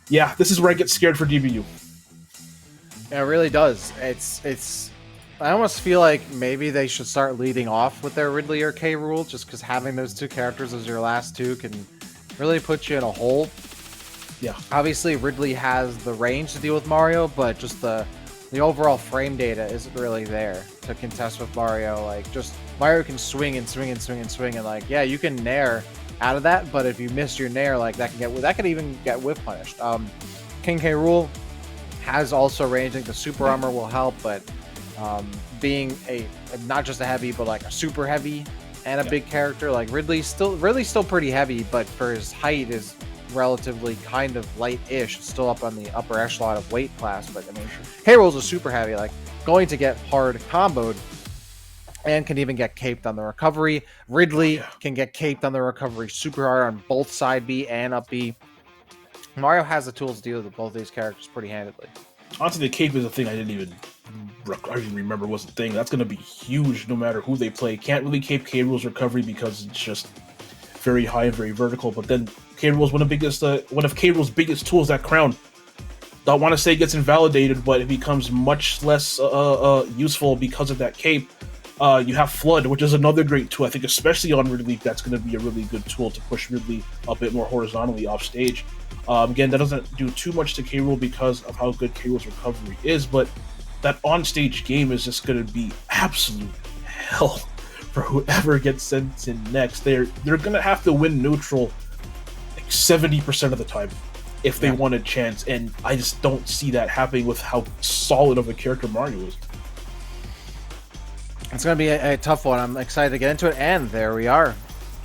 B: yeah, this is where I get scared for DBU.
C: Yeah, it really does. It's I almost feel like maybe they should start leading off with their Ridley or K. Rool, just because having those two characters as your last two can really put you in a hole.
B: Yeah.
C: Obviously, Ridley has the range to deal with Mario, but just the overall frame data isn't really there to contest with Mario. Like, just Mario can swing and swing and swing and swing, and like, yeah, you can nair out of that, but if you miss your nair, like that could even get whiff punished. King K. Rool has also range. I think the super armor will help, but being not just a heavy, but like a super heavy and a big character, like Ridley's still pretty heavy, but for his height is relatively kind of light-ish. It's still up on the upper echelon of weight class, but I mean, K. Rool's a super heavy, like going to get hard comboed and can even get caped on the recovery. Ridley can get caped on the recovery super hard on both side B and up B. Mario has the tools to deal with both these characters pretty handedly.
B: Honestly, the cape is a thing I didn't even remember was a thing. That's going to be huge no matter who they play. Can't really cape K. Rool's recovery because it's just very high and very vertical, but then K. Rool's one of K. Rool's biggest tools, that crown. Don't want to say it gets invalidated, but it becomes much less useful because of that cape. You have Flood, which is another great tool. I think especially on Ridley, that's going to be a really good tool to push Ridley a bit more horizontally off stage. Again, that doesn't do too much to K. Rool because of how good K. Rool's recovery is, but that on-stage game is just going to be absolute hell for whoever gets sent in next. They're going to have to win neutral like 70% of the time if they want a chance, and I just don't see that happening with how solid of a character Mario is.
C: It's going to be a tough one. I'm excited to get into it, and there we are.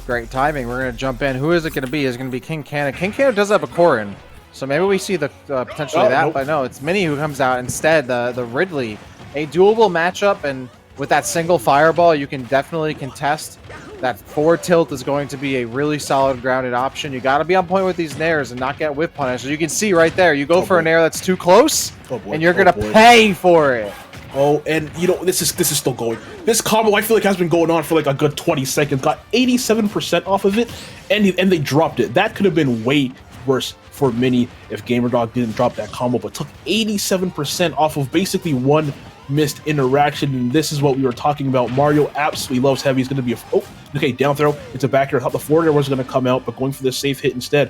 C: Great timing. We're going to jump in. Who is it going to be? Is it going to be King Canna? King Canna does have a Korin, so maybe we see the potentially that,
B: nope.
C: But no, it's Minnie who comes out instead. The Ridley, a doable matchup, and with that single fireball, you can definitely contest. That forward tilt is going to be a really solid grounded option. You got to be on point with these nairs and not get whiff punished. As you can see right there, you go for a nair that's too close, and you're going to pay for it.
B: Oh, and you know, this is still going. This combo, I feel like, has been going on for like a good 20 seconds. Got 87% off of it, and they dropped it. That could have been way worse for Minnie if GamerDog didn't drop that combo, but took 87% off of basically one missed interaction. And this is what we were talking about. Mario absolutely loves heavy. He's going to be down throw. It's a back air. I thought the forward air was going to come out, but going for this safe hit instead.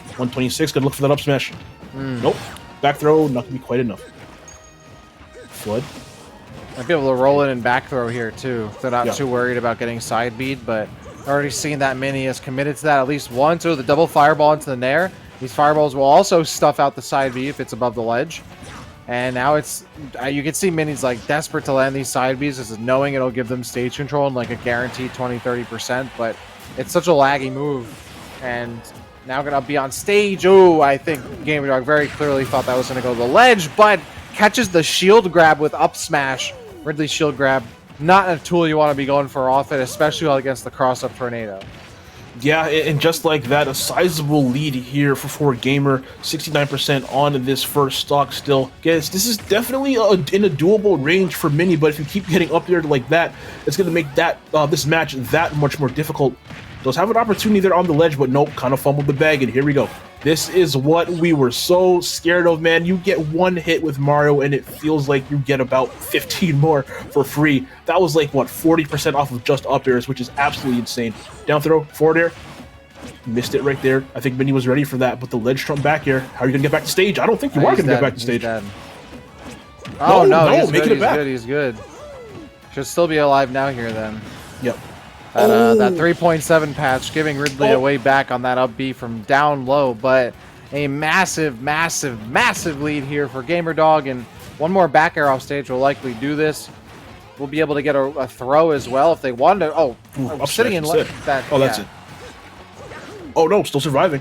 B: 126, going to look for that up smash. Nope. Back throw, not going to be quite enough. Flood.
C: Might be able to roll it and back throw here too. They're not too worried about getting side beat, but already seen that Minnie is committed to that at least once. So the double fireball into the nair. These fireballs will also stuff out the side B if it's above the ledge. And now it's you can see Minnie's like desperate to land these side Bs, just knowing it'll give them stage control and like a guaranteed 20-30%. But it's such a laggy move, and now gonna be on stage. Oh, I think GamerDog very clearly thought that was gonna go to the ledge, but catches the shield grab with up smash. Ridley's shield grab not a tool you want to be going for often, especially against the cross-up tornado.
B: Yeah, and just like that, a sizable lead here for Gamer, 69% on this first stock still. Guys, this is definitely in a doable range for Mini, but if you keep getting up there like that, it's going to make that this match that much more difficult. Does have an opportunity there on the ledge, but nope, kind of fumbled the bag, and here we go. This is what we were so scared of, man. You get one hit with Mario, and it feels like you get about 15 more for free. That was like, what, 40% off of just up airs, which is absolutely insane. Down throw, forward air. Missed it right there. I think Mini was ready for that, but the ledge trump back air. How are you going to get back to stage? I don't think you are going to get back to stage.
C: Oh, no,
B: no,
C: he's
B: making
C: good,
B: it back.
C: he's good. Should still be alive now here, then.
B: Yep.
C: That 3.7 patch giving Ridley a way back on that up B from down low, but a massive, massive, massive lead here for GamerDog, and one more back air off stage will likely do this. We'll be able to get a throw as well if they want to. Oh, sitting in that.
B: Oh, that's it. Oh no, still surviving.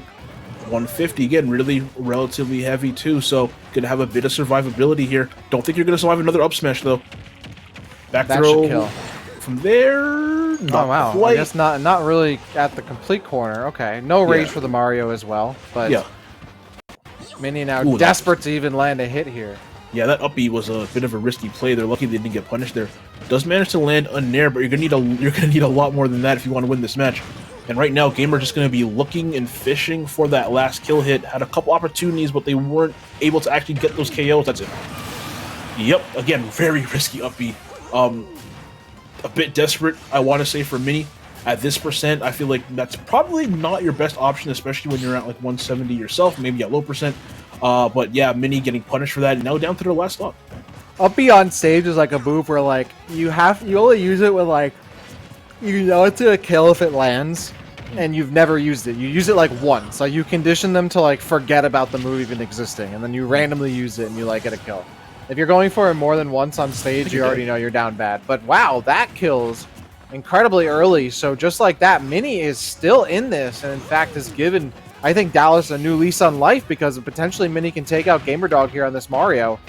B: 150 again, really relatively heavy too, so gonna have a bit of survivability here. Don't think you're gonna survive another up smash though. Back
C: that
B: throw
C: should kill.
B: From there. Not
C: Oh wow,
B: quite.
C: I guess not really at the complete corner. Okay, no rage
B: Yeah.
C: for the Mario as well, but
B: Yeah.
C: Mini now
B: Ooh,
C: desperate to even land a hit here.
B: Yeah, that up B was a bit of a risky play. They're lucky they didn't get punished there. Does manage to land a nair, but you're gonna need a lot more than that if you want to win this match. And right now, Gamer just gonna be looking and fishing for that last kill hit. Had a couple opportunities, but they weren't able to actually get those KOs. That's it. Yep, again, very risky up B. A bit desperate, I want to say, for Mini. At this percent, I feel like that's probably not your best option, especially when you're at like 170 yourself, maybe at low percent. But yeah, Mini getting punished for that, and now down to their last stock.
C: Up B on stage is like a move where like you only use it when like you know it's a kill if it lands, and you've never used it. You use it like once, like you condition them to like forget about the move even existing, and then you randomly use it and you like get a kill. If you're going for it more than once on stage, you already know you're down bad. But wow, that kills incredibly early. So just like that, Mini is still in this, and in fact has given, I think, Dallas a new lease on life, because potentially Mini can take out GamerDog here on this Mario.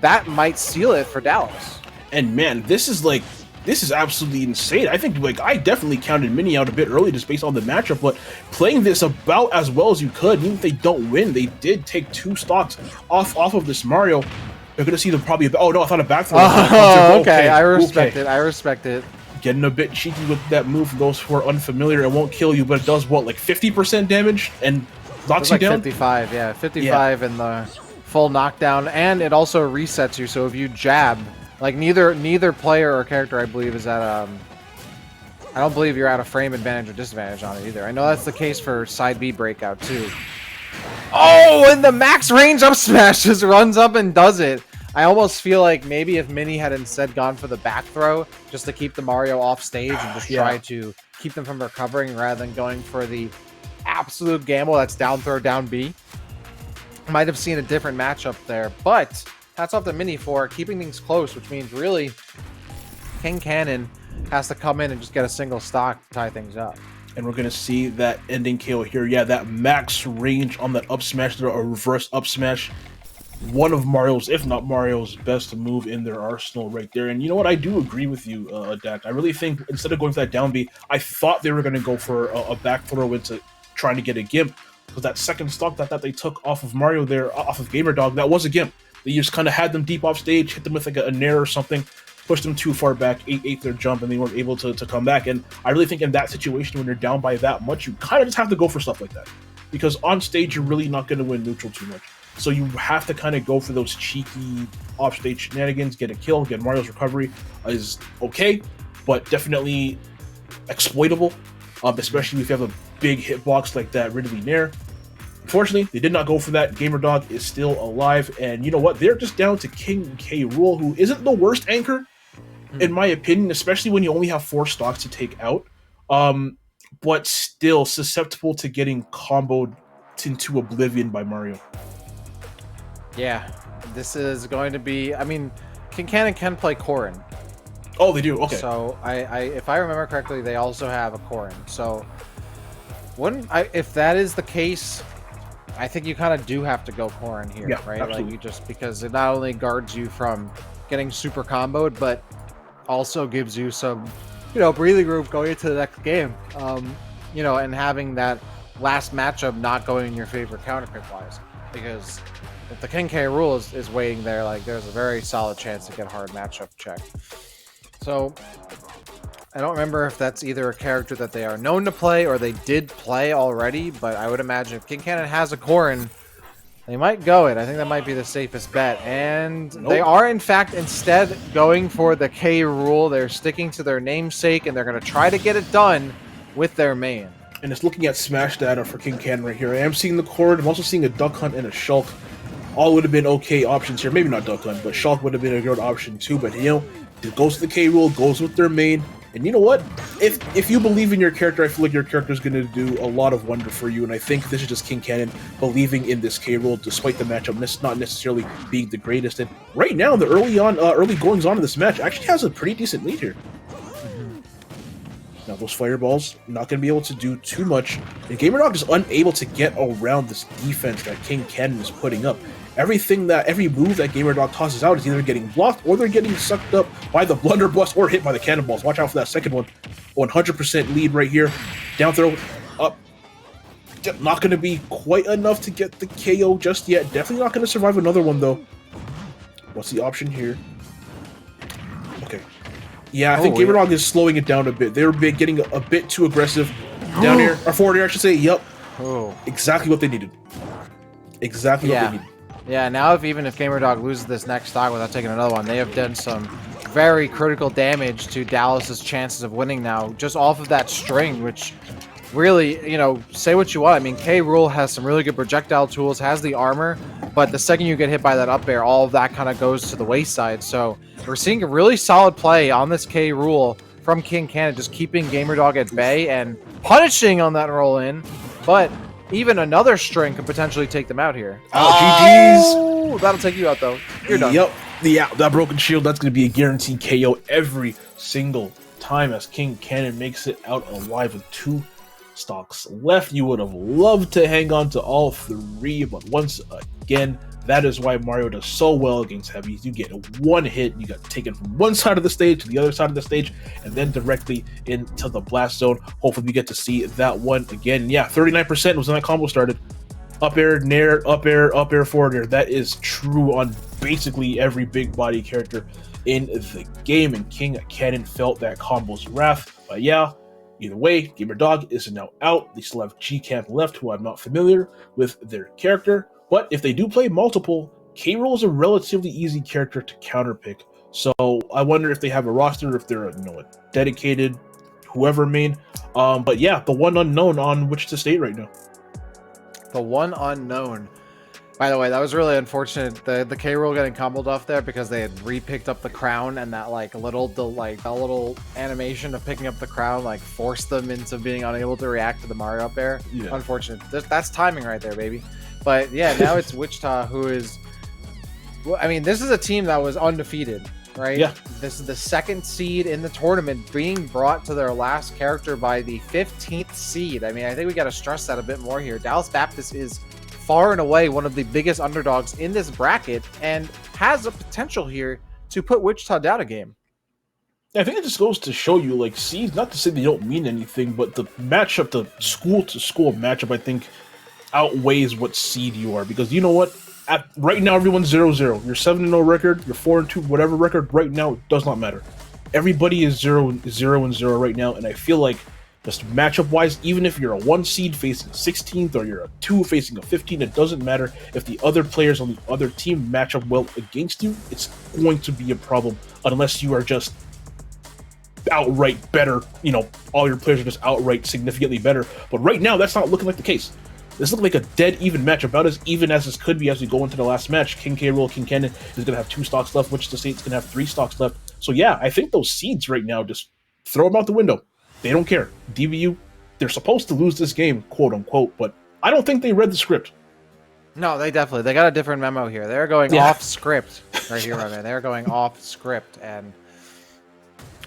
C: That might seal it for Dallas.
B: And man, this is absolutely insane. I think like I definitely counted Mini out a bit early just based on the matchup, but playing this about as well as you could, even if they don't win, they did take 2 stocks off of this Mario. They're gonna see them probably. Oh no, I thought a back throw.
C: Oh, okay. I respect it. I respect it.
B: Getting a bit cheeky with that move. For those who are unfamiliar, it won't kill you, but it does what, like 50% damage and knocks you
C: like
B: down.
C: 55, yeah, 55 in the full knockdown, and it also resets you. So if you jab, like neither player or character, I believe, is at I don't believe you're at a frame advantage or disadvantage on it either. I know that's the case for side B breakout too. Oh, and the max range up smash just runs up and does it. I almost feel like maybe if Mini had instead gone for the back throw just to keep the Mario off stage and just try to keep them from recovering rather than going for the absolute gamble that's down throw down B, might have seen a different matchup there. But hats off to Mini for keeping things close, which means really King Cannon has to come in and just get a single stock to tie things up.
B: And we're going to see that ending KO here. Yeah, that max range on that up smash, a reverse up smash. One of Mario's, if not Mario's, best move in their arsenal right there. And you know what? I do agree with you, Dak. I really think instead of going for that down B, I thought they were going to go for a back throw into trying to get a gimp. Because that second stock that they took off of Mario there, off of GamerDog, that was a gimp. They just kind of had them deep off stage, hit them with like a nair or something, pushed them too far back, ate their jump, and they weren't able to come back. And I really think in that situation, when you're down by that much, you kind of just have to go for stuff like that. Because on stage, you're really not going to win neutral too much. So you have to kind of go for those cheeky off-stage shenanigans, get a kill, get Mario's recovery is okay, but definitely exploitable, especially if you have a big hitbox like that Ridley Nair. Unfortunately, they did not go for that. GamerDog is still alive, and you know what? They're just down to King K. Rool, who isn't the worst anchor, in my opinion, especially when you only have 4 stocks to take out, but still susceptible to getting comboed into oblivion by Mario.
C: Yeah, this is going to be, I mean, King Cannon can play Corrin.
B: Oh, they do? Okay.
C: So, if I remember correctly, they also have a Corrin. So, if that is the case, I think you kind of do have to go Corrin here, right?
B: Absolutely.
C: Like, you just, because it not only guards you from getting super comboed, but also gives you some, breathing room going into the next game. And having that last matchup not going in your favor counterpick wise, because if the King K rule is waiting there, like there's a very solid chance to get a hard matchup check. So I don't remember if that's either a character that they are known to play or they did play already, but I would imagine if King Cannon has a Corrin, they might go it. I think that might be the safest bet. And they are, in fact, instead going for the K rule. They're sticking to their namesake, and they're going to try to get it done with their main.
B: And it's looking at smash data for King Cannon right here. I am seeing the Cord. I'm also seeing a Duck Hunt and a Shulk. All would have been okay options here. Maybe not Duck Hunt, but Shulk would have been a good option too. But, it goes to the K rule, goes with their main. And you know what? If you believe in your character, I feel like your character is going to do a lot of wonder for you. And I think this is just King Cannon believing in this K rule, despite the matchup not necessarily being the greatest. And right now, the early goings on in this match actually has a pretty decent lead here. Now those fireballs not going to be able to do too much. And GamerDog is unable to get around this defense that King Cannon is putting up. Every move that GamerDog tosses out is either getting blocked or they're getting sucked up by the blunderbuss or hit by the cannonballs. Watch out for that second one. 100% lead right here. Down throw, up. Not going to be quite enough to get the KO just yet. Definitely not going to survive another one though. What's the option here? Okay. Yeah, I think GamerDog is slowing it down a bit. They're getting a bit too aggressive down here. Or forward here, I should say. Yep. Exactly what they needed. Exactly what they needed.
C: Yeah, now even if GamerDog loses this next stock without taking another one, they have done some very critical damage to Dallas's chances of winning now, just off of that string, which really, say what you want. I mean, K Rule has some really good projectile tools, has the armor, but the second you get hit by that up air, all of that kind of goes to the wayside. So we're seeing a really solid play on this K Rule from King Cannon, just keeping GamerDog at bay and punishing on that roll in, but even another string could potentially take them out here.
B: Oh, GG's.
C: That'll take you out, though. You're done.
B: Yep. Yeah, that broken shield, that's going to be a guaranteed KO every single time as King Cannon makes it out alive with 2 stocks left. You would have loved to hang on to all 3, but once again, that is why Mario does so well against heavies. You get one hit, you got taken from one side of the stage to the other side of the stage, and then directly into the blast zone. Hopefully we get to see that one again. Yeah, 39% was when that combo started. Up air, nair, up air, forward air. That is true on basically every big body character in the game, and King Cannon felt that combo's wrath. But yeah, either way, GamerDog is now out. They still have G-Camp left, who I'm not familiar with their character. But if they do play multiple, K-Roll is a relatively easy character to counterpick. So I wonder if they have a roster, if they're a dedicated whoever main. But yeah, the one unknown on Wichita State right now.
C: The one unknown. By the way, that was really unfortunate. The K-Roll getting comboed off there because they had re-picked up the crown, and that little animation of picking up the crown forced them into being unable to react to the Mario up air. Yeah. Unfortunate. That's timing right there, baby. But yeah, now it's Wichita who is... Well, I mean, this is a team that was undefeated, right? Yeah. This is the 2nd seed in the tournament being brought to their last character by the 15th seed. I mean, I think we got to stress that a bit more here. Dallas Baptist is far and away one of the biggest underdogs in this bracket and has a potential here to put Wichita down a game.
B: I think it just goes to show you, seeds, not to say they don't mean anything, but the matchup, the school-to-school matchup, I think, outweighs what seed you are. Because you know what? Right now, everyone's 0-0. Your 7-0 record, your 4-2, whatever record, right now, it does not matter. Everybody is 0-0 right now, and I feel like just matchup-wise, even if you're a 1 seed facing a 16th or you're a 2 facing a 15, it doesn't matter. If the other players on the other team match up well against you, it's going to be a problem unless you are just outright better. All your players are just outright significantly better. But right now, that's not looking like the case. This looks like a dead even match, about as even as this could be as we go into the last match. King K. Rool, King Cannon is going to have 2 stocks left, Wichita State's going to have 3 stocks left. So yeah, I think those seeds right now, just throw them out the window. They don't care. DBU, they're supposed to lose this game, quote unquote, but I don't think they read the script.
C: No, they got a different memo here. They're going off script right here, my man. They're going off script, and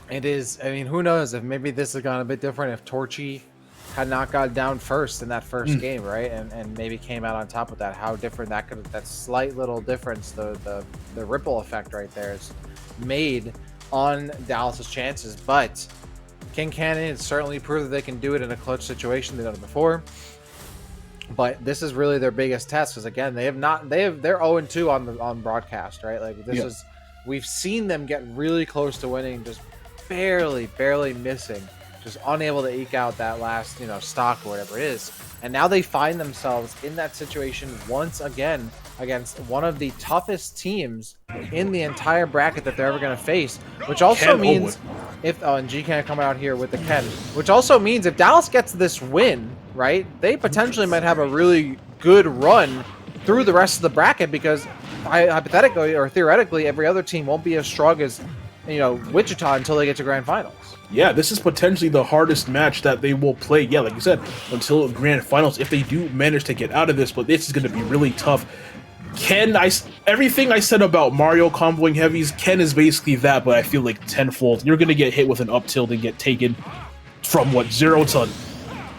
C: it is, I mean, who knows if maybe this has gone a bit different if Torchy had not got down first in that first game, right? And maybe came out on top of that. How different that slight little difference, the ripple effect right there is made on Dallas's chances, but King Cannon has certainly proved that they can do it in a clutch situation. They've done it before. But this is really their biggest test because again, they're 0-2 on broadcast, right? Like this is we've seen them get really close to winning, just barely missing, just unable to eke out that last, stock or whatever it is. And now they find themselves in that situation once again against one of the toughest teams in the entire bracket that they're ever going to face, which also means and GCAN coming out here with the Ken, which also means if Dallas gets this win, right, they potentially might have a really good run through the rest of the bracket because hypothetically or theoretically, every other team won't be as strong as, Wichita until they get to grand finals.
B: Yeah, this is potentially the hardest match that they will play. Yeah, like you said, until grand finals, if they do manage to get out of this, but this is going to be really tough. Everything I said about Mario comboing heavies, Ken is basically that, but I feel like tenfold. You're going to get hit with an up tilt and get taken from, 0 to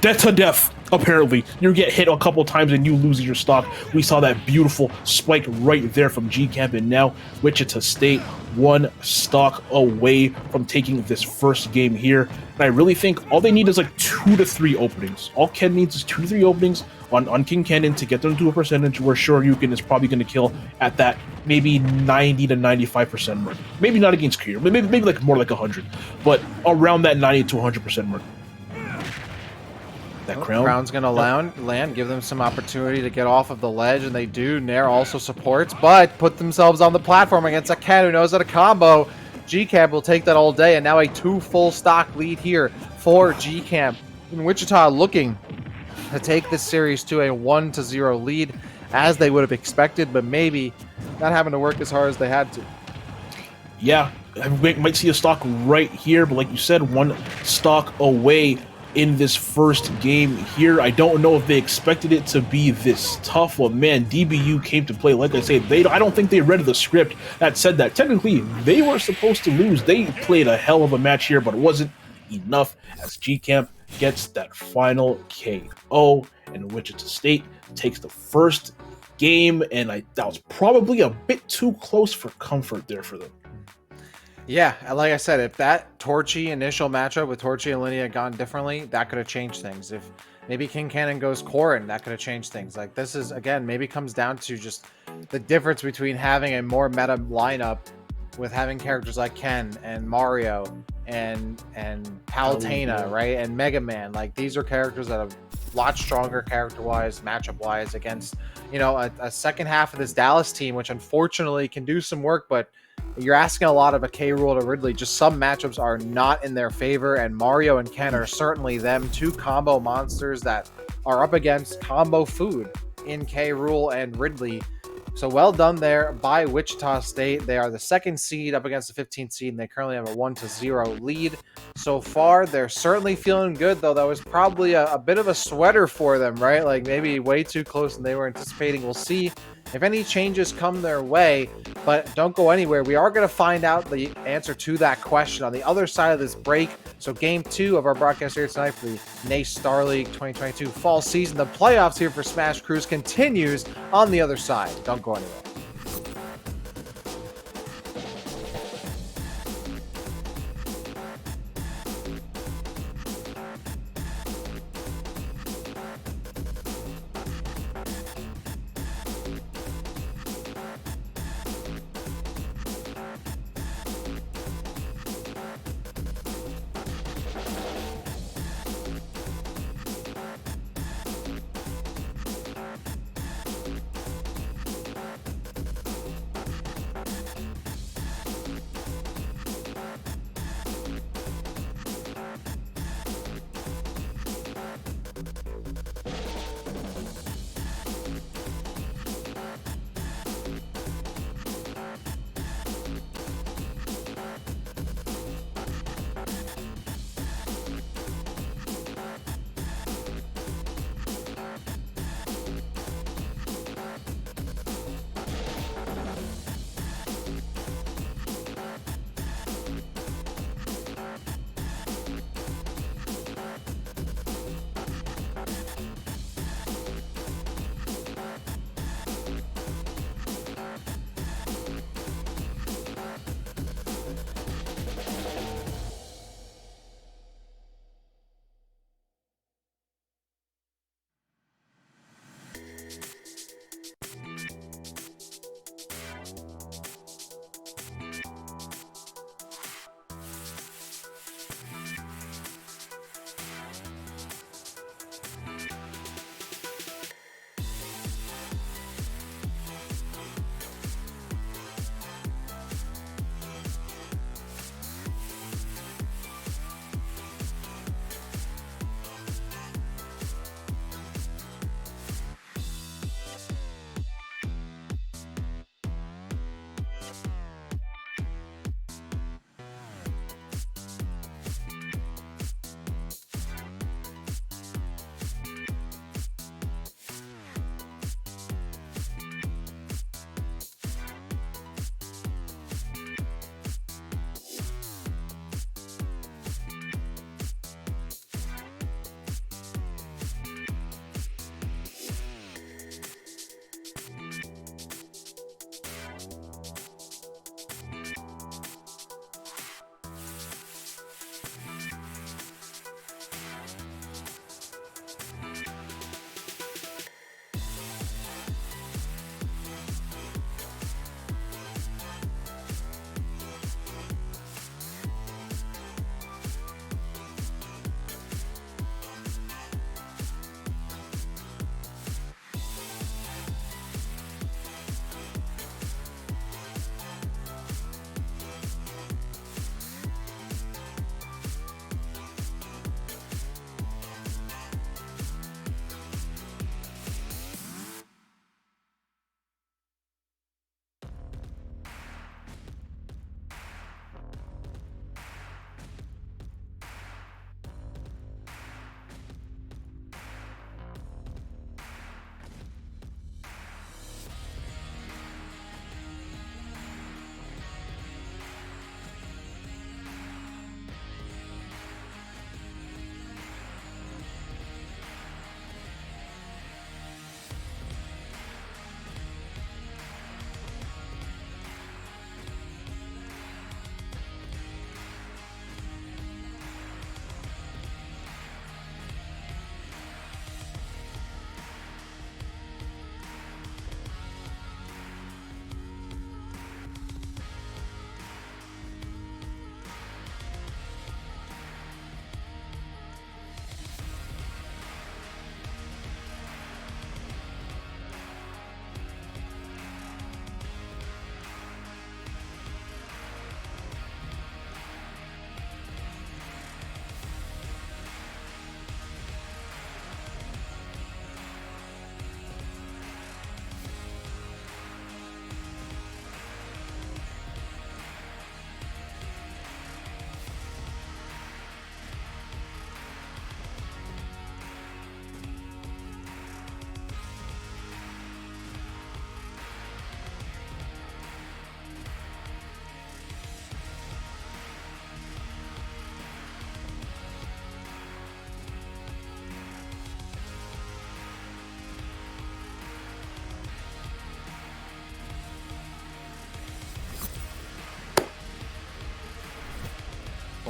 B: death, apparently. You get hit a couple times and you lose your stock. We saw that beautiful spike right there from G-Camp, and now Wichita State 1 stock away from taking this first game here. And I really think all they need is 2 to 3 openings. All Ken needs is 2 to 3 openings on King Cannon to get them to a percentage where Shoryuken is probably going to kill at that maybe 90 to 95% mark. Maybe not against Krier, maybe more like 100, but around that 90 to 100% mark. That
C: Crown's going to land, give them some opportunity to get off of the ledge, and they do. Nair also supports, but put themselves on the platform against a Ken who knows how to combo. G-Camp will take that all day, and now a 2 full stock lead here for G-Camp. And Wichita looking to take this series to a 1-0 lead, as they would have expected, but maybe not having to work as hard as they had to.
B: Yeah, we might see a stock right here, but like you said, 1 stock away in this first game here. I don't know if they expected it to be this tough. Well, man, DBU came to play. Like I say, I don't think they read the script that said that technically they were supposed to lose. They played a hell of a match here, but it wasn't enough as G-Camp gets that final KO, and Wichita State takes the first game, and that was probably a bit too close for comfort there for them.
C: Yeah, like I said, if that Torchy initial matchup with Torchy and Linnea had gone differently, that could have changed things. If maybe King Cannon goes Corrin, that could have changed things. Like this is, again, maybe comes down to just the difference between having a more meta lineup with having characters like Ken and Mario and Palutena, right? And Mega Man. Like these are characters that are a lot stronger character-wise, matchup-wise against, a second half of this Dallas team, which unfortunately can do some work, but you're asking a lot of a K. Rool to Ridley. Just some matchups are not in their favor, and Mario and Ken are certainly them. 2 combo monsters that are up against combo food in K. Rool and Ridley. So well done there by Wichita State. They are the 2nd seed up against the 15th seed, and they currently have a 1-0 lead. So far, they're certainly feeling good, though. That was probably a bit of a sweater for them, right? Like maybe way too close than they were anticipating. We'll see if any changes come their way, but don't go anywhere. We are going to find out the answer to that question on the other side of this break. So game 2 of our broadcast here tonight for the NACE Star League 2022 fall season. The playoffs here for Smash Cruise continues on the other side. Don't go anywhere.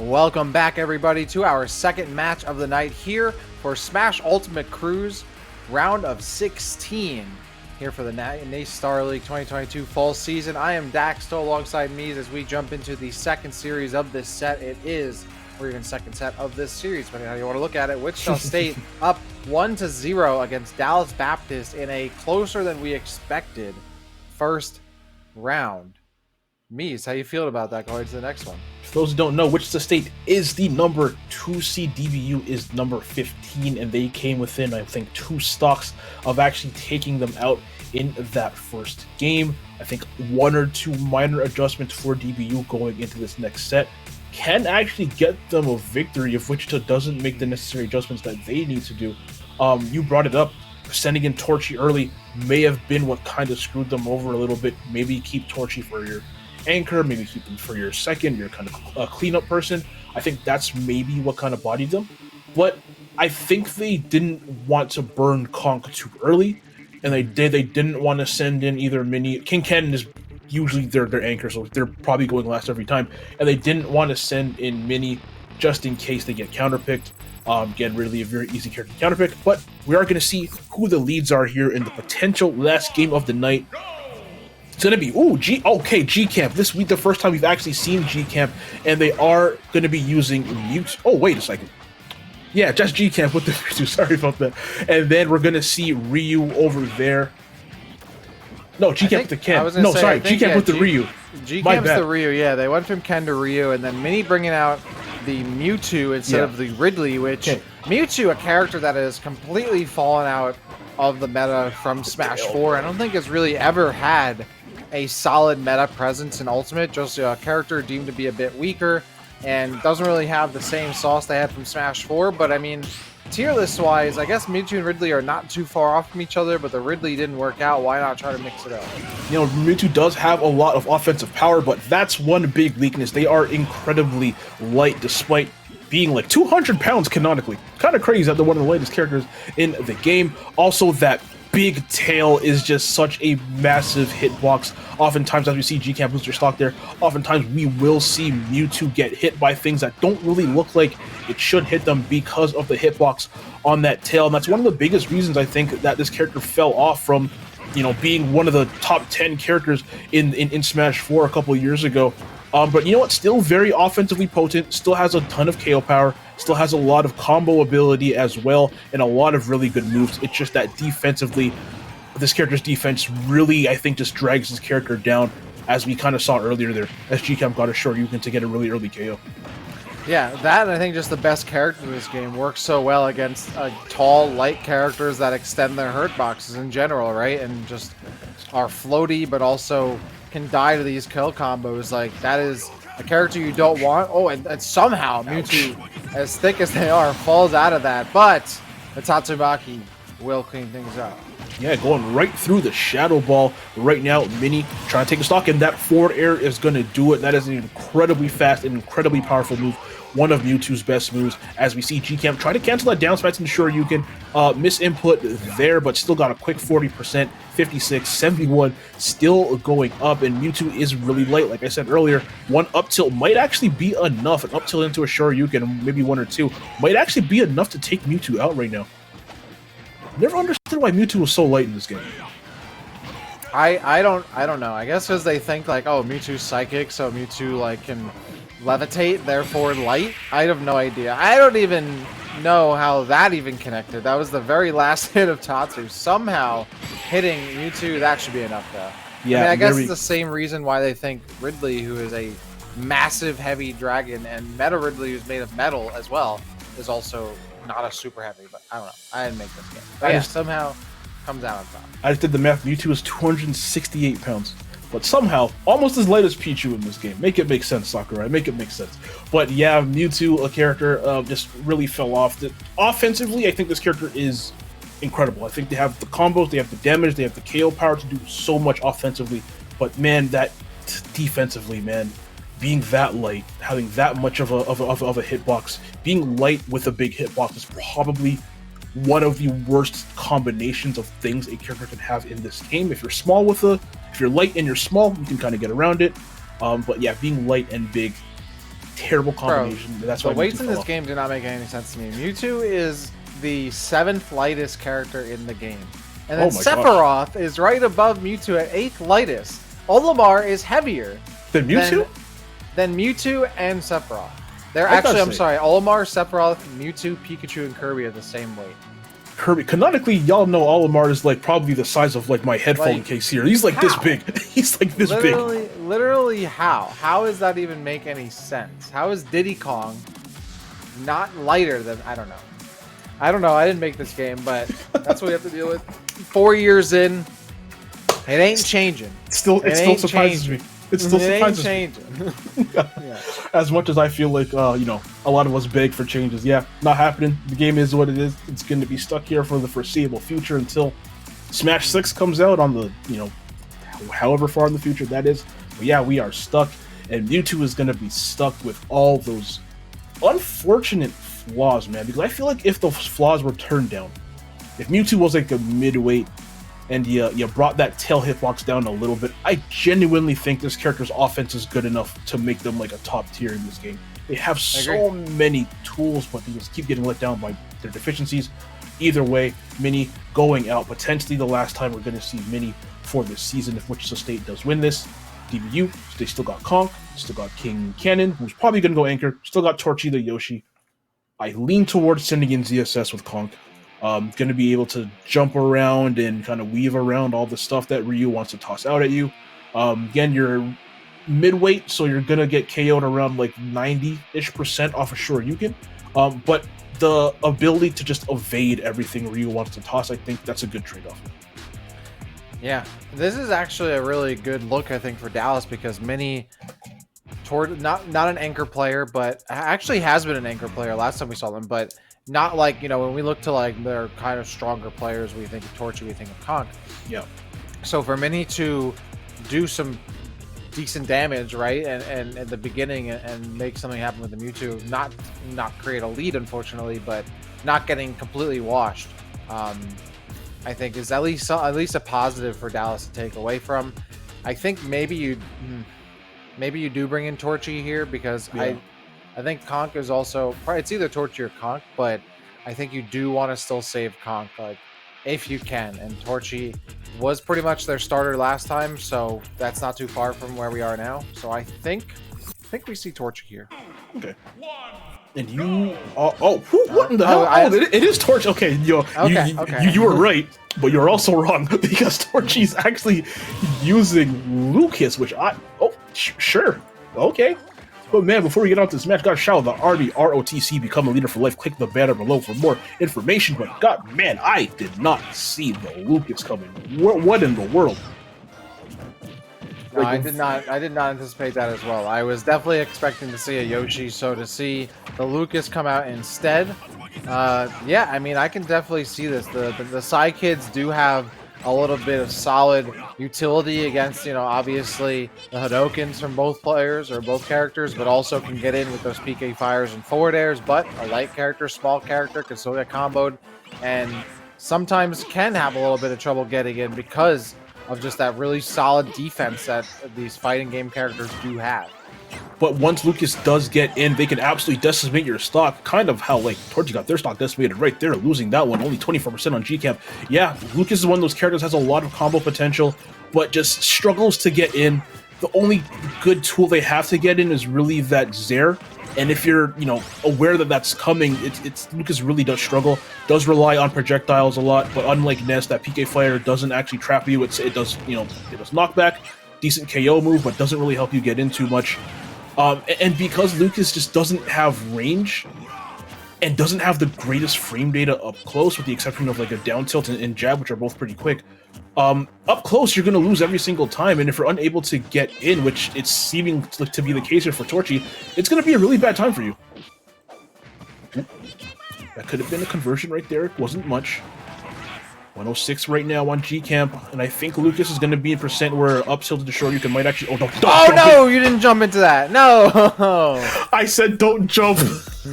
C: Welcome back, everybody, to our second match of the night here for Smash Ultimate Cruise round of 16 here for the NACE Star League 2022 fall season. I am Dax, still alongside me as we jump into the second series of this set. It is, or even second set of this series, depending on how you want to look at it. Wichita State up 1-0 against Dallas Baptist in a closer than we expected first round. Mies, how you feeling about that going to the next one?
B: For those who don't know, Wichita State is the number 2 seed. DBU is number 15, and they came within, I think, 2 stocks of actually taking them out in that first game. I think 1 or 2 minor adjustments for DBU going into this next set can actually get them a victory if Wichita doesn't make the necessary adjustments that they need to do. You brought it up. Sending in Torchy early may have been what kind of screwed them over a little bit. Maybe keep Torchy for your anchor, maybe keep him for your second, your kind of cleanup person. I think that's maybe what kind of bodied them. But I think they didn't want to burn Conk too early, and they didn't want to send in either Mini. King Ken is usually their anchor, so they're probably going last every time, and they didn't want to send in Mini just in case they get counterpicked. Again, really a very easy character to counterpick, but we are going to see who the leads are here in the potential last game of the night. It's going to be, G-Camp. This week, the first time we've actually seen G-Camp, and they are going to be using Mute. Oh, wait a second. Yeah, just G-Camp with the Mewtwo. Sorry about that. And then we're going to see Ryu over there. No, G-Camp with the Ken. No, sorry, G-Camp with the Ryu.
C: G-Camp's the Ryu, yeah. They went from Ken to Ryu, and then Mini bringing out the Mewtwo instead of the Ridley, which Mewtwo, a character that has completely fallen out of the meta from Smash 4. I don't think it's really ever had a solid meta presence in Ultimate, just a character deemed to be a bit weaker and doesn't really have the same sauce they had from Smash 4. But I mean, tier list wise, I guess Mewtwo and Ridley are not too far off from each other, but the Ridley didn't work out. Why not try to mix it up?
B: You know, Mewtwo does have a lot of offensive power, but that's one big weakness. They are incredibly light despite being like 200 pounds canonically. Kind of crazy that they're one of the lightest characters in the game. Also, that big tail is just such a massive hitbox. Oftentimes, as we see G-Camp boost your stock there, oftentimes we will see Mewtwo get hit by things that don't really look like it should hit them because of the hitbox on that tail. And that's one of the biggest reasons I think that this character fell off from, you know, being one of the top 10 characters in Smash 4 a couple of years ago. But you know what? Still very offensively potent, still has a ton of KO power, still has a lot of combo ability as well, and a lot of really good moves. It's just that defensively, this character's defense really, I think, just drags his character down, as we kind of saw earlier there, as G-Camp got a short Yukin to get a really early KO.
C: Yeah, that, and I think just the best character in this game works so well against tall, light characters that extend their hurt boxes in general, right? And just are floaty, but also can die to these kill combos. Like, that is a character you don't want. Oh, and somehow Mewtwo, as thick as they are, falls out of that. But the Tatsumaki will clean things up.
B: Yeah, going right through the Shadow Ball right now. Mini trying to take a stock, and that forward air is going to do it. That is an incredibly fast and incredibly powerful move. One of Mewtwo's best moves, as we see G-Camp try to cancel that down smash and sure you can miss input there, but still got a quick 40%, 56, 71, still going up, and Mewtwo is really light. Like I said earlier, one up tilt might actually be enough. An up tilt into a Shoryuken, maybe 1 or 2, might actually be enough to take Mewtwo out right now. Never understood why Mewtwo was so light in this game.
C: I don't know. I guess because they think like, oh, Mewtwo's psychic, so Mewtwo like can levitate, therefore light. I have no idea. I don't even know how that even connected. That was the very last hit of Tatsu. Somehow hitting Mewtwo, that should be enough though.
B: Yeah,
C: I mean, I guess it's the same reason why they think Ridley, who is a massive heavy dragon, and Meta Ridley, who's made of metal as well, is also not a super heavy, but I don't know. I didn't make this game. But yeah, somehow comes out on top.
B: I just did the math. Mewtwo is 268 pounds. But somehow, almost as light as Pichu in this game. Make it make sense, Sakurai. Make it make sense. But yeah, Mewtwo, a character, just really fell off. Offensively, I think this character is incredible. I think they have the combos, they have the damage, they have the KO power to do so much offensively. But man, that defensively, man, being that light, having that much of a hitbox, being light with a big hitbox is probably one of the worst combinations of things a character can have in this game. If you're light and you're small, you can kind of get around it. But yeah, being light and big terrible combination. That's
C: The
B: why
C: weights
B: Mewtwo
C: in
B: fell
C: this
B: off.
C: game do not make any sense to me. Mewtwo is the 7th lightest character in the game. And then
B: Oh my
C: Sephiroth is right above Mewtwo at 8th lightest. Olimar is heavier
B: Then Mewtwo?
C: than Mewtwo and Sephiroth. They're
B: I thought
C: actually, I'm
B: so.
C: sorry, Olimar, Sephiroth, Mewtwo, Pikachu, and Kirby are the same weight.
B: Kirby. Canonically, y'all know Olimar is like probably the size of like my headphone
C: Like,
B: case here. He's like this
C: how?
B: big. He's like this big.
C: Literally how? How does that even make any sense? How is Diddy Kong not lighter than, I don't know. I don't know, I didn't make this game, but that's what we have to deal with. 4 years in, it ain't changing.
B: It still
C: ain't
B: surprises
C: changing.
B: me. It still
C: It ain't
B: surprises me.
C: changing. Yeah.
B: As much as I feel like, you know, a lot of us beg for changes. Yeah, not happening. The game is what it is. It's going to be stuck here for the foreseeable future until Smash 6 comes out on the, you know, however far in the future that is. But yeah, we are stuck. And Mewtwo is going to be stuck with all those unfortunate flaws, man. Because I feel like if those flaws were turned down, if Mewtwo was like a midweight and you brought that tail hitbox down a little bit, I genuinely think this character's offense is good enough to make them like a top tier in this game. They have so many tools, but they just keep getting let down by their deficiencies. Either way, Mini going out, potentially the last time we're going to see Mini for this season if Wichita State does win this. DBU, they still got Conk, still got King Cannon, who's probably going to go anchor, still got Torchy the Yoshi. I lean towards sending in ZSS with Conk. Going to be able to jump around and kind of weave around all the stuff that Ryu wants to toss out at you. Again, you're midweight, so you're going to get KO'd around like 90-ish% off a Shoryuken. But the ability to just evade everything Ryu wants to toss, I think that's a good trade-off.
C: Yeah, this is actually a really good look, I think, for Dallas because Mini, not an anchor player, but actually has been an anchor player last time we saw them, but not like, you know, when we look to like their kind of stronger players, we think of Torchy, we think of Conk.
B: Yeah.
C: So for Mini to do some decent damage, right, and at the beginning and make something happen with the Mewtwo, not create a lead, unfortunately, but not getting completely washed, I think is at least a positive for Dallas to take away from. I think maybe you do bring in Torchy here because
B: Yeah.
C: I think Conk is also probably, it's either Torchy or Conk, but I think you do want to still save Conk, like if you can. And Torchy was pretty much their starter last time, so that's not too far from where we are now. So I think we see Torchy here.
B: Okay. And you, what in the hell? It is Torch. Okay,
C: Okay.
B: You were right, but you're also wrong because Torchy's actually using Lucas, which sure, okay. But man, before we get on to this match, gotta shout out the ROTC Become a Leader for Life. Click the banner below for more information. But god, man, I did not see the Lucas coming. What in the world?
C: No, I did not anticipate that as well. I was definitely expecting to see a Yoshi, so to see the Lucas come out instead, yeah, I mean, I can definitely see this. The Psy Kids do have a little bit of solid utility against, you know, obviously the Hadokens from both players or both characters, but also can get in with those PK fires and forward airs. But a light character, small character can still get comboed, and sometimes can have a little bit of trouble getting in because of just that really solid defense that these fighting game characters do have.
B: But once Lucas does get in, they can absolutely decimate your stock, kind of how like Torchy got their stock decimated right there, losing that one, only 24% on G-Camp. Yeah, Lucas is one of those characters that has a lot of combo potential, but just struggles to get in. The only good tool they have to get in is really that Zair. And if you're, you know, aware that that's coming, it's Lucas really does struggle, does rely on projectiles a lot, but unlike Ness, that PK Fire doesn't actually trap you. It does, you know, it does knockback, decent KO move, but doesn't really help you get in too much. And because Lucas just doesn't have range and doesn't have the greatest frame data up close, with the exception of like a down tilt and jab, which are both pretty quick, up close you're going to lose every single time. And if you're unable to get in, which it's seeming to be the case here for Torchy, it's going to be a really bad time for you. That could have been a conversion right there. It wasn't much. 106 right now on G-Camp, and I think Lucas is going to be in percent where up tilted to short you might actually...
C: Oh no, you didn't jump into that. No!
B: I said don't jump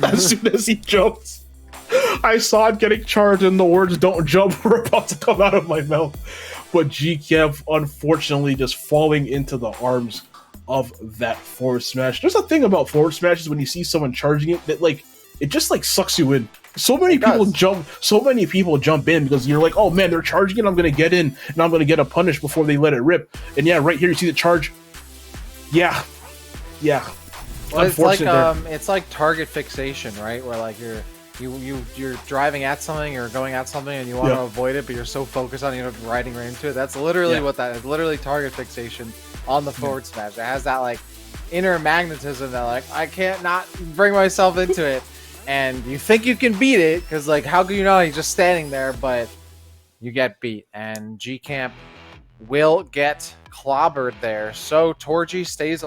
B: as soon as he jumps. I saw it getting charged and the words don't jump were about to come out of my mouth. But G-Camp, unfortunately, just falling into the arms of that forward smash. There's a thing about forward smashes when you see someone charging it that like it just like sucks you in. So many people jump in because you're like, oh man, they're charging it, I'm gonna get in and I'm gonna get a punish before they let it rip. And yeah, right here you see the charge. Yeah.
C: Well, it's like target fixation, right? Where like you're driving at something or going at something and you want to avoid it, but you're so focused on riding right into it. That's literally what that is. Literally target fixation on the forward smash. It has that like inner magnetism that like I can't not bring myself into it. And you think you can beat it because like how could you know he's just standing there, but you get beat. And G Camp will get clobbered there. So Torgy stays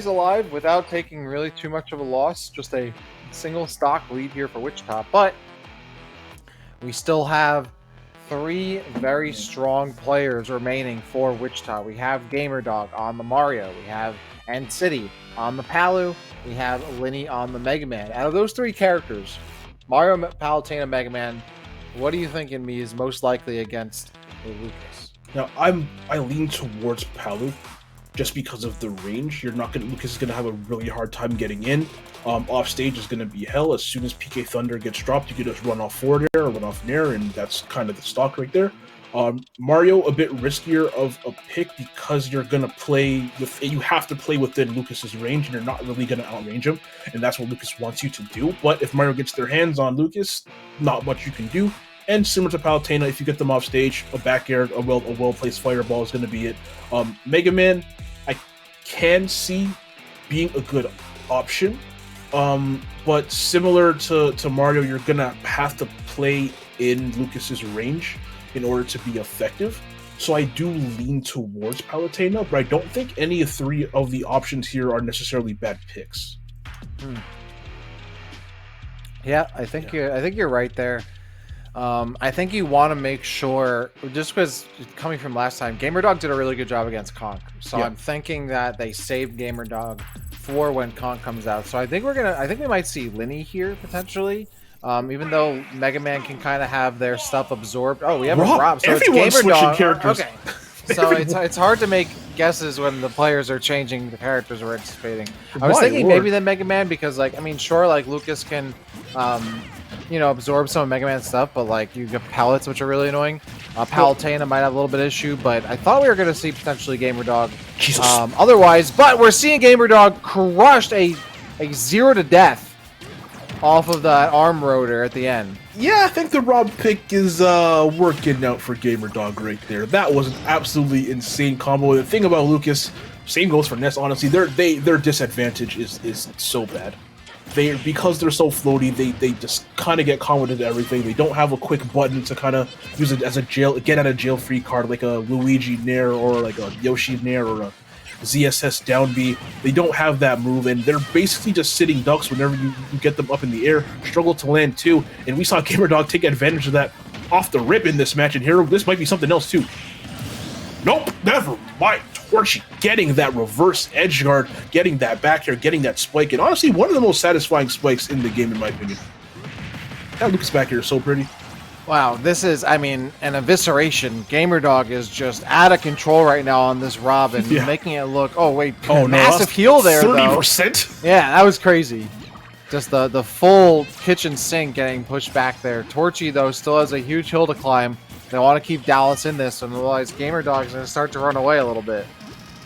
C: alive without taking really too much of a loss. Just a single stock lead here for Wichita, but we still have 3 very strong players remaining for Wichita. We have GamerDog on the Mario, we have City on the Palu, we have Linny on the Mega Man. Out of those 3 characters, Mario, Palutena, Mega Man, what do you think in me is most likely against Lucas?
B: Now I lean towards Palu just because of the range. Lucas is gonna have a really hard time getting in. Off stage is gonna be hell. As soon as PK Thunder gets dropped, you can just run off forward air or run off nair, and that's kind of the stock right there. Mario a bit riskier of a pick because you have to play within Lucas's range, and you're not really gonna outrange him, and that's what Lucas wants you to do. But if Mario gets their hands on Lucas, not much you can do. And similar to Palutena, if you get them off stage, a back air, a well-placed fireball is going to be it. Mega Man, I can see being a good option, but similar to Mario, you're going to have to play in Lucas's range in order to be effective. So I do lean towards Palutena, but I don't think any of 3 of the options here are necessarily bad picks.
C: Yeah, I think you're right there. I think you want to make sure, just because coming from last time, GamerDog did a really good job against Conk. So I'm thinking that they saved GamerDog for when Conk comes out. So I think we might see Linny here potentially. Even though Mega Man can kind of have their stuff absorbed. Oh, we have a Rob. So it's GamerDog.
B: Characters.
C: Okay. So it's hard to make guesses when the players are changing the characters we're anticipating. I was thinking maybe the Mega Man because like sure, like Lucas can absorb some of Mega Man stuff, but like you get pellets, which are really annoying. Palutena might have a little bit of issue, but I thought we were going to see potentially GamerDog otherwise, but we're seeing GamerDog crushed a 0 to death off of that arm rotor at the end.
B: Yeah, I think the Rob pick is working out for GamerDog right there. That was an absolutely insane combo. The thing about Lucas, same goes for Ness, honestly, their disadvantage is so bad. Because they're so floaty, they just kind of get comboed into everything. They don't have a quick button to kind of use it as a get out of jail free card like a Luigi Nair or like a Yoshi Nair or a ZSS down B. They don't have that move, and they're basically just sitting ducks whenever you get them up in the air, struggle to land too. And we saw GamerDog take advantage of that off the rip in this match, and here this might be something else too. Nope, never mind. Torchy getting that reverse edge guard, getting that back air, getting that spike, and honestly, one of the most satisfying spikes in the game, in my opinion. That Lucas back here is so pretty.
C: Wow, this is, an evisceration. GamerDog is just out of control right now on this Robin, making it look, massive heal there,
B: 30%?
C: Yeah, that was crazy. Just the full kitchen sink getting pushed back there. Torchy, though, still has a huge hill to climb. They want to keep Dallas in this, and otherwise GamerDog is going to start to run away a little bit.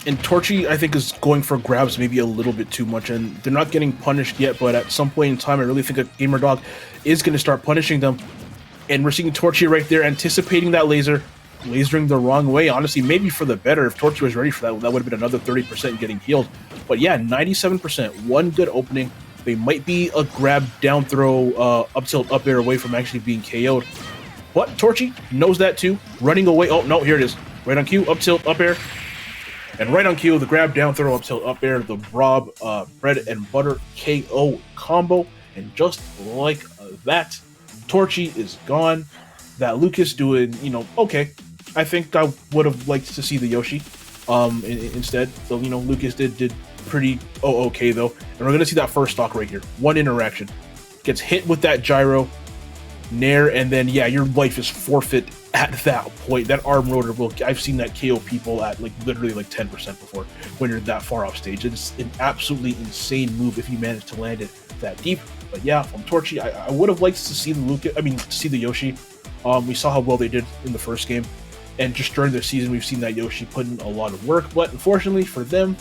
B: And Torchy, I think, is going for grabs maybe a little bit too much, and they're not getting punished yet, but at some point in time, I really think that GamerDog is going to start punishing them. And we're seeing Torchy right there, anticipating that laser, lasering the wrong way. Honestly, maybe for the better. If Torchy was ready for that, that would have been another 30% getting healed. But yeah, 97%. One good opening. They might be a grab down throw, up tilt, up air away from actually being KO'd. But Torchy knows that too. Running away. Oh, no, here it is. Right on cue, up tilt, up air. And right on cue, the grab down throw, up tilt, up air. The Rob bread and butter KO combo. And just like that, Torchy is gone. That Lucas doing, okay. I think I would have liked to see the Yoshi instead. So, Lucas did pretty okay, though. And we're going to see that first stock right here. One interaction. Gets hit with that gyro. Nair, and then yeah, your life is forfeit at that point. That arm rotor will, I've seen that KO people at like literally like 10% before when you're that far off stage. It's an absolutely insane move if you manage to land it that deep. But yeah, from Torchy, I would have liked to see to see the Yoshi. We saw how well they did in the first game, and just during the season we've seen that Yoshi put in a lot of work, but unfortunately for them,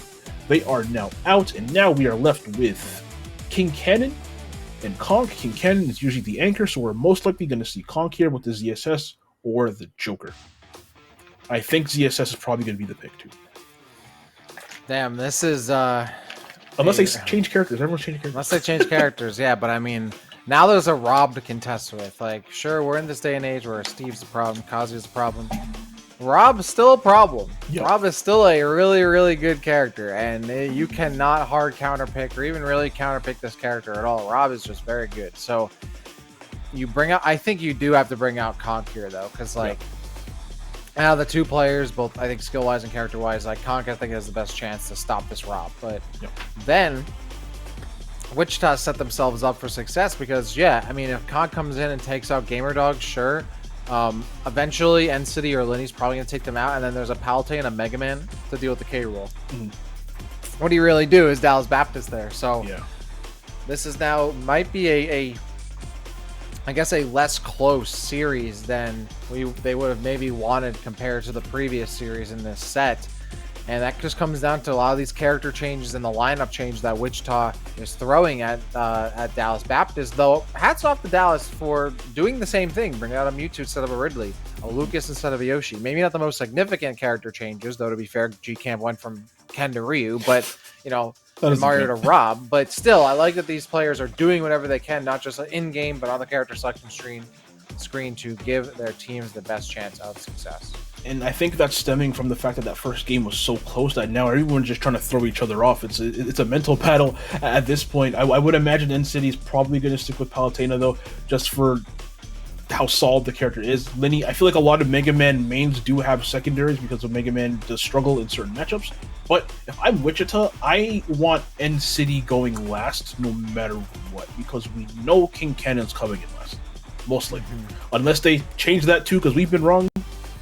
B: they are now out, and now we are left with King Cannon and Conk. King Cannon is usually the anchor, so we're most likely going to see Conk here with the ZSS or the Joker. I think ZSS is probably going to be the pick too.
C: Damn, this is
B: Unless they change characters. Everyone's changing characters.
C: unless they change characters, yeah, but I mean, now there's a Rob to contest with. Like, sure, we're in this day and age where Steve's a problem, Kazu's a problem. Rob's still a problem.
B: Yeah.
C: Rob is still a really, really good character, and you cannot hard counterpick or even really counterpick this character at all. Rob is just very good. So you bring out, I think you do have to bring out Conk here though, because like out of the two players, both I think skill wise and character wise, like Conk I think has the best chance to stop this Rob. But then Wichita set themselves up for success because yeah, I mean if Conk comes in and takes out GamerDog, sure. Eventually N-City or Lenny's probably gonna take them out, and then there's a Palutena and a Mega Man to deal with the K roll. What do you really do is Dallas Baptist there, so this is now might be I guess a less close series than they would have maybe wanted compared to the previous series in this set. And that just comes down to a lot of these character changes and the lineup change that Wichita is throwing at Dallas Baptist. Though, hats off to Dallas for doing the same thing, bringing out a Mewtwo instead of a Ridley, a Lucas instead of a Yoshi. Maybe not the most significant character changes, though to be fair, G-Camp went from Ken to Ryu, but, you know, and Mario to Rob. But still, I like that these players are doing whatever they can, not just in-game, but on the character selection screen to give their teams the best chance of success.
B: And I think that's stemming from the fact that first game was so close that now everyone's just trying to throw each other off. It's a mental battle at this point. I would imagine N-City is probably going to stick with Palutena, though, just for how solid the character is. Lenny, I feel like a lot of Mega Man mains do have secondaries because of Mega Man does struggle in certain matchups. But if I'm Wichita, I want N-City going last no matter what, because we know King Cannon's coming in last, most likely. Unless they change that too, because we've been wrong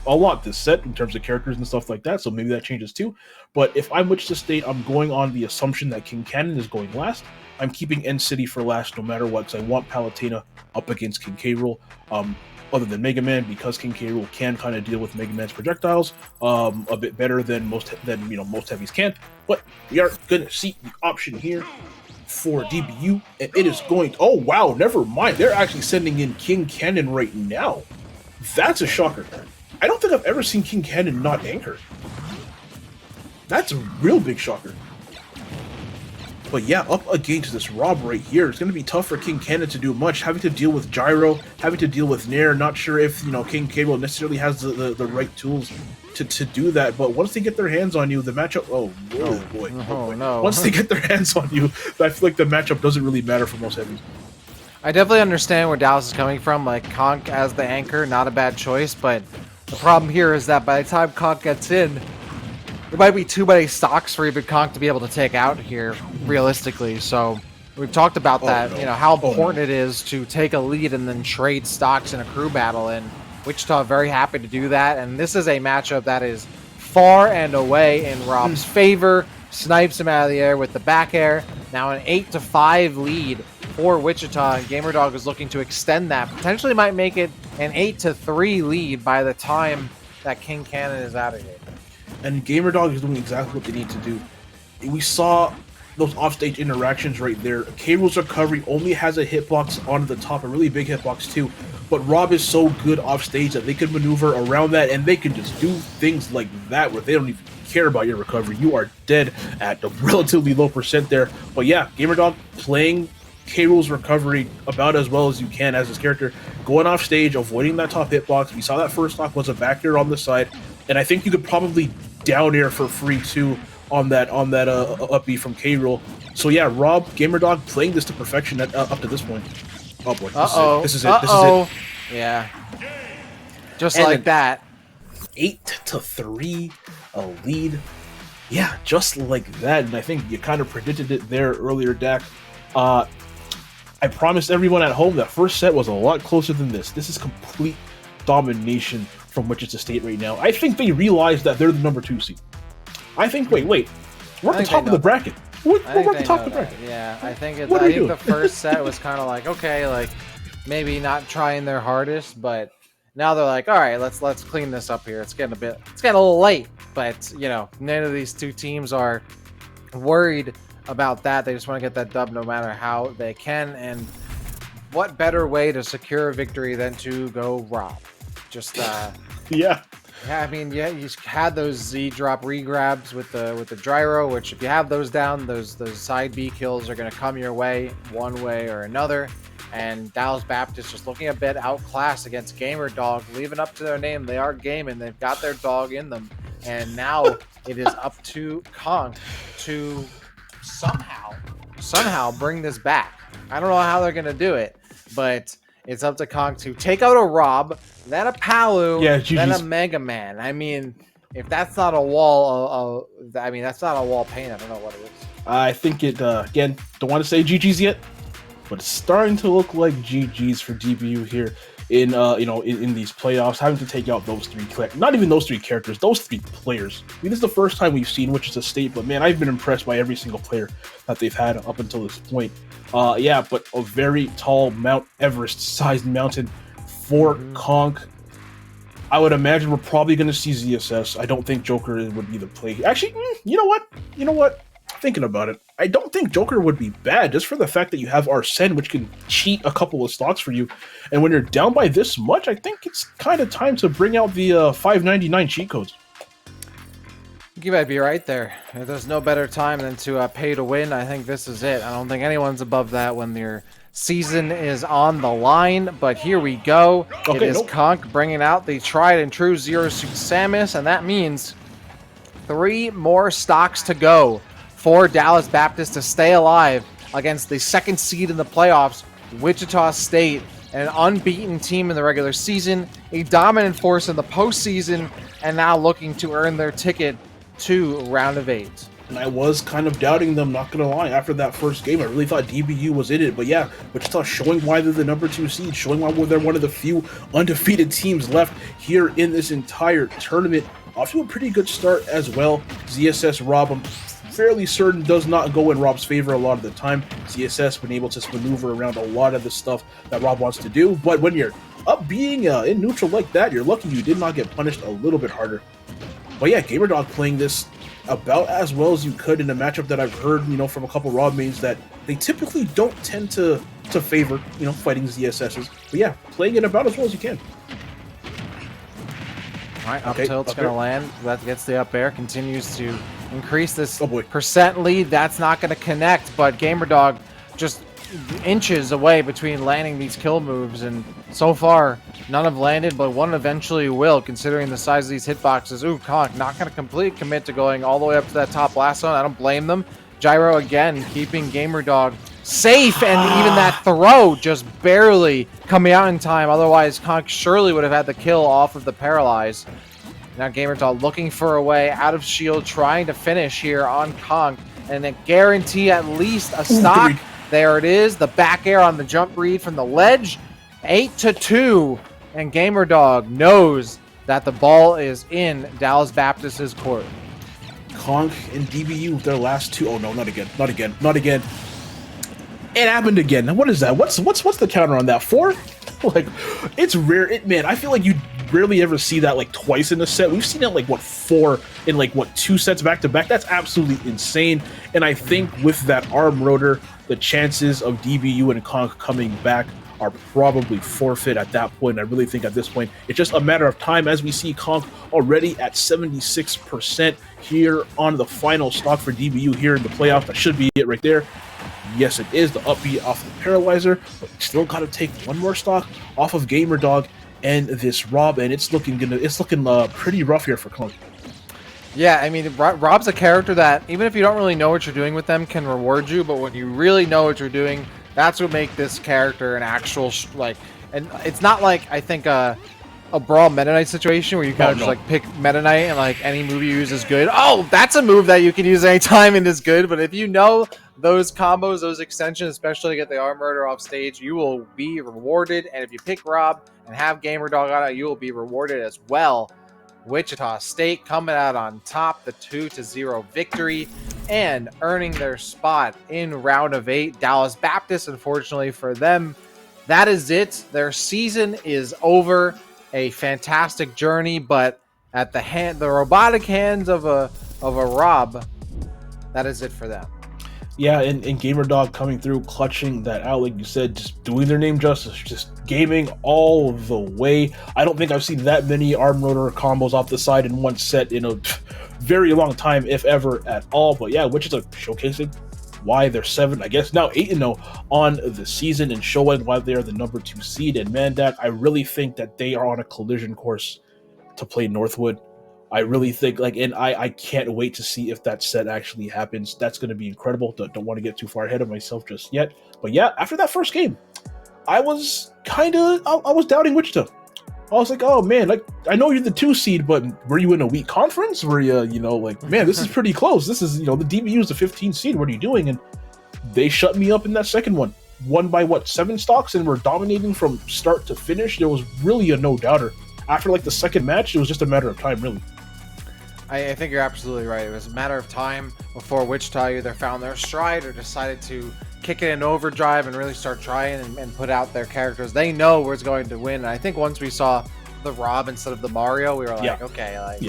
B: a lot this set in terms of characters and stuff like that, so maybe that changes too. But if I'm Wichita State, I'm going on the assumption that King Cannon is going last. I'm keeping N-City for last no matter what, because I want Palutena up against King K. Rool, other than Mega Man, because King K. Rool can kind of deal with Mega Man's projectiles a bit better than most heavies can. But we are going to see the option here for DBU, and it is going to, oh wow, never mind, they're actually sending in King Cannon right now. That's a shocker. I don't think I've ever seen King Cannon not anchor. That's a real big shocker. But yeah, up against this Rob right here, it's going to be tough for King Cannon to do much, having to deal with Gyro, having to deal with Nair. Not sure if, King K. Rool necessarily has the right tools to do that, but once they get their hands on you, the matchup, oh boy.
C: No.
B: Once they get their hands on you, I feel like the matchup doesn't really matter for most heavies.
C: I definitely understand where Dallas is coming from, like Conk as the anchor, not a bad choice, but the problem here is that by the time Conk gets in, there might be too many stocks for even Conk to be able to take out here, realistically. So we've talked about that, how important it is to take a lead and then trade stocks in a crew battle, and Wichita very happy to do that. And this is a matchup that is far and away in Rob's favor. Snipes him out of the air with the back air. Now an 8-5 lead for Wichita, and GamerDog is looking to extend that. Potentially might make it an 8-3 lead by the time that King Cannon is out of here.
B: And GamerDog is doing exactly what they need to do. We saw those offstage interactions right there. K. Rool's recovery only has a hitbox on the top, a really big hitbox too. But Rob is so good offstage that they can maneuver around that, and they can just do things like that where they don't even care about your recovery. You are dead at a relatively low percent there. But yeah, GamerDog playing K. Rool's recovery about as well as you can as his character, going off stage, avoiding that top hitbox. We saw that first stock was a back air on the side, and I think you could probably down air for free too on that up B from K. Rool. So yeah, Rob, GamerDog playing this to perfection up to this point. Oh boy, this is it.
C: Yeah, just and like that.
B: 8-3, a lead. Yeah, just like that. And I think you kind of predicted it there earlier, Dak. I promised everyone at home that first set was a lot closer than this. This is complete domination from Wichita State right now. I think they realize that they're the number 2 seed. I think. Wait. We're at the top of the bracket. We're at the top of the bracket.
C: Yeah, I think it's.
B: What are
C: I
B: we
C: think
B: doing?
C: the first set was kind of like, okay, like maybe not trying their hardest, but now they're like, all right, let's clean this up here. It's getting a little late, but you know, none of these two teams are worried about that. They just want to get that dub no matter how they can. And what better way to secure a victory than to go rob? Just
B: Yeah.
C: yeah, I mean, yeah, you had those Z drop regrabs with the gyro, which if you have those down, those side B kills are gonna come your way one way or another. And Dallas Baptist just looking a bit outclassed against Gamer Dog, leaving up to their name. They are gaming. They've got their dog in them, and now it is up to Conk to somehow bring this back. I don't know how they're gonna do it, but it's up to Conk to take out a Rob, then a Palu, then a Mega Man. I mean, if that's not a wall, that's not a wall paint. I don't know what it is.
B: I think it, again, don't want to say GG's yet, but it's starting to look like GG's for DBU here in, in these playoffs, having to take out those 3, not even those 3 characters, those 3 players. I mean, this is the first time we've seen Wichita State, but man, I've been impressed by every single player that they've had up until this point. Yeah, but a very tall Mount Everest-sized mountain for Conk. I would imagine we're probably going to see ZSS. I don't think Joker would be the play. Actually, you know what? Thinking about it, I don't think Joker would be bad, just for the fact that you have Arsene, which can cheat a couple of stocks for you. And when you're down by this much, I think it's kind of time to bring out the 599 cheat codes.
C: You might be right there. There's no better time than to pay to win. I think this is it. I don't think anyone's above that when your season is on the line. But here we go. It is Conk bringing out the tried and true Zero Suit Samus, and that means 3 more stocks to go for Dallas Baptist to stay alive against the 2nd seed in the playoffs, Wichita State, an unbeaten team in the regular season, a dominant force in the postseason, and now looking to earn their ticket to round of 8.
B: And I was kind of doubting them, not gonna lie, after that first game. I really thought DBU was in it, but yeah, Wichita showing why they're the number 2 seed, showing why they're one of the few undefeated teams left here in this entire tournament. Off to a pretty good start as well. ZSS Rob, I'm fairly certain, does not go in Rob's favor a lot of the time. ZSS been able to maneuver around a lot of the stuff that Rob wants to do, but when you're up being in neutral like that, you're lucky you did not get punished a little bit harder. But yeah, GamerDog playing this about as well as you could in a matchup that I've heard, from a couple Rob mains that they typically don't tend to favor, fighting ZSSs. But yeah, playing it about as well as you can.
C: All right, up tilt's going to land. That gets the up air, continues to increase this percent lead. That's not going to connect, but GamerDog just inches away between landing these kill moves, and so far none have landed, but one eventually will, considering the size of these hitboxes. Ooh, Conk not going to completely commit to going all the way up to that top blast zone. I don't blame them. Gyro again, keeping GamerDog safe, and even that throw just barely coming out in time. Otherwise, Conk surely would have had the kill off of the Paralyze. Now GamerDog looking for a way out of shield, trying to finish here on Conk, and then guarantee at least a stock. There it is, the back air on the jump read from the ledge. 8-2, and GamerDog knows that the ball is in Dallas Baptist's court.
B: Conk and DBU, their last 2. Oh no, not again. It happened again. What is that? What's the counter on that? 4? Like, it's rare. Man, I feel like you rarely ever see that like twice in a set. We've seen it like 4 in 2 sets back to back. That's absolutely insane. And I think with that arm rotor, the chances of DBU and Conk coming back are probably forfeit at that point. I really think at this point, it's just a matter of time, as we see Conk already at 76% here on the final stock for DBU here in the playoff. That should be it right there. Yes, it is the upbeat off the Paralyzer, but still got to take one more stock off of GamerDog and this Rob, and it's looking pretty rough here for Conk.
C: Yeah, I mean, Rob's a character that, even if you don't really know what you're doing with them, can reward you, but when you really know what you're doing, that's what makes this character an actual, and it's not like, I think, a Brawl Meta Knight situation where you kind of just like pick Meta Knight and like any move you use is good. Oh, that's a move that you can use anytime and is good. But if you know those combos, those extensions, especially to get the arm murder off stage, you will be rewarded. And if you pick Rob and have GamerDog on it, you will be rewarded as well. Wichita State coming out on top, the 2-0 victory and earning their spot in round of 8. Dallas Baptist, unfortunately for them, that is it. Their season is over. A fantastic journey, but at the robotic hands of a Rob, that is it for them.
B: Yeah, and GamerDog coming through, clutching that out, like you said, just doing their name justice, just gaming all the way. I don't think I've seen that many arm rotor combos off the side in one set in a very long time, if ever at all. But yeah, Wichita showcasing why they're 7, I guess now 8-0 on the season, and showing why they're the number 2 seed. And man, Dad, I really think that they are on a collision course to play Northwood. I really think, like, and I can't wait to see if that set actually happens. That's going to be incredible. Don't want to get too far ahead of myself just yet. But yeah, after that first game, I was doubting Wichita. I was like, oh man, like, I know you're the 2 seed, but were you in a weak conference? Were you, like, man, this is pretty close. This is, the DBU is the 15 seed. What are you doing? And they shut me up in that second one. Won by 7 stocks, and were dominating from start to finish. There was really a no doubter. After like the second match, it was just a matter of time, really.
C: I think you're absolutely right. It was a matter of time before Wichita either found their stride or decided to kick it in overdrive and really start trying and put out their characters. They know what's going to win. And I think once we saw the Rob instead of the Mario, we were like, okay, like,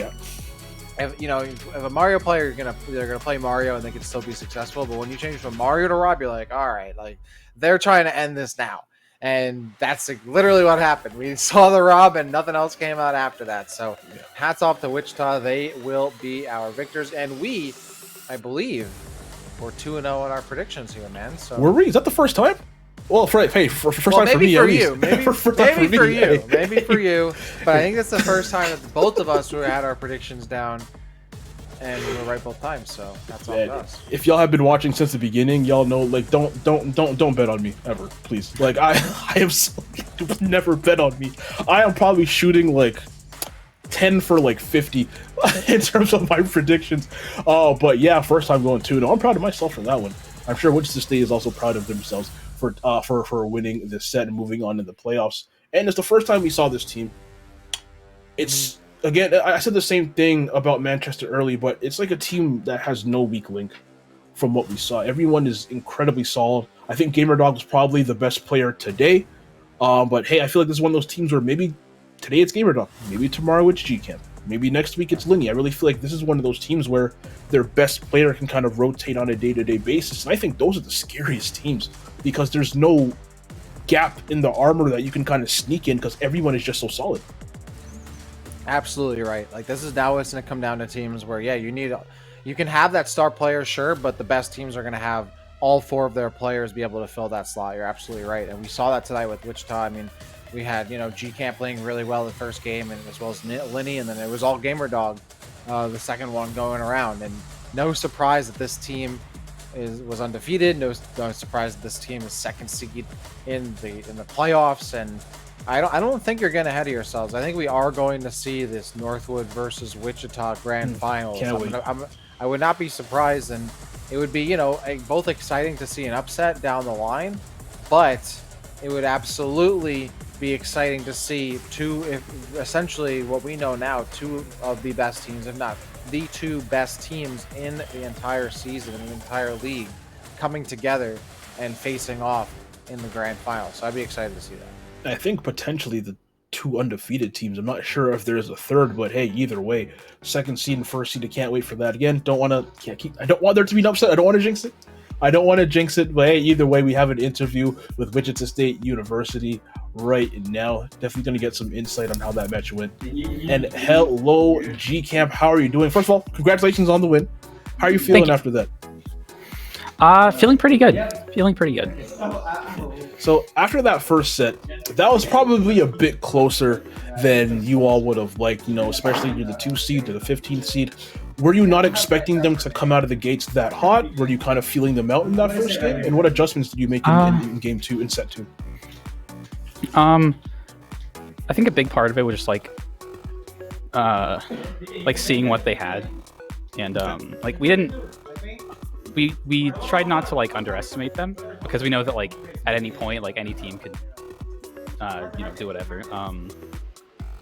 C: if a Mario player, they're gonna play Mario and they can still be successful. But when you change from Mario to Rob, you're like, all right, like, they're trying to end this now. And that's literally what happened. We saw the Rob and nothing else came out after that. So hats off to Wichita. They will be our victors. And we, I believe, we're 2-0 in our predictions here, man. So
B: were we? Is that the first time? Well, for first time for me,
C: for you. Maybe for you. But I think it's the first time that both of us had our predictions down. And we were right both times, so that's all to us.
B: If y'all have been watching since the beginning, y'all know, like, don't bet on me ever, please. Like, I am so, never bet on me. I am probably shooting like 10 for like 50 in terms of my predictions. But yeah, first time going 2-0. I'm proud of myself for that one. I'm sure Wichita State is also proud of themselves for winning this set and moving on to the playoffs. And it's the first time we saw this team. It's again, I said the same thing about Manchester early, but it's like a team that has no weak link from what we saw. Everyone is incredibly solid. I think GamerDog was probably the best player today. But hey, I feel like this is one of those teams where maybe today it's GamerDog, maybe tomorrow it's GCamp, maybe next week it's Linny. I really feel like this is one of those teams where their best player can kind of rotate on a day-to-day basis. And I think those are the scariest teams because there's no gap in the armor that you can kind of sneak in because everyone is just so solid.
C: Absolutely right. Like, this is now it's going to come down to teams where, yeah, you can have that star player, sure, but the best teams are going to have all 4 of their players be able to fill that slot. You're absolutely right. And we saw that tonight with Wichita. I mean, we had, GCamp playing really well the first game, and as well as Linny, and then it was all GamerDog, the second one going around. And no surprise that this team was undefeated. No surprise that this team is second seed in the playoffs. And I don't think you're getting ahead of yourselves. I think we are going to see this Northwood versus Wichita grand finals. I would not be surprised, and it would be, both exciting to see an upset down the line, but it would absolutely be exciting to see essentially what we know now, 2 of the best teams, if not the 2 best teams in the entire season, in the entire league, coming together and facing off in the grand final. So I'd be excited to see that.
B: I think potentially the 2 undefeated teams. I'm not sure if there's a third, but hey, either way, second seed and first seed, I can't wait for that. Again, I don't want there to be an upset. I don't want to jinx it. But hey, either way, we have an interview with Wichita State University right now. Definitely going to get some insight on how that match went. And hello, GCamp. How are you doing? First of all, congratulations on the win. How are you feeling after that?
H: Feeling pretty good.
B: So after that first set, that was probably a bit closer than you all would have liked, especially to the 2 seed to the 15th seed. Were you not expecting them to come out of the gates that hot? Were you kind of feeling them out in that first game? And what adjustments did you make in game 2 and set 2?
H: I think a big part of it was just like seeing what they had, and like we tried not to like underestimate them, because we know that like at any point like any team could do whatever.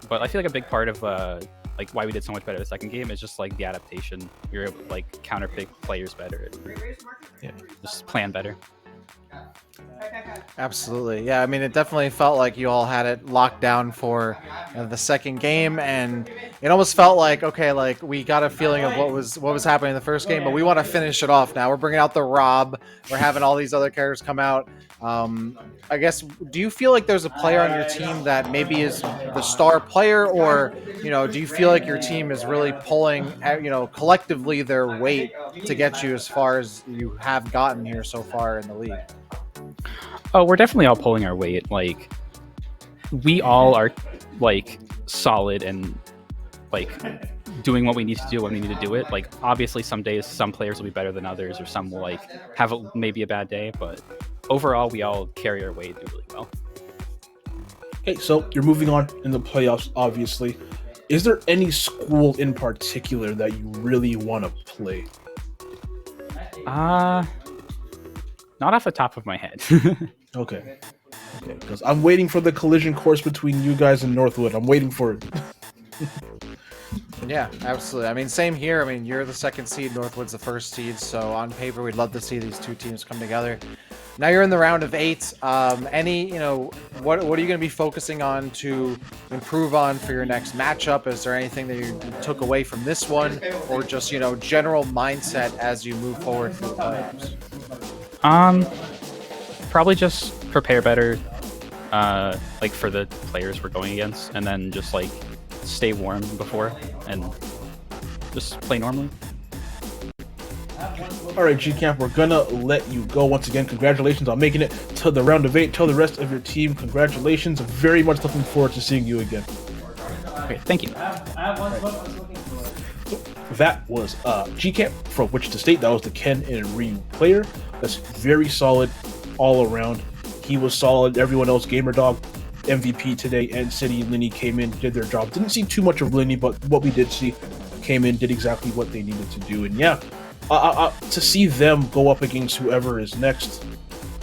H: But I feel like a big part of like why we did so much better the second game is just like the adaptation. We were able to like counterpick players better, and just plan better.
C: Absolutely. Yeah, I mean, it definitely felt like you all had it locked down for the second game, and it almost felt like, okay, like we got a feeling of what was happening in the first game, but we want to finish it off now. We're bringing out the Rob. We're having all these other characters come out. I guess, do you feel like there's a player on your team that maybe is the star player, or, do you feel like your team is really pulling, collectively their weight to get you as far as you have gotten here so far in the league?
H: Oh, we're definitely all pulling our weight. Like, we all are like solid and like doing what we need to do when we need to do it. Like, obviously some days some players will be better than others, or some will like have maybe a bad day, but overall we all carry our weight and do really well.
B: Okay, so you're moving on in the playoffs, obviously. Is there any school in particular that you really want to play?
H: Not off the top of my head.
B: Okay, because I'm waiting for the collision course between you guys and Northwood. I'm waiting for it.
C: Yeah, absolutely. I mean, same here. I mean, you're the second seed, Northwood's the first seed, so on paper, we'd love to see these two teams come together. Now you're in the round of 8. What are you going to be focusing on to improve on for your next matchup? Is there anything that you took away from this one, or just, general mindset as you move forward through the playoffs?
H: Probably just prepare better, like for the players we're going against, and then just like stay warm before and just play normally.
B: All right, G-Camp, we're gonna let you go. Once again, congratulations on making it to the round of 8. Tell the rest of your team congratulations. I'm very much looking forward to seeing you again.
H: Okay, thank you.
B: That was G-Camp from Wichita State. That was the Ken and Ryu player. That's very solid all around. He was solid. Everyone else, GamerDog, MVP today, and City Linny came in, did their job. Didn't see too much of Linny, but what we did see came in, did exactly what they needed to do. And yeah, to see them go up against whoever is next,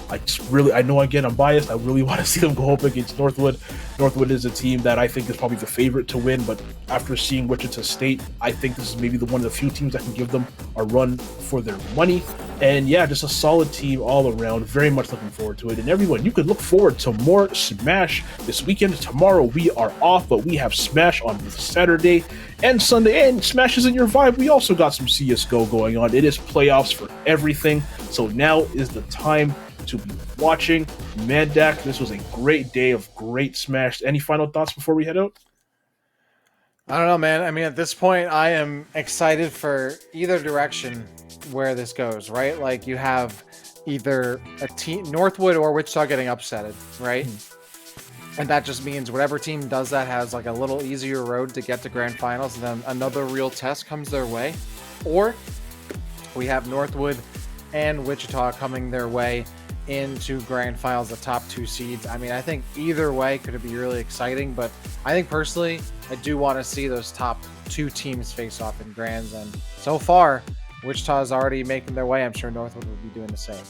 B: I know again I'm biased. I really want to see them go up against Northwood. Northwood is a team that I think is probably the favorite to win, but after seeing Wichita State, I think this is maybe one of the few teams that can give them a run for their money. And yeah, just a solid team all around. Very much looking forward to it. And everyone, you could look forward to more Smash this weekend. Tomorrow we are off, but we have Smash on Saturday and Sunday. And Smash isn't your vibe. We also got some CSGO going on. It is playoffs for everything. So now is the time to be watching. Mandak, this was a great day of great Smash. Any final thoughts before we head out?
C: I don't know, man. I mean, at this point, I am excited for either direction where this goes, right? Like, you have either a team, Northwood or Wichita, getting upsetted, right? And that just means whatever team does that has like a little easier road to get to grand finals, and then another real test comes their way. Or we have Northwood and Wichita coming their way into grand finals, the top 2 seeds. I mean, I think either way could be really exciting, but I think personally, I do want to see those top 2 teams face off in grands, and so far, Wichita is already making their way. I'm sure Northwood will be doing the same.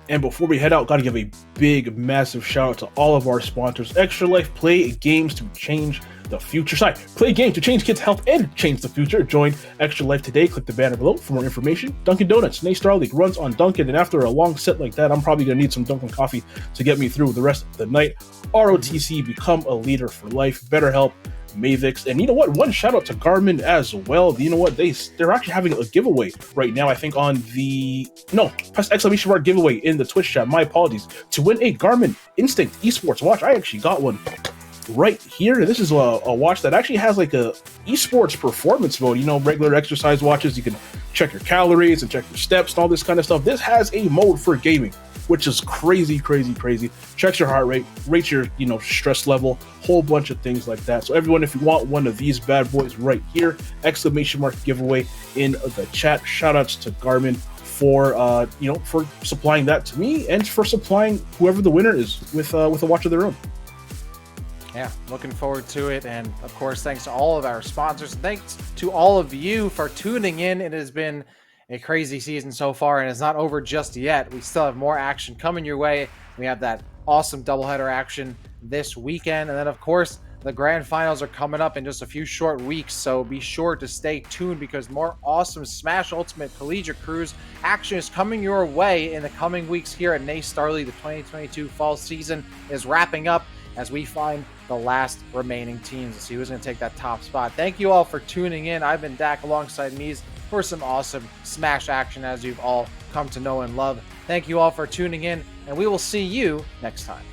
B: And before we head out, got to give a big, massive shout out to all of our sponsors. Extra Life, play games to change the future. Sorry, play games to change kids' health and change the future. Join Extra Life today. Click the banner below for more information. Dunkin' Donuts, Nate Star League runs on Dunkin', and after a long set like that, I'm probably going to need some Dunkin' coffee to get me through the rest of the night. ROTC, become a leader for life. BetterHelp, Mavix, and you know what? One shout out to Garmin as well. You know what? They're actually having a giveaway right now. I think on the press exclamation mark giveaway in the Twitch chat. My apologies. To win a Garmin Instinct Esports watch, I actually got one right here. This is a watch that actually has like a esports performance mode. You know, regular exercise watches, you can check your calories and check your steps and all this kind of stuff. This has a mode for gaming, which is crazy. Checks your heart rate, rates your, stress level, whole bunch of things like that. So everyone, if you want one of these bad boys right here, exclamation mark giveaway in the chat. Shout outs to Garmin for supplying that to me and for supplying whoever the winner is with a watch of their own.
C: Yeah, looking forward to it. And of course, thanks to all of our sponsors. Thanks to all of you for tuning in. It has been a crazy season so far, and it's not over just yet. We still have more action coming your way. We have that awesome doubleheader action this weekend. And then, of course, the grand finals are coming up in just a few short weeks, so be sure to stay tuned because more awesome Smash Ultimate Collegiate Cruise action is coming your way in the coming weeks here at NA Star League. The 2022 fall season is wrapping up as we find the last remaining teams to see who's going to take that top spot. Thank you all for tuning in. I've been Dak alongside Mies for some awesome Smash action as you've all come to know and love. Thank you all for tuning in, and we will see you next time.